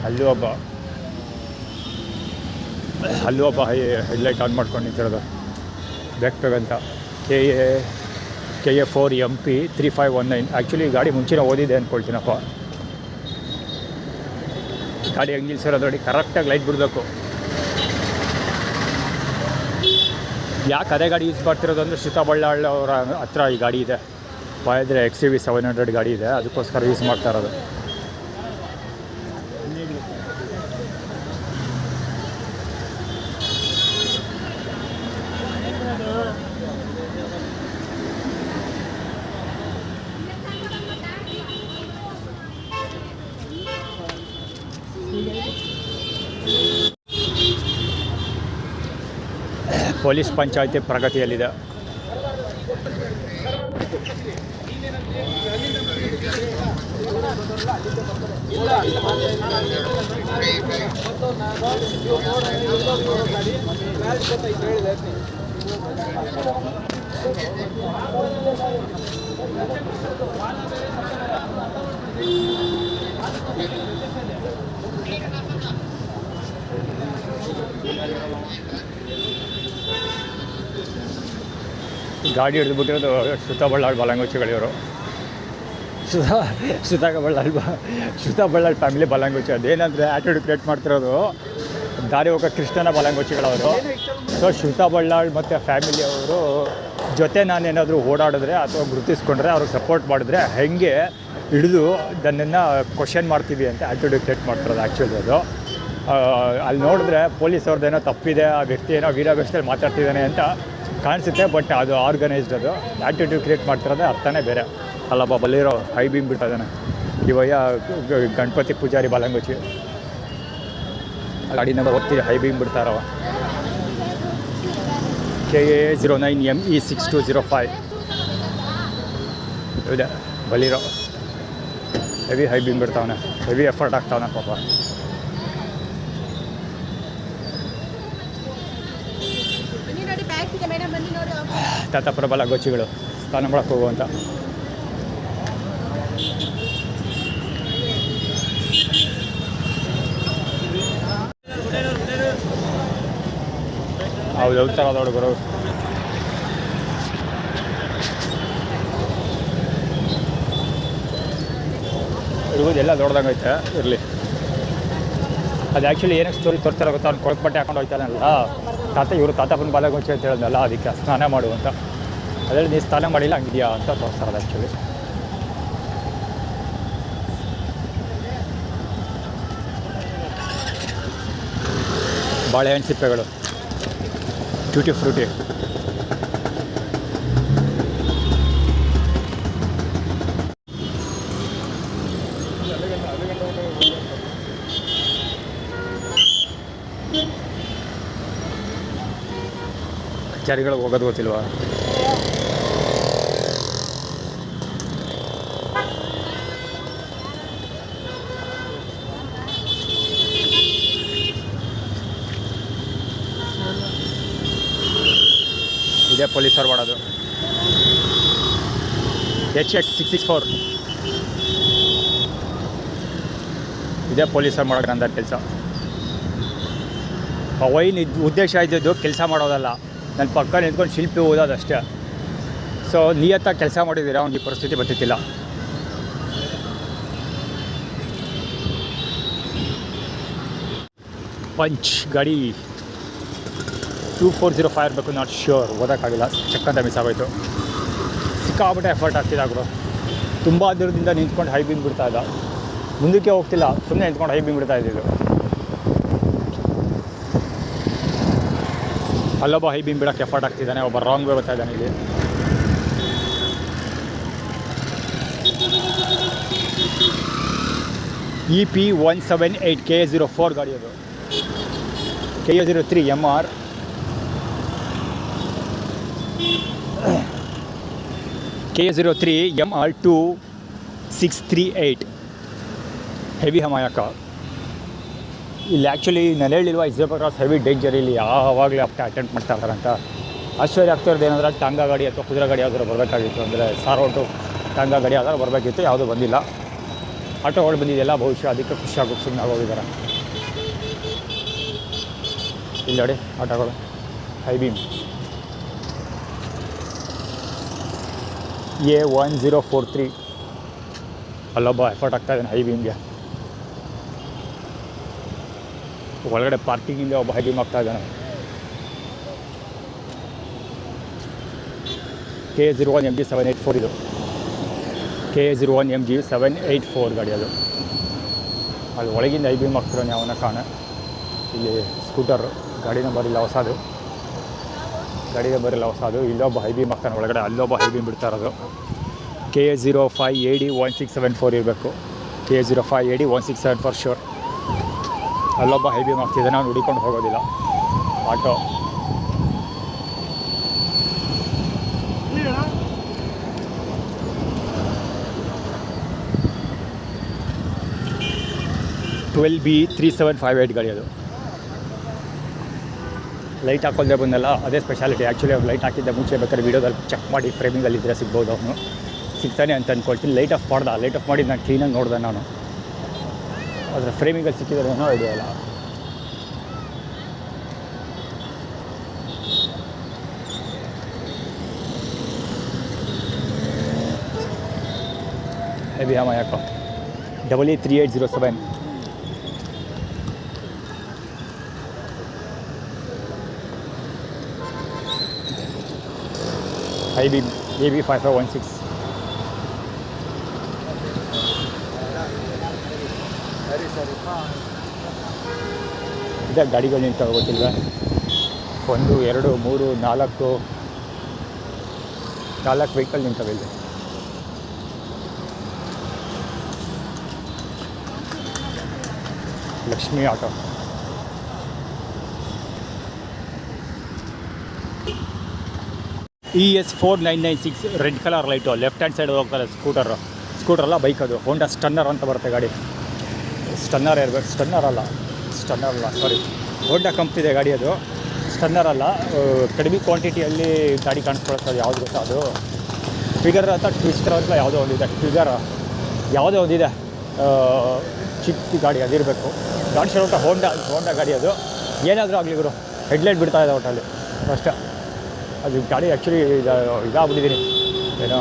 ಅಲ್ಲೂ ಒಬ್ಬ ಅಲ್ಲೂ ಒಬ್ಬ ಹೆಡ್ಲೈಟ್ ಆನ್ ಮಾಡ್ಕೊಂಡು ನಿಂತಿರೋದು ಬೇಕಂತ KA 4 MP 3519. ಆ್ಯಕ್ಚುಲಿ ಗಾಡಿ ಮುಂಚಿನ ಓದಿದೆ ಅಂದ್ಕೊಳ್ತೀನಪ್ಪ. ಗಾಡಿ ಹೆಂಗೆ ನಿಲ್ಸಿರೋದು ನೋಡಿ, ಕರೆಕ್ಟಾಗಿ ಲೈಟ್ ಬಿಡಬೇಕು. ಯಾಕೆ ಅದೇ ಗಾಡಿ ಯೂಸ್ ಮಾಡ್ತಿರೋದು ಅಂದರೆ ಶ್ರುತಾ ಬಳ್ಳಾಳ್ ಅವರ ಹತ್ರ ಈ ಗಾಡಿ ಇದೆ, ಬಾಯಿದ್ರೆ XUV 700 ಗಾಡಿ ಇದೆ, ಅದಕ್ಕೋಸ್ಕರ ಯೂಸ್ ಮಾಡ್ತಾ ಇರೋದು. ಪೊಲೀಸ್ ಪಂಚಾಯಿತಿ ಪ್ರಗತಿಯಲ್ಲಿದೆ. ಗಾಡಿ ಹಿಡಿದುಬಿಟ್ಟಿರೋದು ಶ್ರುತಾ Ballal ಬಲಂಗುಚಿಗಳಿವರು. ಶ್ರುತಾ Ballal family ಬಲಂಗುಚಿ. ಅದೇನಂದರೆ attitude create ಮಾಡ್ತಿರೋದು ದಾರಿ ಹೋಗೋ ಕೃಷ್ಣನ ಬಲಂಗುಚಿಗಳವರು. ಸೊ ಶ್ರುತಾ ಬಳ್ಳಾಳ್ ಮತ್ತು ಫ್ಯಾಮಿಲಿಯವರು ಜೊತೆ ನಾನೇನಾದರೂ ಓಡಾಡಿದ್ರೆ ಅಥವಾ ಗುರುತಿಸ್ಕೊಂಡ್ರೆ ಅವ್ರಿಗೆ ಸಪೋರ್ಟ್ ಮಾಡಿದ್ರೆ ಹೇಗೆ ಹಿಡಿದು ನನ್ನನ್ನು ಕ್ವಶನ್ ಮಾಡ್ತೀವಿ ಅಂತ ಆ್ಯಟಿಟ್ಯೂಡ್ ಕ್ರಿಯೇಟ್ ಮಾಡ್ತಿರೋದು ಆ್ಯಕ್ಚುಲಿ ಅದು. ಅಲ್ಲಿ ನೋಡಿದ್ರೆ ಪೊಲೀಸವ್ರದ್ದೇನೋ ತಪ್ಪಿದೆ, ಆ ವ್ಯಕ್ತಿ ಏನೋ ವೀರಾವೇಶದಲ್ಲಿ ಮಾತಾಡ್ತಿದ್ದಾನೆ ಅಂತ ಕಾಣಿಸುತ್ತೆ, ಬಟ್ ಅದು ಆರ್ಗನೈಸ್ಡ್. ಅದು ಆ್ಯಟಿಟ್ಯೂಡ್ ಕ್ರಿಯೇಟ್ ಮಾಡ್ತಿರೋದೇ ಅರ್ಥನೇ ಬೇರೆ. ಅಲ್ಲಪ್ಪ ಬಲ್ಲಿರೋ ಹೈ ಬೀಮ್ ಬಿಟ್ಟಿದ್ದಾನೆ ಇವಯ್ಯ ಗಣಪತಿ ಪೂಜಾರಿ ಬಲಂಗುಚಿ. ಗಾಡಿ ನಂಬರ್ ಹೋಗ್ತೀವಿ, ಹೈ ಬೀಮ್ ಬಿಡ್ತಾರವ. KA 09 ME 6205 ಇದೆ ಬಲ್ಲಿರೋ. ಹೆವಿ ಹೈ ಬೀಮ್ ಬಿಡ್ತಾವನೆ, ಹೆವಿ ಎಫರ್ಟ್ ಆಗ್ತಾವನೆ ಪಾಪ. ತಾತಾಪುರ ಬಲಂಗುಚಿಗಳು ಸ್ನಾನ ಮಾಡಕ್ಕೆ ಹೋಗುವಂಥ. ಹೌದು ಥರ ಹುಡುಗರು. ಇರ್ಬೋದು, ಎಲ್ಲ ದೊಡ್ಡದಂಗೆ ಐತೆ ಇರಲಿ. ಅದು ಆ್ಯಕ್ಚುಲಿ ಏನಕ್ಕೆ ಸ್ಟೋರಿ ತೋರಿಸ್ತಾರೆ ಗೊತ್ತಾ, ಅವ್ನು ಕೊಳಕು ಬಟ್ಟೆ ಹಾಕೊಂಡು ಹೋಗ್ತಾನಲ್ಲ ಇವರು ತಾತಾಪನ ಬಾಲಗುಚ್ಚಿ ಅಂತ ಹೇಳಿದ್ನಲ್ಲ, ಅದಕ್ಕೆ ಸ್ನಾನ ಮಾಡುವಂತ. ಅದರಲ್ಲಿ ನೀನು ಸ್ನಾನ ಮಾಡಿಲ್ಲ ಹಂಗಿದೆಯಾ ಅಂತ ತೋರಿಸ್ತಾರೆ ಆ್ಯಕ್ಚುಲಿ. ಬಾಳೆಹಣ್ಣು ಸಿಪ್ಪೆಗಳು, ಟ್ಯೂಟಿ ಫ್ರೂಟಿ. ಕಚೇರಿಗಳಿಗೆ ಹೋಗೋದು ಗೊತ್ತಿಲ್ವಾ? ಇದೇ ಪೊಲೀಸರು ಮಾಡೋದು. HX 664 ಇದೇ ಪೊಲೀಸರು ಮಾಡೋದು ಅಂತ ಕೆಲಸ. ವೈನ್ ಉದ್ದೇಶ ಇದ್ದಿದ್ದು ಕೆಲಸ ಮಾಡೋದಲ್ಲ, ನನ್ನ ಪಕ್ಕ ನಿಂತ್ಕೊಂಡು ಶಿಲ್ಪಿ ಓದೋದಷ್ಟೇ. ಸೊ ನಿಯತ್ತಾಗಿ ಕೆಲಸ ಮಾಡಿದ್ದೀರಾ, ಅವ್ನಿಗೆ ಈ ಪರಿಸ್ಥಿತಿ ಬರ್ತಿತ್ತಿಲ್ಲ. ಪಂಚ್ ಗಾಡಿ 2405 ಇರಬೇಕು, ನಾಟ್ ಶ್ಯೂರ್, ಓದೋಕ್ಕಾಗಿಲ್ಲ, ಚೆಕ್ಕಂತ ಮಿಸ್ ಆಗೋಯ್ತು. ಸಿಕ್ಕಾಬಿಟ್ಟೆ ಎಫರ್ಟ್ ಆಗ್ತಿದ್ದಾಗ್ರು. ತುಂಬ ದೂರದಿಂದ ನಿಂತ್ಕೊಂಡು ಹೈ ಬೀಮ್ ಬಿಡ್ತಾ ಇದ್ದ, ಮುಂದಕ್ಕೆ ಹೋಗ್ತಿಲ್ಲ, ಸುಮ್ಮನೆ ನಿಂತ್ಕೊಂಡು ಹೈ ಬೀಮ್ ಬಿಡ್ತಾ ಇದ್ದಿದ್ದು. ಅಲ್ಲೊಬ್ಬ ಹೈ ಬೀಮ್ ಬಿಡೋಕ್ಕೆ ಎಫರ್ಟ್ ಆಗ್ತಿದ್ದಾನೆ, ಒಬ್ಬ ರಾಂಗ್ ವೇ ಬರ್ತಾ ಇದ್ದಾನೆ ಇಲ್ಲಿ. EP 178 KA 04 ಗಾಡಿ ಅದು. KA 03 MR KA 03 MR 2638 heavy ಹಮಾಯಕ. ಇಲ್ಲಿ ಆ್ಯಕ್ಚುಲಿ ನಾನು ಹೇಳಿಲ್ವ, ಇಸ್ರೇಬಲ್ ಕ್ರಾಸ್ ಹೆವಿ ಡೇಂಜರ್. ಇಲ್ಲಿ ಯಾವಾಗಲೂ ಅಟೆಂಪ್ಟ್ ಮಾಡ್ತಾ ಇದ್ದಾರಂತ. ಆಶ್ಚರ್ಯ ಆಗ್ತಿರೋದು ಏನಂದ್ರೆ ಟಾಂಗಾ ಗಾಡಿ ಅಥವಾ ಕುದುರೆ ಗಾಡಿ ಯಾವ್ದಾರು ಬರಬೇಕಾಗಿತ್ತು, ಅಂದರೆ ಸಾರೋಟು ಟಾಂಗಾ ಗಾಡಿ ಯಾವ್ದಾರು ಬರಬೇಕಿತ್ತು, ಯಾವುದೂ ಬಂದಿಲ್ಲ. ಆಟೋಗಳು ಬಂದಿದೆಯಲ್ಲ, ಬಹುಶಃ ಅದಕ್ಕೆ ಖುಷಿ ಆಗೋಕ್ಕೆ ಸುಮ್ಮನೆ ಆಗೋಗಿದ್ದಾರೆ. ಇಲ್ಲಿ ನೋಡಿ ಆಟೋಗಳು ಹೈ ಬೀಮ್ A1043 ಅಲ್ಲೊಬ್ಬ ಎಫರ್ಟ್ ಆಗ್ತಾ ಇದ್ದಾನೆ ಹೈ ಬೀಮ್ಗೆ. ಒಳಗಡೆ ಪಾರ್ಕಿಂಗಿಂದ ಒಬ್ಬ ಹೈ ಬೀಮ್ ಆಗ್ತಾ ಇದ್ದಾನೆ. KA01MG 784 ಇದು. KA01MG 784 ಗಾಡಿ ಅದು. ಅಲ್ಲಿ ಒಳಗಿಂದ ಐ ಬೀಮ್ ಆಗ್ತಿರೋ ಯಾವನ ಕಾಣ. ಇಲ್ಲಿ ಸ್ಕೂಟರ್ ಗಾಡಿ ನಂಬರ್ ಇಲ್ಲ ಹೊಸದು. ಗಾಡಿ ನಂಬರ್ ಇಲ್ಲ ಹೊಸದು. ಇಲ್ಲೊಬ್ಬ ಹೈ ಬೀಮ್ ಆಗ್ತಾನೆ ಒಳಗಡೆ. ಅಲ್ಲೊಬ್ಬ ಹೈ ಬೀಮ್ ಬಿಡ್ತಾ ಇರೋದು. KA05AD1674 ಇರಬೇಕು. KA05AD1674 sure. ಅಲ್ಲೊಬ್ಬ ಹೈ ಬೀಮ್ ಆಗ್ತಿದೆ. ನಾವು ಹುಡಿಕೊಂಡು ಹೋಗೋದಿಲ್ಲ. ಆಟೋ B3758 ಗಾಡಿ ಅದು. ಲೈಟ್ ಹಾಕೊಳ್ದೆ ಬಂದಲ್ಲ, ಅದೇ ಸ್ಪೆಷಾಲಿಟಿ. ಆ್ಯಕ್ಚುಲಿ ಅವ್ರು ಲೈಟ್ ಹಾಕಿದ್ದೆ ಮುಂಚೆ ಬೇಕಾದ್ರೆ ವೀಡಿಯೋದಲ್ಲಿ ಚೆಕ್ ಮಾಡಿ ಫ್ರೇಮಿಂಗಲ್ಲಿದ್ದರೆ ಸಿಗ್ಬೋದು. ಅವನು ಸಿಗ್ತಾನೆ ಅಂತ ಅಂದ್ಕೊಳ್ತೀನಿ. ಲೈಟ್ ಆಫ್ ಮಾಡ್ದೆ. ಲೈಟ್ ಆಫ್ ಮಾಡಿ ನಾನು ಕ್ಲೀನಾಗಿ ನೋಡಿದೆ. ನಾನು ಅದರ ಫ್ರೇಮಿಂಗಲ್ಲಿ ಸಿಕ್ಕಿದ್ರೆ ಏನೋ ಐಡಿಯಾ ಇಲ್ಲ. ಹೆವಿ ಹಾಮ ಯಾಕೋ. EE3807 IB AB5516 ಇದೆ. ಗಾಡಿಗಳು ನಿಂತವೆ ಗೊತ್ತಿಲ್ವ? 1 2 3 4 ವೆಹಿಕಲ್ ನಿಂತವೆ ಇಲ್ಲಿ. Lakshmi auto. ES4996 red colour light. Left hand side ಹೋಗ್ತಾರೆ ಸ್ಕೂಟರಲ್ಲ, ಬೈಕ್ ಅದು. ಹೋಂಡಾ ಸ್ಟನ್ನರ್ ಅಂತ ಬರುತ್ತೆ ಗಾಡಿ. ಸ್ಟನ್ನರ್ ಇರಬೇಕು. ಸ್ಟನ್ನರ್ ಅಲ್ಲ ಸಾರಿ, ಹೋಂಡಾ ಕಂಪ್ನಿದೆ ಗಾಡಿ ಅದು. ಸ್ಟನ್ನರ್ ಅಲ್ಲ. ಕಡಿಮೆ ಕ್ವಾಂಟಿಟಿಯಲ್ಲಿ ಗಾಡಿ ಕಾಣಿಸ್ಕೊಳುತ್ತೆ. ಅದು ಯಾವುದು ಗೊತ್ತಾ? ಅದು ಫಿಗರ್ ಅಂತ ಟ್ವಿಸ್ಟರ್ ಅಂತ ಯಾವುದೋ ಒಂದಿದೆ. ಯಾವುದೋ ಒಂದಿದೆ ಚಿಕ್ಕ ಗಾಡಿ ಅದಿರಬೇಕು. ಗಾಡಿ ಶೇರ್ ಹೋಂಡಾ ಗಾಡಿ ಅದು. ಏನಾದರೂ ಆಗಲಿ ಗುರು, ಹೆಡ್ಲೈಟ್ ಬಿಡ್ತಾ ಇದೆ ಒಟ್ಟಲ್ಲಿ ಅಷ್ಟೇ. ಅದು ಗಾಡಿ ಆ್ಯಕ್ಚುಲಿ ಇದಾಗ್ಬಿಟ್ಟಿದ್ದೀನಿ. ಏನೋ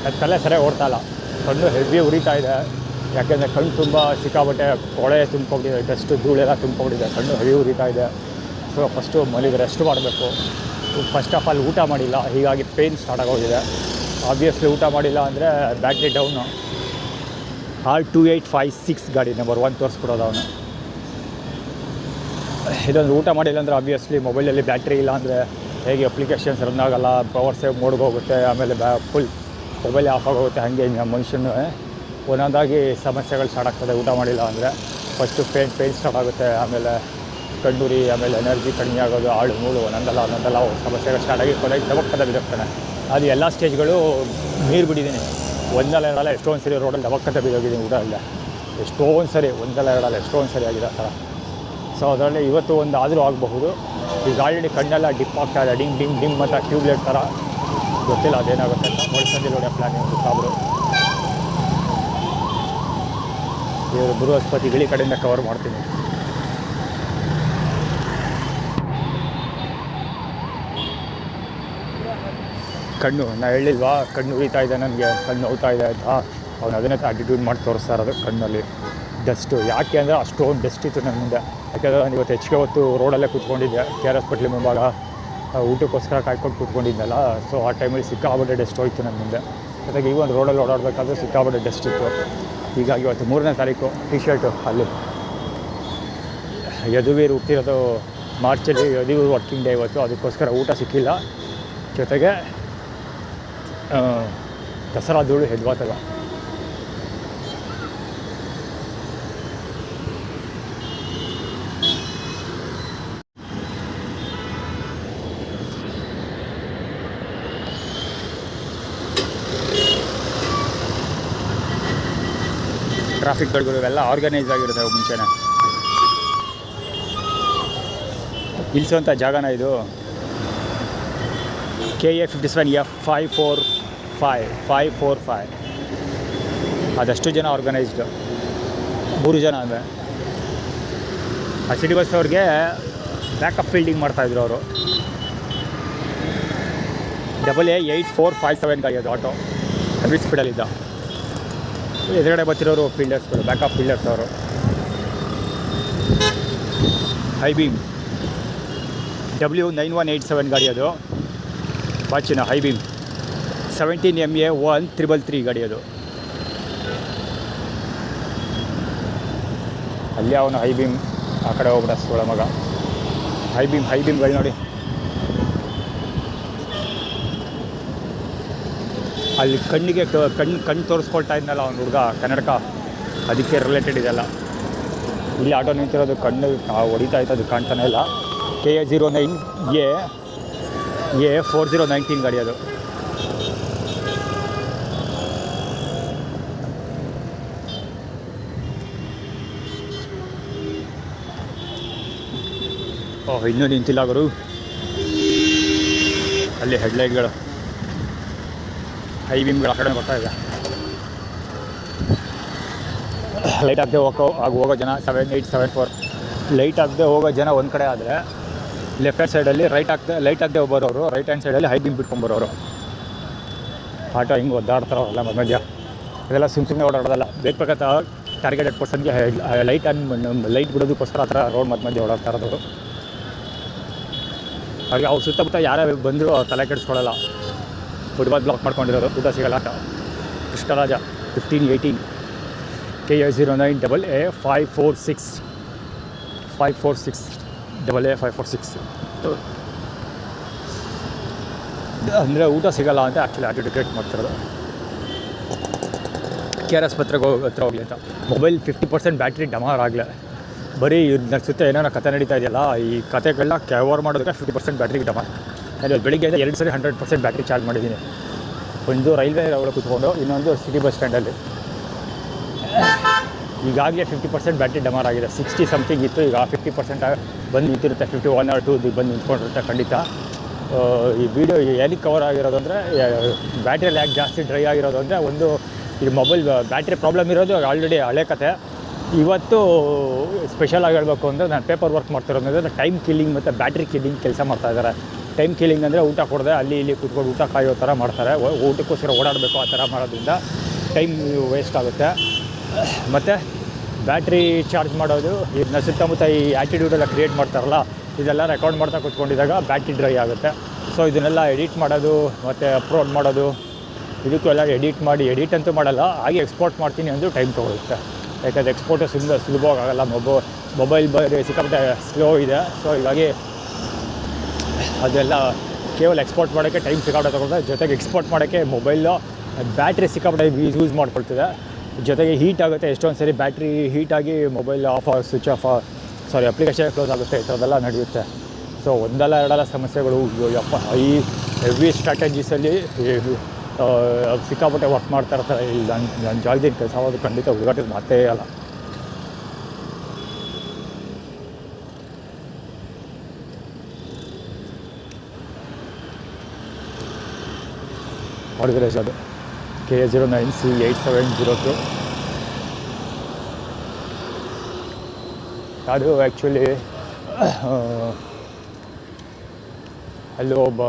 ಅದು ತಲೆ ಸರಿಯಾಗಿ ಓಡ್ತಾ ಇಲ್ಲ. ಕಣ್ಣು ಹೆವಿ ಉರಿತಾ ಇದೆ. ಯಾಕೆಂದರೆ ಕಣ್ಣು ತುಂಬ ಸಿಕ್ಕಾಬಟ್ಟೆ ಕೊಳೆ ತುಂಬ್ಕೊಂಡಿದೆ. ಡಸ್ಟು ಧೂಳೆಲ್ಲ ತುಂಬ್ಕೊಂಡಿದೆ. ಕಣ್ಣು ಹೆವಿ ಉರಿತಾ ಇದೆ. ಸೊ ಫಸ್ಟು ಮಲಿಗೆ ರೆಸ್ಟ್ ಮಾಡಬೇಕು. ಫಸ್ಟ್ ಆಫ್ ಆಲ್ ಊಟ ಮಾಡಿಲ್ಲ, ಹೀಗಾಗಿ ಪೇಯ್ನ್ ಸ್ಟಾರ್ಟ್ ಆಗೋಗಿದೆ. ಆಬ್ವಿಯಸ್ಲಿ ಊಟ ಮಾಡಿಲ್ಲ ಅಂದರೆ ಬ್ಯಾಟ್ರಿ ಡೌನು. R2856 ಗಾಡಿ ನಂಬರ್ 1 ತೋರಿಸ್ಕೊಡೋದು ಅವನು. ಇದೊಂದು ಊಟ ಮಾಡಿಲ್ಲ ಅಂದರೆ ಆಬ್ವಿಯಸ್ಲಿ ಮೊಬೈಲಲ್ಲಿ ಬ್ಯಾಟ್ರಿ ಇಲ್ಲ ಅಂದರೆ ಹೇಗೆ ಅಪ್ಲಿಕೇಶನ್ಸ್ ರನ್ ಆಗೋಲ್ಲ, ಪವರ್ ಸೇವ್ ಮೋಡ್ಗೆ ಹೋಗುತ್ತೆ, ಆಮೇಲೆ ಫುಲ್ ಮೊಬೈಲ್ ಆಫ್ ಆಗೋಗುತ್ತೆ. ಹಾಗೆ ಮನುಷ್ಯನ ಒಂದೊಂದಾಗಿ ಸಮಸ್ಯೆಗಳು ಸ್ಟಾರ್ಟ್ ಆಗ್ತದೆ ಊಟ ಮಾಡಿಲ್ಲ ಅಂದರೆ. ಫಸ್ಟು ಪೇಯ್ನ್ ಸ್ಟಾರ್ಟ್ ಆಗುತ್ತೆ, ಆಮೇಲೆ ಕಣ್ಣುರಿ, ಆಮೇಲೆ ಎನರ್ಜಿ ಕಡಿಮೆ ಆಗೋದು, ಆಳು ಮೂಳು ಒಂದೊಂದಲ್ಲ ಸಮಸ್ಯೆಗಳು ಸ್ಟಾರ್ಟ್ ಆಗಿ ಕೊನೆಗೆ ದಬಕ್ಕದ ಬಿದ್ದೋಗ್ತಾನೆ. ಅದು ಎಲ್ಲ ಸ್ಟೇಜ್ಗಳು ಮೀರಿ ಬಿಟ್ಟಿದ್ದೀನಿ. ಒಂದಲ್ಲ ಎರಡಲ್ಲ ಎಷ್ಟೊಂದು ಸರಿ ರೋಡಲ್ಲಿ ದಬಕ್ಕದ ಬಿದ್ದೋಗಿದ್ದೀನಿ ಊಟ ಇಲ್ಲ. ಎಷ್ಟೊಂದು ಸರಿ, ಒಂದಲ್ಲ ಎರಡಲ್ಲ ಎಷ್ಟೊಂದು ಸರಿ ಆಗಿದೆ ಆ ಥರ. ಸೊ ಅದರಲ್ಲಿ ಇವತ್ತು ಒಂದು ಆದರೂ ಆಗಬಹುದು. ಈಗ ಆಲ್ರೆಡಿ ಕಣ್ಣೆಲ್ಲ ಡಿಪ್ ಆಗ್ತಾ ಇದೆ. ಡಿಮ್ ಮತ್ತು ಟ್ಯೂಬ್ಲೈಟ್ ಥರ. ಗೊತ್ತಿಲ್ಲ ಅದೇನಾಗುತ್ತೆ ಅಂತ. ಮೊಳಸಂದಿ ನೋಡಿ ಪ್ಲಾನ್ ಸಾಬ್ರು ಇವರು ಬೃಹಸ್ಪತಿ ಗಿಳಿ ಕಡೆಯಿಂದ ಕವರ್ ಮಾಡ್ತೀನಿ. ಕಣ್ಣು ನಾ ಹೇಳಿಲ್ವಾ, ಕಣ್ಣು ಉರಿತಾ ಇದೆ ನನಗೆ, ಕಣ್ಣು ನೋವ್ತಾ ಇದೆ ಅಂತ. ಅವ್ನು ಅದನ್ನೇ ಆಟಿಟ್ಯೂಡ್ ಮಾಡಿ ತೋರಿಸ್ತಾ ಇರೋದು. ಕಣ್ಣಲ್ಲಿ ಡಸ್ಟು. ಯಾಕೆ ಅಂದರೆ ಅಷ್ಟೊಂದು ಡಸ್ಟ್ ಇತ್ತು ನನ್ನ ಮುಂದೆ. ಯಾಕೆಂದರೆ ನಾನು ಇವತ್ತು ಹೆಚ್ಚಿಗೆ ಹೊತ್ತು ರೋಡಲ್ಲೇ ಕೂತ್ಕೊಂಡಿದ್ದೆ. KR ಹಾಸ್ಪಿಟ್ಲ್ ಮುಂಭಾಗ ಊಟಕ್ಕೋಸ್ಕರ ಕಾಯ್ಕೊಂಡು ಕೂತ್ಕೊಂಡಿದ್ದೆನಲ್ಲ. ಸೊ ಆ ಟೈಮಲ್ಲಿ ಸಿಕ್ಕಾಬಟ್ಟೆ ಡಸ್ಟ್ ಹೋಯ್ತು ನನ್ನ ಮುಂದೆ. ಜೊತೆಗೆ ಈ ಒಂದು ರೋಡಲ್ಲಿ ಓಡಾಡಬೇಕಾದ್ರೆ ಸಿಕ್ಕಾಬಟ್ಟೆ ಡಸ್ಟ್ ಇತ್ತು. ಹೀಗಾಗಿ ಇವತ್ತು 3ನೇ ತಾರೀಕು ಟಿ ಶರ್ಟು ಅಲ್ಲಿ ಯದುವೀರ್ ಹುಟ್ಟಿರೋದು ಮಾರ್ಚಲ್ಲಿ. ಯದುವೀರ್ ವರ್ಕಿಂಗ್ ಡೇ ಇವತ್ತು. ಅದಕ್ಕೋಸ್ಕರ ಊಟ ಸಿಕ್ಕಿಲ್ಲ. ಜೊತೆಗೆ ದಸರಾ ಧೂಳು ಹೆದ್ವಾತಲ್ಲ. ಟ್ರಾಫಿಕ್ಗಳು ಇವೆಲ್ಲ ಆರ್ಗನೈಸ್ ಆಗಿರುತ್ತೆ ಮುಂಚೆನೇ. ನಿಲ್ಲಿಸುವಂಥ ಜಾಗನ ಇದು. KA57F545 ಅದಷ್ಟು ಜನ ಆರ್ಗನೈಸ್ಡು. 3 ಜನ ಅಂದರೆ ಆ ಸಿಟಿ ಬಸ್ ಅವ್ರಿಗೆ ಬ್ಯಾಕಪ್ ಫೀಲ್ಡಿಂಗ್ ಮಾಡ್ತಾಯಿದ್ರು ಅವರು. AA8457 ಗಾಡಿ ಅದು ಆಟೋ, ಹೆವಿ ಸ್ಪೀಡಲ್ಲಿದ್ದ. ಎದುರುಗಡೆ ಬರ್ತಿರೋರು ಫೀಲ್ಡರ್ಸ್ಗಳು, ಬ್ಯಾಕಪ್ ಫೀಲ್ಡರ್ಸ್ ಅವರು. ಹೈಬೀಮ್ W9187 ಗಾಡಿ ಅದು, ಬಾಚಿನ ಹೈಬೀಮ್ 17MA1333 ಗಾಡಿ ಅದು. ಅಲ್ಲಿ ಅವನು ಹೈಬೀಮ್ ಆ ಕಡೆ ಹೋಗ್ಬಿಡ ಸೋಳ ಮಗ. ಹೈಬೀಮ್ಗಳು ನೋಡಿ, ಅಲ್ಲಿ ಕಣ್ಣಿಗೆ ಕಣ್ಣು ತೋರಿಸ್ಕೊಳ್ತಾ ಇದ್ನಲ್ಲ ಅವ್ನು ಹುಡುಗ ಕನ್ನಡಕ, ಅದಕ್ಕೆ ರಿಲೇಟೆಡ್ ಇದೆಲ್ಲ. ಇಲ್ಲಿ ಆಟೋ ನಿಂತಿರೋದು ಕಣ್ಣು ಹೊಡಿತಾ ಇತ್ತು, ಅದು ಕಾಣ್ತಾನೆ ಇಲ್ಲ. KA09A4019 ಗಾಡಿ ಅದು. ಇನ್ನೂ ನಿಂತಿಲ್ಲ ಗುರು, ಅಲ್ಲಿ ಹೆಡ್ಲೈಟ್ಗಳು ಹೈಬೀಮ್ಗಳು ಆ ಕಡೆ ಬರ್ತಾ ಇದೆ. ಲೈಟ್ ಆಗದೆ ಹೋಗೋ ಜನ 7874, ಲೈಟ್ ಆಗದೆ ಹೋಗೋ ಜನ ಒಂದು ಕಡೆ ಆದರೆ, ಲೆಫ್ಟ್ ಹ್ಯಾಂಡ್ ಸೈಡಲ್ಲಿ ಲೈಟ್ ಆಗದೆ ಬರೋರು, ರೈಟ್ ಹ್ಯಾಂಡ್ ಸೈಡಲ್ಲಿ ಹೈಬೀಮ್ ಬಿಟ್ಕೊಂಬರೋರು. ಆಟೋ ಹಿಂಗೆ ಒದ್ದಾಡ್ತಾರೋ ಅಲ್ಲ ಮಧ್ಯ. ಇದೆಲ್ಲ ಸುಮ್ಮನೆ ಓಡಾಡೋದಲ್ಲ, ಬೇಕಾಗತ್ತ ಟಾರ್ಗೆಟೆಡ್ ಪರ್ಸನ್ಗೆ ಲೈಟ್ ಬಿಡೋದಕ್ಕೋಸ್ಕರ ಆ ಥರ ರೋಡ್ ಮಧ್ಯೆ ಓಡಾಡ್ತಾ ಇರೋದು. ಹಾಗೆ ಅವ್ರು ಸುತ್ತಮುತ್ತ ಯಾರೇ ಬಂದರೂ ತಲೆ ಕೆಡಿಸ್ಕೊಳ್ಳಲ್ಲ. ಫುಟ್ಬಾಲ್ ಬ್ಲಾಕ್ ಮಾಡ್ಕೊಂಡಿರೋರು, ಊಟ ಸಿಗಲ್ಲ. ಕೃಷ್ಣರಾಜ 1518 KA09AA546 AA546 ಅಂದರೆ ಊಟ ಸಿಗಲ್ಲ ಅಂತ ಆ್ಯಕ್ಚುಲಿ ಆಟಿಟ್ಯೂಡ್ ಕ್ರಿಯೇಟ್ ಮಾಡ್ತಿರೋದು. KR ಆಸ್ಪತ್ರೆಗೆ ಹತ್ರ ಹೋಗಲಿ ಅಂತ. ಮೊಬೈಲ್ 50% ಬ್ಯಾಟ್ರಿ ಡಮಾರ್ ಆಗಲಿ. ಬರೀ ಸುತ್ತ ಏನೋ ಕತೆ ನಡೀತಾ ಇದೆಯಲ್ಲ, ಈ ಕತೆಗಳನ್ನ ಕವರ್ ಮಾಡೋದಕ್ಕೆ 50% ಬ್ಯಾಟ್ರಿಗೆ ಡಮಾರ್. ನಾನು ಬೆಳಿಗ್ಗೆಯಿಂದ 2 ಸರಿ 100% ಬ್ಯಾಟ್ರಿ ಚಾರ್ಜ್ ಮಾಡಿದ್ದೀನಿ. ಒಂದು ರೈಲ್ವೆ ಒಳಗೆ ಕೂತ್ಕೊಂಡು, ಇನ್ನೊಂದು ಸಿಟಿ ಬಸ್ ಸ್ಟ್ಯಾಂಡಲ್ಲಿ. ಈಗಾಗಲೇ 50% ಬ್ಯಾಟ್ರಿ ಡಮಾರ್ ಆಗಿದೆ. 60 ಸಮಥಿಂಗ್ ಇತ್ತು, ಈಗ 50% ಬಂದು ನಿಂತಿರುತ್ತೆ. 51 or 2 ಬಂದು ನಿಂತ್ಕೊಂಡಿರುತ್ತೆ ಖಂಡಿತ. ಈ ವಿಡಿಯೋ ಏನಕ್ಕೆ ಕವರ್ ಆಗಿರೋದು ಅಂದರೆ, ಬ್ಯಾಟ್ರಿಯಲ್ಲಿ ಯಾಕೆ ಜಾಸ್ತಿ ಡ್ರೈ ಆಗಿರೋದು ಅಂದರೆ, ಒಂದು ಈ ಮೊಬೈಲ್ ಬ್ಯಾಟ್ರಿ ಪ್ರಾಬ್ಲಮ್ ಇರೋದು ಆಲ್ರೆಡಿ ಹಳೆ ಕತೆ. ಇವತ್ತು ಸ್ಪೆಷಲಾಗಿ ಹೇಳಬೇಕು ಅಂದರೆ, ನಾನು ಪೇಪರ್ ವರ್ಕ್ ಮಾಡ್ತಿರೋದ್ರಿಂದ ಟೈಮ್ ಕಿಲ್ಲಿಂಗ್ ಮತ್ತು ಬ್ಯಾಟ್ರಿ ಕಿಲ್ಲಿಂಗ್ ಕೆಲಸ ಮಾಡ್ತಾಯಿದ್ದಾರೆ. ಟೈಮ್ ಕಿಲ್ಲಿಂಗ್ ಅಂದರೆ ಊಟ ಕೊಡದೆ ಅಲ್ಲಿ ಇಲ್ಲಿ ಕೂತ್ಕೊಂಡು ಊಟ ಕಾಯೋ ಥರ ಮಾಡ್ತಾರೆ. ಊಟಕ್ಕೋಸ್ಕರ ಓಡಾಡಬೇಕು, ಆ ಥರ ಮಾಡೋದ್ರಿಂದ ಟೈಮ್ ವೇಸ್ಟ್ ಆಗುತ್ತೆ. ಮತ್ತು ಬ್ಯಾಟ್ರಿ ಚಾರ್ಜ್ ಮಾಡೋದು, ಇದನ್ನ ಸುತ್ತಮುತ್ತ ಈ ಆ್ಯಟಿಟ್ಯೂಡೆಲ್ಲ ಕ್ರಿಯೇಟ್ ಮಾಡ್ತಾರಲ್ಲ, ಇದೆಲ್ಲ ರೆಕಾರ್ಡ್ ಮಾಡ್ತಾ ಕೂತ್ಕೊಂಡಿದ್ದಾಗ ಬ್ಯಾಟ್ರಿ ಡ್ರೈ ಆಗುತ್ತೆ. ಸೊ ಇದನ್ನೆಲ್ಲ ಎಡಿಟ್ ಮಾಡೋದು ಮತ್ತು ಅಪ್ಲೋಡ್ ಮಾಡೋದು, ಇದಕ್ಕೂ ಎಲ್ಲ ಎಡಿಟ್ ಅಂತೂ ಮಾಡಲ್ಲ, ಹಾಗೆ ಎಕ್ಸ್ಪೋರ್ಟ್ ಮಾಡ್ತೀನಿ ಅಂದರೂ ಟೈಮ್ ತೊಗೊಳುತ್ತೆ. ಯಾಕಂದರೆ ಎಕ್ಸ್ಪೋರ್ಟು ಸುಲಭವಾಗಲ್ಲ. ಮೊಬೈಲ್ ಸಿಕ್ಕಾಪಟ್ಟೆ ಸ್ಲೋ ಇದೆ. ಸೊ ಹೀಗಾಗಿ ಅದೆಲ್ಲ ಕೇವಲ ಎಕ್ಸ್ಪೋರ್ಟ್ ಮಾಡೋಕ್ಕೆ ಟೈಮ್ ಸಿಕ್ಕಾಪಟ್ಟೆ ತೊಗೊಳ್ತದೆ. ಜೊತೆಗೆ ಎಕ್ಸ್ಪೋರ್ಟ್ ಮಾಡೋಕ್ಕೆ ಮೊಬೈಲು ಬ್ಯಾಟ್ರಿ ಸಿಕ್ಕಾಪಟ್ಟೆ ಯೂಸ್ ಮಾಡ್ಕೊಳ್ತಿದೆ. ಜೊತೆಗೆ ಹೀಟ್ ಆಗುತ್ತೆ. ಎಷ್ಟೊಂದು ಸರಿ ಬ್ಯಾಟ್ರಿ ಹೀಟಾಗಿ mobile switch off application close ಆಗುತ್ತೆ. ಈ ಥರದ್ದೆಲ್ಲ ನಡೆಯುತ್ತೆ. ಸೊ ಒಂದಲ್ಲ ಎರಡಲ್ಲ ಸಮಸ್ಯೆಗಳು. ಈ ಹೆವಿ ಸ್ಟ್ರಾಟಜೀಸಲ್ಲಿ ಸಿಕ್ಕಾಪಟ್ಟೆ ವರ್ಕ್ ಮಾಡ್ತಾ ಇರ್ತಾರೆ. ಇಲ್ಲಿ ನನ್ನ ಜಾಗದಿಂದ ಕೆಲಸ ಆಗೋದು ಖಂಡಿತ ಹುಡುಗಾಟದ ಮಾತೇ ಅಲ್ಲ. ಹೊರಗಡೆ ಅದು KA09C8702. ಅದು ಆ್ಯಕ್ಚುಲಿ ಅಲ್ಲಿ ಒಬ್ಬ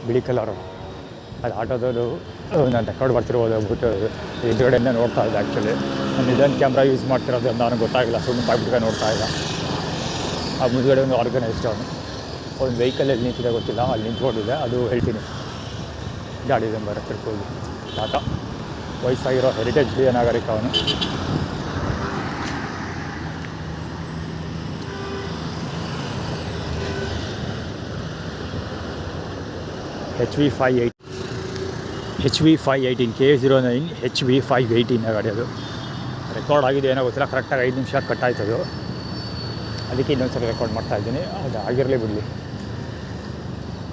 ಬಿಳಿ ಕಲರು ಅದು ಆಟೋದವರು ನಾನು ರೆಕಾರ್ಡ್ ಮಾಡ್ತಿರ್ಬೋದು ಅಂದ್ಬಿಟ್ಟು ಎದುರುಗಡೆಯಿಂದ ನೋಡ್ತಾ ಇದ್ದೆ. ಆ್ಯಕ್ಚುಲಿ ನಾನು ಇದನ್ನು ಕ್ಯಾಮ್ರಾ ಯೂಸ್ ಮಾಡ್ತಿರೋದು ಅಂತ ನನಗೆ ಗೊತ್ತಾಗಿಲ್ಲ. ಸುಮ್ಮನೆ ಬಾಯ್ಬಿಟ್ಟು ನೋಡ್ತಾ ಇಲ್ಲ. ಆ ಮುಂದುಗಡೆ ಒಂದು ಆರ್ಗನೈಸ್ಡ್ ಒಂದು ವೆಹಿಕಲಲ್ಲಿ ನಿಂತಿದೆ ಗೊತ್ತಿಲ್ಲ, ಅಲ್ಲಿ ನಿಂತ್ಕೊಂಡಿದೆ. ಅದು ಹೇಳ್ತೀನಿ. ಗಾಡಿ ನಂಬರ್ ತಿಳ್ಕೊಳ್ಳಿ. ಟಾಟಾ ವಯಸ್ಸಾಗಿರೋ ಹೆರಿಟೇಜ್ ಹಿರಿಯ ನಾಗರಿಕ ಅವನು. HV518 KA09 HV518 ಗಾಡಿ. ಅದು ರೆಕಾರ್ಡ್ ಆಗಿದೆ ಏನೋ ಗೊತ್ತಿಲ್ಲ. ಕರೆಕ್ಟಾಗಿ 5 ನಿಮಿಷ ಕಟ್ಟಾಯ್ತದು. ಅದಕ್ಕೆ ಇನ್ನೊಂದ್ಸರಿ ರೆಕಾರ್ಡ್ ಮಾಡ್ತಾಯಿದ್ದೀನಿ. ಅದು ಆಗಿರಲಿ ಬಿಡಲಿ.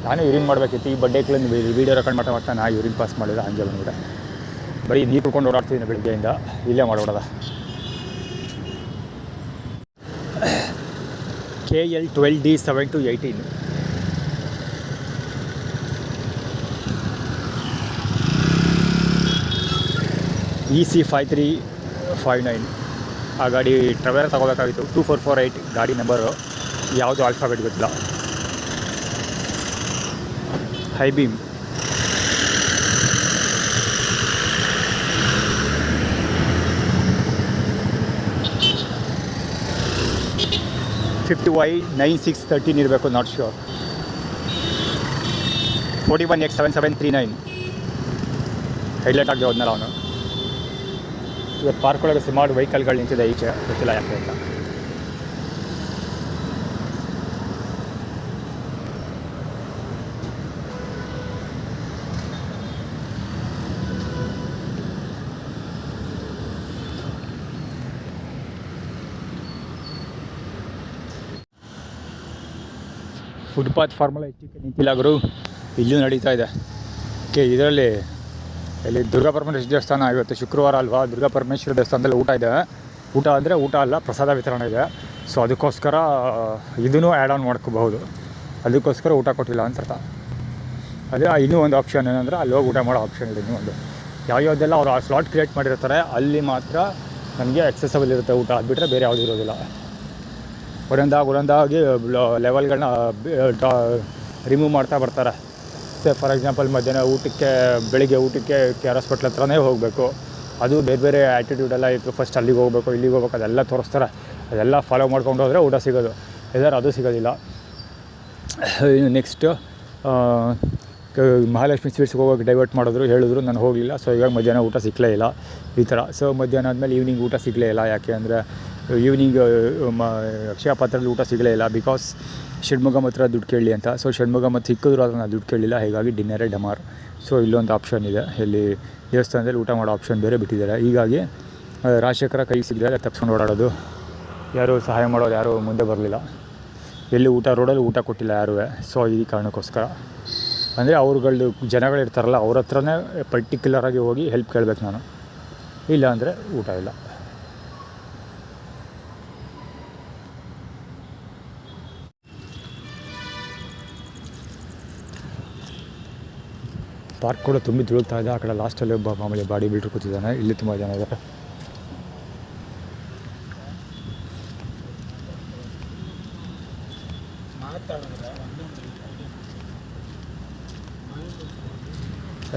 ನಾನು ಯೂರಿನ್ ಮಾಡಬೇಕಿತ್ತು. ಈ ಬಡ್ಡೆಕ್ಳಿಂದ ವೀಡಿಯೋ ರೆಕಾರ್ಡ್ ಮಾಡ್ತಾ ನಾನು ಯೂರಿನ್ ಪಾಸ್ ಮಾಡಿದ್ರೆ ಹಂಗೆ ಬಂದ್ಬಿಟ್ಟೆ. ಬರೀ ನೀರು ಕುಡ್ಕೊಂಡು ಓಡಾಡ್ತಿದ್ದೀನಿ ಬೆಳಿಗ್ಗೆಯಿಂದ. ಇಲ್ಲೇ ಮಾಡ್ಬಿಡೋದ. KL12D7218 EC5359 ಆ ಗಾಡಿ ಟ್ರವೆಲರ್ ತೊಗೋಬೇಕಾಗಿತ್ತು. 2448 ಗಾಡಿ ನಂಬರು, ಯಾವುದು ಆಲ್ಫಾಬೆಟ್ ಗೊತ್ತಿಲ್ಲ. ಹೈ ಬೀಮ್ $50Y9613 ಇರಬೇಕು, ನಾಟ್ ಶ್ಯೂರ್. 41X7739 ಹೈಲೈಟ್ ಆಗಿ ಹೋದ್ನಲ್ಲ ಅವನು. ಇವತ್ತು ಪಾರ್ಕ್ ಒಳಗೆ ಸುಮಾರು ವೆಹಿಕಲ್ಗಳು ನಿಂತಿದೆ ಈಚೆ, ಗೊತ್ತಿಲ್ಲ ಯಾಕೆ ಅಂತ. ಫುಟ್ಪಾತ್ ಫಾರ್ಮುಲಾ ಹೆಚ್ಚಿಗೆ ನಿಂತಿಲ್ಲ ಗುರು, ಇಲ್ಲೂ ನಡೀತಾ ಇದೆ. ಇದರಲ್ಲಿ ಇಲ್ಲಿ ದುರ್ಗಾ ಪರಮೇಶ್ವರಿ ದೇವಸ್ಥಾನ, ಇವತ್ತು ಶುಕ್ರವಾರ ಅಲ್ವಾ, ದುರ್ಗಾ ಪರಮೇಶ್ವರಿ ದೇವಸ್ಥಾನದಲ್ಲಿ ಊಟ ಇದೆ. ಊಟ ಅಂದರೆ ಊಟ ಅಲ್ಲ, ಪ್ರಸಾದ ವಿತರಣೆ ಇದೆ. ಸೊ ಅದಕ್ಕೋಸ್ಕರ ಇದನ್ನು ಆ್ಯಡ್ ಆನ್ ಮಾಡ್ಕೋಬಹುದು. ಅದಕ್ಕೋಸ್ಕರ ಊಟ ಕೊಟ್ಟಿಲ್ಲ ಅಂತ ಅರ್ಥ. ಅದೇ ಇನ್ನೂ ಒಂದು ಆಪ್ಷನ್ ಏನಂದರೆ ಅಲ್ಲಿ ಹೋಗಿ ಊಟ ಮಾಡೋ ಆಪ್ಷನ್ ಇದೆ. ಇನ್ನೂ ಒಂದು ಯಾವ್ಯಾವುದೆಲ್ಲ ಅವರು ಆ ಸ್ಲಾಟ್ ಕ್ರಿಯೇಟ್ ಮಾಡಿರ್ತಾರೆ ಅಲ್ಲಿ ಮಾತ್ರ ನನಗೆ ಎಕ್ಸೆಸಬಲ್ ಇರುತ್ತೆ ಊಟ. ಅದು ಬಿಟ್ಟರೆ ಬೇರೆ ಯಾವುದೂ ಇರೋದಿಲ್ಲ. ಒಂದೊಂದಾಗಿ ಲೆವೆಲ್ಗಳನ್ನ ರಿಮೂವ್ ಮಾಡ್ತಾ ಬರ್ತಾರೆ. ಫಾರ್ ಎಕ್ಸಾಂಪಲ್ ಮಧ್ಯಾಹ್ನ ಊಟಕ್ಕೆ, ಬೆಳಿಗ್ಗೆ ಊಟಕ್ಕೆ KRS ಹೋಟ್ಲ್ ಹತ್ರನೇ ಹೋಗಬೇಕು. ಅದು ಬೇರೆ ಬೇರೆ ಆ್ಯಟಿಟ್ಯೂಡೆಲ್ಲ ಇತ್ತು. ಫಸ್ಟ್ ಅಲ್ಲಿಗೆ ಹೋಗಬೇಕು, ಇಲ್ಲಿಗೆ ಹೋಗ್ಬೇಕು, ಅದೆಲ್ಲ ತೋರಿಸ್ತಾರೆ. ಅದೆಲ್ಲ ಫಾಲೋ ಮಾಡ್ಕೊಂಡು ಹೋದರೆ ಊಟ ಸಿಗೋದು. ಇದರ ಅದು ಸಿಗೋದಿಲ್ಲ. ನೆಕ್ಸ್ಟು ಮಹಾಲಕ್ಷ್ಮಿ ಸ್ವೀಟ್ಸ್ಗೆ ಹೋಗೋಕ್ಕೆ ಡೈವರ್ಟ್ ಮಾಡಿದ್ರು, ಹೇಳಿದ್ರು, ನಾನು ಹೋಗಲಿಲ್ಲ. ಸೊ ಇವಾಗ ಮಧ್ಯಾಹ್ನ ಊಟ ಸಿಕ್ಕಲೇ ಇಲ್ಲ ಈ ಥರ. ಸೊ ಮಧ್ಯಾಹ್ನ ಆದಮೇಲೆ ಈವ್ನಿಂಗ್ ಊಟ ಸಿಗಲೇ ಇಲ್ಲ. ಯಾಕೆ ಅಂದರೆ ಈವ್ನಿಂಗ್ ಅಕ್ಷಯ ಪಾತ್ರೆಯಲ್ಲಿ ಊಟ ಸಿಗಲೇ ಇಲ್ಲ. ಬಿಕಾಸ್ ಷಣ್ಮುಗಮ್ ಹತ್ರ ದುಡ್ಡು ಕೇಳಲಿ ಅಂತ. ಸೊ ಷಣ್ಮುಗಮ್ ಹತ್ರ ಸಿಕ್ಕಿದ್ರು ಅದನ್ನು ದುಡ್ಡು ಕೇಳಲಿಲ್ಲ. ಹೀಗಾಗಿ ಡಿನ್ನರೇ ಡಮಾರ್. ಸೊ ಇಲ್ಲೊಂದು ಆಪ್ಷನ್ ಇದೆ, ಇಲ್ಲಿ ದೇವಸ್ಥಾನದಲ್ಲಿ ಊಟ ಮಾಡೋ ಆಪ್ಷನ್ ಬೇರೆ ಬಿಟ್ಟಿದ್ದಾರೆ. ಹೀಗಾಗಿ ರಾಜಶೇಖರ ಕೈಗೆ ಸಿಗದೆ ತಪ್ಪಿಸ್ಕೊಂಡು ಓಡಾಡೋದು, ಯಾರೂ ಸಹಾಯ ಮಾಡೋರು ಯಾರೂ ಮುಂದೆ ಬರಲಿಲ್ಲ. ಎಲ್ಲಿ ಊಟ ರೋಡಲ್ಲಿ ಊಟ ಕೊಟ್ಟಿಲ್ಲ ಯಾರೂ. ಸೊ ಈ ಕಾರಣಕ್ಕೋಸ್ಕರ ಅಂದರೆ ಅವ್ರುಗಳದ್ದು ಜನಗಳಿರ್ತಾರಲ್ಲ, ಅವ್ರ ಹತ್ರನೇ ಪರ್ಟಿಕ್ಯುಲರಾಗಿ ಹೋಗಿ ಹೆಲ್ಪ್ ಕೇಳಬೇಕು ನಾನು. ಇಲ್ಲ ಅಂದರೆ ಊಟ ಇಲ್ಲ. ಪಾರ್ಕ್ ಕೂಡ ತುಂಬಿ ತುಳುಕ್ತಾ ಇದೆ. ಆ ಕಡೆ ಲಾಸ್ಟಲ್ಲಿ ಒಬ್ಬ ಮಾಮೂಲಿ ಬಾಡಿ ಬಿಲ್ಡ್ರ್ ಕೂತಿದ್ದಾನೆ. ಇಲ್ಲಿ ತುಂಬ ಜನ ಇದ್ದಾರೆ.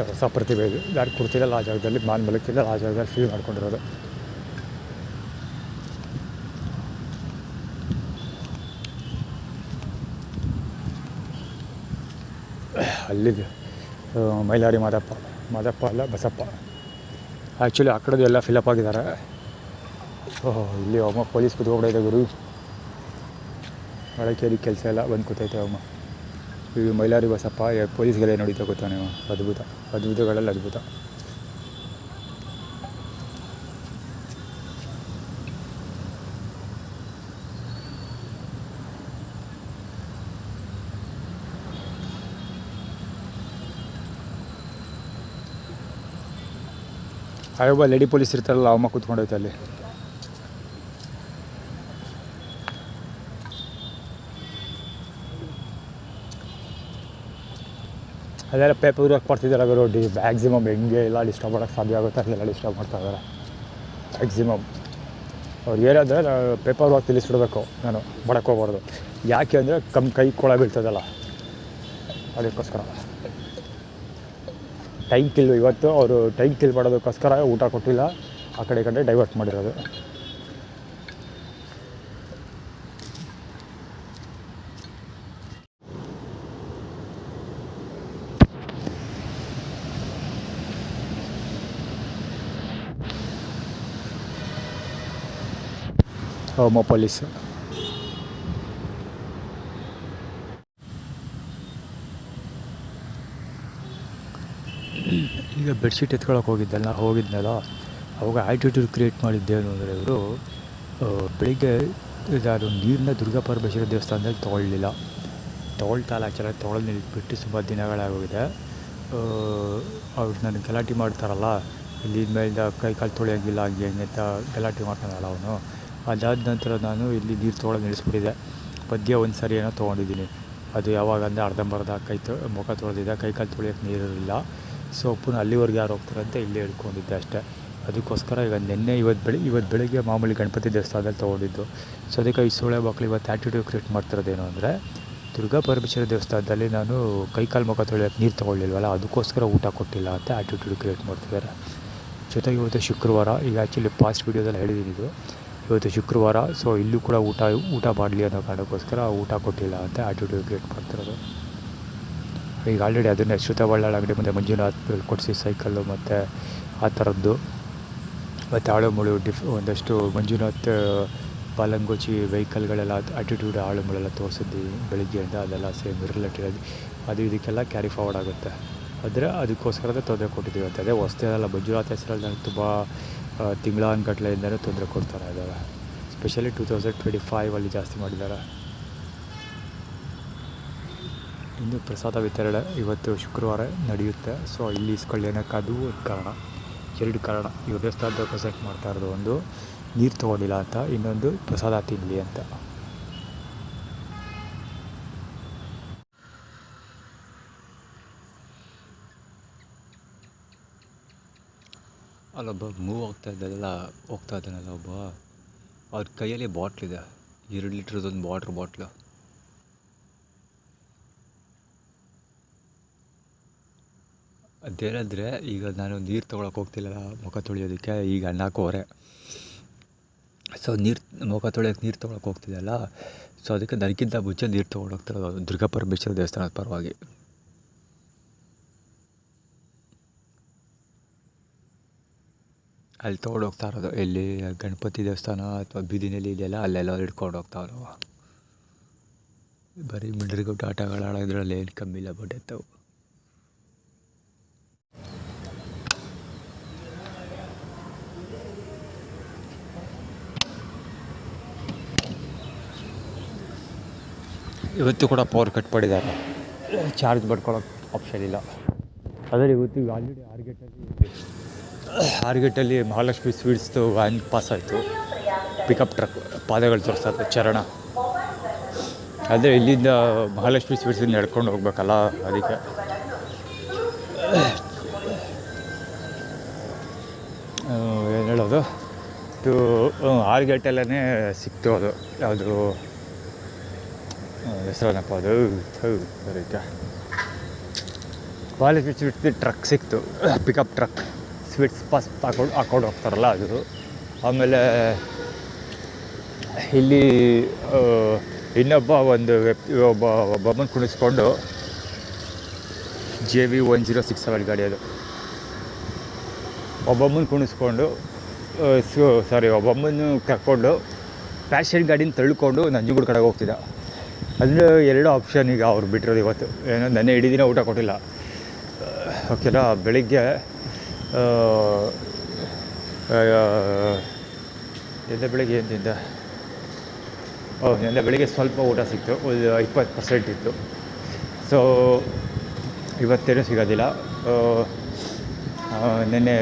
ಹೊಸ ಪ್ರತಿಭೆ ಇದು. ಯಾರು ಕೊಡ್ತಿಲ್ಲ ಆ ಜಾಗದಲ್ಲಿ, ಮಾಲ್ ಮಲಗ್ತಿಲ್ಲ ಆ ಜಾಗದಲ್ಲಿ ಫೀಲ್ ಮಾಡ್ಕೊಂಡಿರೋದು. ಅಲ್ಲಿದೆ ಮೈಲಾರಿ ಮಾದಪ್ಪ ಅಲ್ಲ ಬಸಪ್ಪ. ಆ್ಯಕ್ಚುಲಿ ಆ ಕಡೆದು ಎಲ್ಲ ಫಿಲಪ್ ಆಗಿದ್ದಾರೆ. ಇಲ್ಲಿ ಅಮ್ಮ ಪೊಲೀಸ್ ಕೂತ್ಕೊಂಡೈತೆ ಗುರು. ಒಳಕೇರಿ ಕೆಲಸ ಎಲ್ಲ ಬಂದು ಕೂತೈತೆ ಅಮ್ಮ. ಇದು ಮೈಲಾರಿ ಬಸಪ್ಪ. ಪೊಲೀಸ್ಗೆಲ್ಲ ನೋಡಿತಾ ಗೊತ್ತಾ ನೀವು? ಅದ್ಭುತಗಳಲ್ಲಿ ಅದ್ಭುತ. ಒಬ್ಬ ಲೇಡಿ ಪೊಲೀಸ್ ಇರ್ತಾರಲ್ಲ, ಅಮ್ಮ ಕೂತ್ಕೊಂಡೈತೆ ಅಲ್ಲಿ. ಅದೆಲ್ಲ ಪೇಪರ್ ವರ್ಕ್ ಮಾಡ್ತಿದ್ದಾರೆ ಅವರು. ಮ್ಯಾಕ್ಸಿಮಮ್ ಹೆಂಗೆ ಎಲ್ಲ ಡಿಸ್ಟರ್ಬ್ ಮಾಡೋಕ್ಕೆ ಸಾಧ್ಯ ಆಗುತ್ತೆ ಅಲ್ಲೆಲ್ಲ ಡಿಸ್ಟರ್ಬ್ ಮಾಡ್ತಾ ಇದ್ದಾರೆ ಮ್ಯಾಕ್ಸಿಮಮ್. ಅವ್ರು ಏನಾದರೆ ಪೇಪರ್ ವರ್ಕ್ ತಿಳಿಸ್ಬಿಡ್ಬೇಕು, ನಾನು ಮಾಡೋಕ್ಕೆ ಹೋಗ್ಬಾರ್ದು. ಯಾಕೆ ಅಂದರೆ ಕೈ ಕೊಳ ಬೀಳ್ತದಲ್ಲ, ಅದಕ್ಕೋಸ್ಕರ. ಟೈಮ್ ಕಿಲ್ ಇವತ್ತು ಅವರು ಟೈಮ್ ಕಿಲ್ ಮಾಡೋದಕ್ಕೋಸ್ಕರ ಊಟ ಕೊಟ್ಟಿಲ್ಲ. ಆ ಕಡೆ ಈ ಕಡೆ ಡೈವರ್ಟ್ ಮಾಡಿರೋದು. ಹೋಮ ಪೊಲೀಸು. ಈಗ ಬೆಡ್ಶೀಟ್ ಎತ್ಕೊಳಕ್ಕೆ ಹೋಗಿದ್ನಲ್ಲ ಅವಾಗ ಆ್ಯಟಿಟ್ಯೂಡ್ ಕ್ರಿಯೇಟ್ ಮಾಡಿದ್ದೇನು ಅಂದರೆ, ಇವರು ಬೆಳಿಗ್ಗೆ ಅದು ನೀರನ್ನ ದುರ್ಗಾ ಪರಮೇಶ್ವರಿ ದೇವಸ್ಥಾನದಲ್ಲಿ ತೊಗೊಳ್ಳಿಲ್ಲ. ತೊಗೊಳ್ತಾ ಇಲ್ಲ, ಆ್ಯಕ್ಚುಲಾಗಿ ತೊಗೊಳೋದು ನಿಲ್ಲಿಸ್ಬಿಟ್ಟು ಸುಮಾರು ದಿನಗಳಾಗೋಗಿದೆ. ಅವ್ರು ನನಗೆ ಗಲಾಟೆ ಮಾಡ್ತಾರಲ್ಲ, ಇಲ್ಲಿಂದ ಮೇಲಿಂದ ಕೈ ಕಾಲು ತೊಳೆಯೋಂಗಿಲ್ಲ ಹಂಗೆ ಹಂಗೆ ಅಂತ ಗಲಾಟೆ ಮಾಡ್ತಾನಲ್ಲ ಅವನು. ಅದಾದ ನಂತರ ನಾನು ಇಲ್ಲಿ ನೀರು ತೊಗೊಳೋದು ನಿಲ್ಲಿಸ್ಬಿಟ್ಟಿದ್ದೆ. ಮಧ್ಯೆ ಒಂದು ಸರಿ ಏನೋ ತೊಗೊಂಡಿದ್ದೀನಿ. ಅದು ಯಾವಾಗ ಅಂದರೆ ಅರ್ಧಂಬರ್ಧ ಮುಖ ತೊಳೆದಿದ್ದೆ, ಕೈ ಕಾಲು ತೊಳೆಯೋಕ್ಕೆ ನೀರಿರಲಿಲ್ಲ. ಸೊ ಪುನಃ ಅಲ್ಲಿವರೆಗೆ ಯಾರು ಹೋಗ್ತಾರೆ ಅಂತ ಇಲ್ಲೇ ಹಿಡ್ಕೊಂಡಿದ್ದೆ ಅಷ್ಟೇ. ಅದಕ್ಕೋಸ್ಕರ ಈಗ ಇವತ್ತು ಬೆಳಿಗ್ಗೆ ಮಾಮೂಲಿ ಗಣಪತಿ ದೇವಸ್ಥಾನದಲ್ಲಿ ತೊಗೊಂಡಿದ್ದು. ಸೊ ಅದಕ್ಕೆ ಈ ಸೋಳೆ ಮಕ್ಕಳು ಇವತ್ತು ಆ್ಯಟಿಟ್ಯೂಡ್ ಕ್ರಿಯೇಟ್ ಮಾಡ್ತಿರೋದೇನು ಅಂದರೆ, ದುರ್ಗಾ ಪರಮೇಶ್ವರಿ ದೇವಸ್ಥಾನದಲ್ಲಿ ನಾನು ಕೈಕಾಲು ಮುಖ ತೊಳೆಯೋಕ್ಕೆ ನೀರು ತೊಗೊಳ್ಳಿಲ್ವಲ್ಲ, ಅದಕ್ಕೋಸ್ಕರ ಊಟ ಕೊಟ್ಟಿಲ್ಲ ಅಂತ ಆ್ಯಟಿಟ್ಯೂಡ್ ಕ್ರಿಯೇಟ್ ಮಾಡ್ತಿದ್ದಾರೆ. ಜೊತೆಗೆ ಇವತ್ತು ಶುಕ್ರವಾರ, ಈಗ ಆ್ಯಕ್ಚುಲಿ ಪಾಸ್ಟ್ ವೀಡಿಯೋದಲ್ಲಿ ಹೇಳಿದ್ದೀನಿ ಇದು, ಇವತ್ತು ಶುಕ್ರವಾರ. ಸೊ ಇಲ್ಲೂ ಕೂಡ ಊಟ ಮಾಡಲಿ ಅನ್ನೋ ಕಾರಣಕ್ಕೋಸ್ಕರ ಊಟ ಕೊಟ್ಟಿಲ್ಲ ಅಂತ ಆ್ಯಟಿಟ್ಯೂಡ್ ಕ್ರಿಯೇಟ್ ಮಾಡ್ತಿರೋದು. ಈಗ ಆಲ್ರೆಡಿ ಅದನ್ನೇ ಶ್ರುತ ಬಳ್ಳಾಳ ಅಂಗಡಿ ಮುಂದೆ ಮಂಜುನಾಥ್ ಕೊಡಿಸಿ ಸೈಕಲ್ಲು ಮತ್ತು ಆ ಥರದ್ದು, ಮತ್ತು ಆಳುಮುಳು ಒಂದಷ್ಟು ಮಂಜುನಾಥ್ ಬಾಲಂಗೋಚಿ ವೆಹಿಕಲ್ಗಳೆಲ್ಲ ಆಟಿಟ್ಯೂಡ್ ಆಳುಮುಳೆಲ್ಲ ತೋರಿಸಿದ್ವಿ ಬೆಳಿಗ್ಗೆಯಿಂದ. ಅದೆಲ್ಲ ಸೇಮ್ ರಿಲೇಟೆಡ್ ಅದು ಇದಕ್ಕೆಲ್ಲ ಕ್ಯಾರಿ ಫಾರ್ವರ್ಡ್ ಆಗುತ್ತೆ. ಆದರೆ ಅದಕ್ಕೋಸ್ಕರದೇ ತೊಂದರೆ ಕೊಟ್ಟಿದ್ದೀವಿ ಅಂತ. ಅದೇ ಹೊಸ್ತಿರಲ್ಲ, ಮಂಜುನಾಥ್ ಹೆಸರಲ್ಲಿ ನನಗೆ ತುಂಬ ತಿಂಗಳಾನುಗಟ್ಲೆಯಿಂದಲೂ ತೊಂದರೆ ಕೊಡ್ತಾರೆ ಇದ್ದಾರೆ. ಸ್ಪೆಷಲಿ 2025 ಜಾಸ್ತಿ ಮಾಡಿದ್ದಾರೆ. ಇನ್ನು ಪ್ರಸಾದ ವಿತರಣೆ ಇವತ್ತು ಶುಕ್ರವಾರ ನಡೆಯುತ್ತೆ. ಸೊ ಇಲ್ಲಿ ಇಸ್ಕೊಳ್ಳಿ ಅನ್ನೋಕ್ಕೆ ಅದು ಒಂದು ಕಾರಣ, 2 ಕಾರಣ. ಇವಾಗ ದೇವಸ್ಥಾನದ ಪ್ರೆಸೆಂಟ್ ಮಾಡ್ತಾ ಇರೋದು, ಒಂದು ನೀರು ತೊಗೊಂಡಿಲ್ಲ ಅಂತ, ಇನ್ನೊಂದು ಪ್ರಸಾದ ತಿನ್ನಲಿ ಅಂತ. ಅಲ್ಲೊಬ್ಬ ಮೂವ್ ಹೋಗ್ತಾ ಇದ್ದಾನಲ್ಲ ಒಬ್ಬ, ಅವ್ರ ಕೈಯಲ್ಲಿ ಬಾಟ್ಲಿದೆ, 2 ಲೀಟ್ರದೊಂದು ಬಾಟ್ಲು. ಅದೇನಂದರೆ, ಈಗ ನಾನು ನೀರು ತೊಗೊಳಕ್ಕೆ ಹೋಗ್ತಿಲ್ಲ ಮುಖ ತೊಳೆಯೋದಕ್ಕೆ, ಈಗ ಅಣ್ಣಾಕೋರೆ. ಸೊ ಮುಖ ತೊಳೆಯೋಕ್ಕೆ ನೀರು ತೊಗೊಳಕ್ಕೆ ಹೋಗ್ತಿದ್ದಲ್ಲ, ಸೊ ಅದಕ್ಕೆ ನನಗಿಂತ ಮುಂಚೆ ನೀರು ತೊಗೊಂಡೋಗ್ತಿರೋದು ದುರ್ಗಾ ಪರಮೇಶ್ವರಿ ದೇವಸ್ಥಾನದ ಪರವಾಗಿ. ಅಲ್ಲಿ ತೊಗೊಂಡೋಗ್ತಾ ಇರೋದು, ಎಲ್ಲಿ ಗಣಪತಿ ದೇವಸ್ಥಾನ ಅಥವಾ ಬೀದಿನಲ್ಲಿ ಇದೆಯಲ್ಲ, ಅಲ್ಲೆಲ್ಲ ಹಿಡ್ಕೊಂಡು ಹೋಗ್ತಾವೆ. ಬರೀ ಮಿಂಡ್ರಿಗೊಟ್ಟು ಆಟಗಳು ಆಡೋದ್ರಲ್ಲಿ ಏನು ಕಮ್ಮಿ ಇಲ್ಲ ಬಡ್ಡೆತ್ತವು. ಇವತ್ತು ಕೂಡ ಪವರ್ ಕಟ್ ಮಾಡಿದ್ದಾರೆ, ಚಾರ್ಜ್ ಮಾಡ್ಕೊಳ್ಳೋಕೆ ಆಪ್ಷನ್ ಇಲ್ಲ. ಆದರೆ ಇವತ್ತು ಆಲ್ರೆಡಿ ಆರ್ಗೇಟಲ್ಲಿ ಮಹಾಲಕ್ಷ್ಮಿ ಸ್ವೀಟ್ಸ್ದು ವ್ಯಾನ್ ಪಾಸ್ ಆಯಿತು, ಪಿಕಪ್ ಟ್ರಕ್ ಪಾದಗಳು ತೋರಿಸ್ತಾರೆ ಚರಣ. ಆದರೆ ಇಲ್ಲಿಂದ ಮಹಾಲಕ್ಷ್ಮಿ ಸ್ವೀಟ್ಸಿಂದ ನಡ್ಕೊಂಡು ಹೋಗ್ಬೇಕಲ್ಲ, ಅದಕ್ಕೆ ಏನು ಹೇಳೋದು, ಆರ್ಗೇಟಲ್ಲೇ ಸಿಕ್ತು. ಅದು ಯಾವುದು ಹೆಸರನಪ್ಪ, ಅದು ಅದಕ್ಕೆ ಮಹಾಲಕ್ಷ್ಮಿ ಸ್ವೀಟ್ಸ್ ಟ್ರಕ್ ಸಿಕ್ತು, ಪಿಕಪ್ ಟ್ರಕ್. ಸ್ವೀಟ್ಸ್ ಪಾಸ್ ಹಾಕೊಂಡು ಹೋಗ್ತಾರಲ್ಲ ಅದು. ಆಮೇಲೆ ಇಲ್ಲಿ ಇನ್ನೊಬ್ಬ ಒಬ್ಬಮ್ಮನ ಕುಣಿಸ್ಕೊಂಡು, JV 1067 ಗಾಡಿ ಅದು, ಒಬ್ಬಮ್ಮನ ಕುಣಿಸ್ಕೊಂಡು ಒಬ್ಬಮ್ಮನ ಕರ್ಕೊಂಡು ಪ್ಯಾಷನ್ ಗಾಡಿನ ತಳ್ಕೊಂಡು ನಂಜನಗೂಡು ಕಡೆಗೆ ಹೋಗ್ತಿದ್ದ. ಅಂದರೆ 2 ಆಪ್ಷನ್ ಈಗ ಅವ್ರು ಬಿಟ್ಟಿರೋದು ಇವತ್ತು. ಏನೋ ನೆನ್ನೆ ಇಡೀ ದಿನ ಊಟ ಕೊಟ್ಟಿಲ್ಲ. ಓಕೆನಾ, ಬೆಳಿಗ್ಗೆ ನಿನ್ನೆ ಬೆಳಿಗ್ಗೆ ಏನು ತಿಂದೆ? ನಿನ್ನೆ ಬೆಳಿಗ್ಗೆ ಸ್ವಲ್ಪ ಊಟ ಸಿಕ್ತು, ಒಂದು 20% ಇತ್ತು. ಸೊ ಇವತ್ತೇನೂ ಸಿಗೋದಿಲ್ಲ. ನೆನ್ನೆ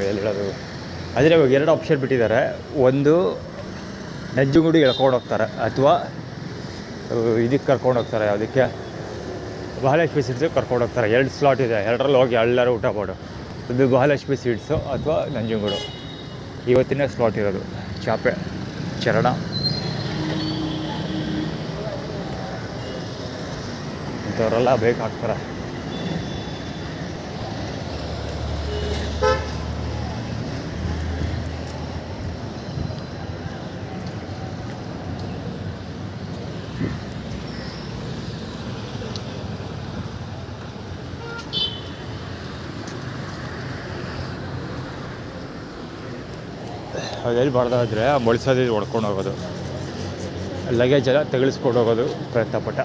ಹೇಳೋದು, ಆದರೆ ಇವಾಗ 2 ಆಪ್ಷನ್ ಬಿಟ್ಟಿದ್ದಾರೆ. ಒಂದು ನಂಜನಗೂಡು ಎಳ್ಕೊಂಡು ಹೋಗ್ತಾರೆ, ಅಥವಾ ಇದಕ್ಕೆ ಕರ್ಕೊಂಡು ಹೋಗ್ತಾರೆ, ಯಾವುದಕ್ಕೆ ಮಹಾಲಕ್ಷ್ಮಿ ಸ್ವೀಟ್ಸು ಕರ್ಕೊಂಡು ಹೋಗ್ತಾರೆ. 2 ಸ್ಲಾಟ್ ಇದೆ, 2ರಲ್ಲಿ ಹೋಗಿ ಎಲ್ಲರೂ ಊಟ ಮಾಡು. ಒಂದು ಮಹಾಲಕ್ಷ್ಮಿ ಸ್ವೀಟ್ಸು ಅಥವಾ ನಂಜನಗೂಡು. ಇವತ್ತಿನ ಸ್ಲಾಟ್ ಇರೋದು ಚಾಪೆ ಚರಣ. ಇಂಥವರೆಲ್ಲ ಬೇಕಾಗ್ತಾರೆ. ಅದೆಲ್ಲಿ ಬಾರ್ದಾದ್ರೆ ಮೊಳ್ಸೋದು ಹೊಡ್ಕೊಂಡು ಹೋಗೋದು, ಲಗೇಜ್ ಎಲ್ಲ ತೆಗೆಳಿಸ್ಕೊಂಡು ಹೋಗೋದು ಪ್ರಯತ್ನಪಟ್ಟ.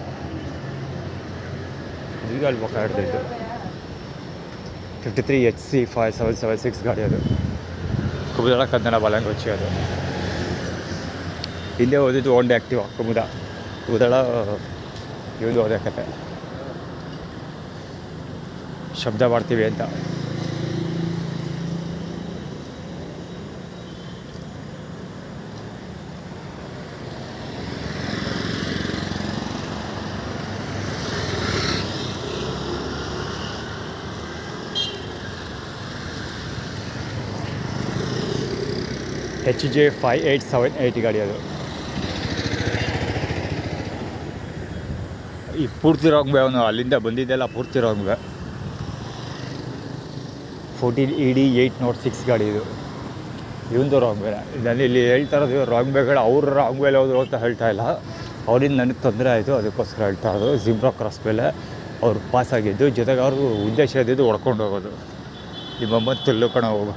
ಈಗ ಅಲ್ಲಿ ಮುಖ ಹಿಡ್ದಿದ್ದು 53 HC 5776 ಗಾಡಿ ಅದು, ಕುಮುದಳ ಕನ್ನಡ ಬಾಲಂಗೋಚಿ ಅದು. ಹಿಂದೆ ಓದಿದ್ದು ಹೋಂಡಾ ಆ್ಯಕ್ಟಿವ್ ಕುಮುದಳ ಇವ್ದು ಓದೇ ಕತೆ. ಶಬ್ದ ಮಾಡ್ತೀವಿ ಅಂತ. HJ5878 ಗಾಡಿ ಅದು. ಈ ಪೂರ್ತಿ ರಾಂಗ್ ವೇ, ಅವನು ಅಲ್ಲಿಂದ ಬಂದಿದ್ದೆಲ್ಲ ಪೂರ್ತಿ ರಾಂಗ್ ವೇ. 14 ED 806 ಗಾಡಿ ಇದು. ಇವಂದು ರಾಂಗ್ ವೇ. ನಾನು ಇಲ್ಲಿ ಹೇಳ್ತಾ ಇರೋದು ರಾಂಗ್ ವೇಗಳು, ಅವ್ರು ರಾಂಗ್ ವೇಲೆ ಹೋದ್ರು ಅಂತ ಹೇಳ್ತಾ ಇಲ್ಲ. ಅವರಿಂದ ನನಗೆ ತೊಂದರೆ ಆಯಿತು, ಅದಕ್ಕೋಸ್ಕರ ಹೇಳ್ತಾ ಇರೋದು. ಜಿಬ್ರಾ ಕ್ರಾಸ್ ಮೇಲೆ ಅವ್ರು ಪಾಸ್ ಆಗಿದ್ದು, ಜೊತೆಗೆ ಅವ್ರಿಗೂ ಉದ್ದೇಶ ಇದ್ದಿದ್ದು ಹೊಡ್ಕೊಂಡು ಹೋಗೋದು. ನಿಮ್ಮಮ್ಮ ತುಲ್ಲು ಕಣ ಹೋಗು.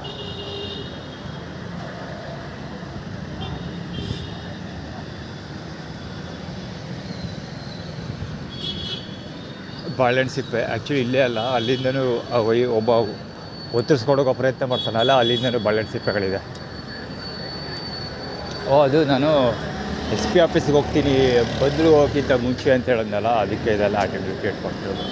ಬಾಳೆಹಣ್ಣು ಸಿಪ್ಪೆ ಆ್ಯಕ್ಚುಲಿ ಇಲ್ಲೇ ಅಲ್ಲ, ಅಲ್ಲಿಂದನೂ ಒಬ್ಬ ಒತ್ತರಿಸ್ಕೊಡೋಕೆ ಪ್ರಯತ್ನ ಮಾಡ್ತಾನಲ್ಲ, ಅಲ್ಲಿಂದನೂ ಬಾಳೆಹಣ್ಣು ಸಿಪ್ಪೆಗಳಿದೆ. ಅದು ನಾನು SP ಆಫೀಸಿಗೆ ಹೋಗ್ತೀನಿ, ಬಂದರೂ ಹೋಗೋಕ್ಕಿಂತ ಮುಂಚೆ ಅಂತ ಹೇಳಿದ್ನಲ್ಲ, ಅದಕ್ಕೆ ಇದೆಲ್ಲ ಆಟೋಮೇಟಿಕ್ ಮಾಡ್ತಿರೋದು.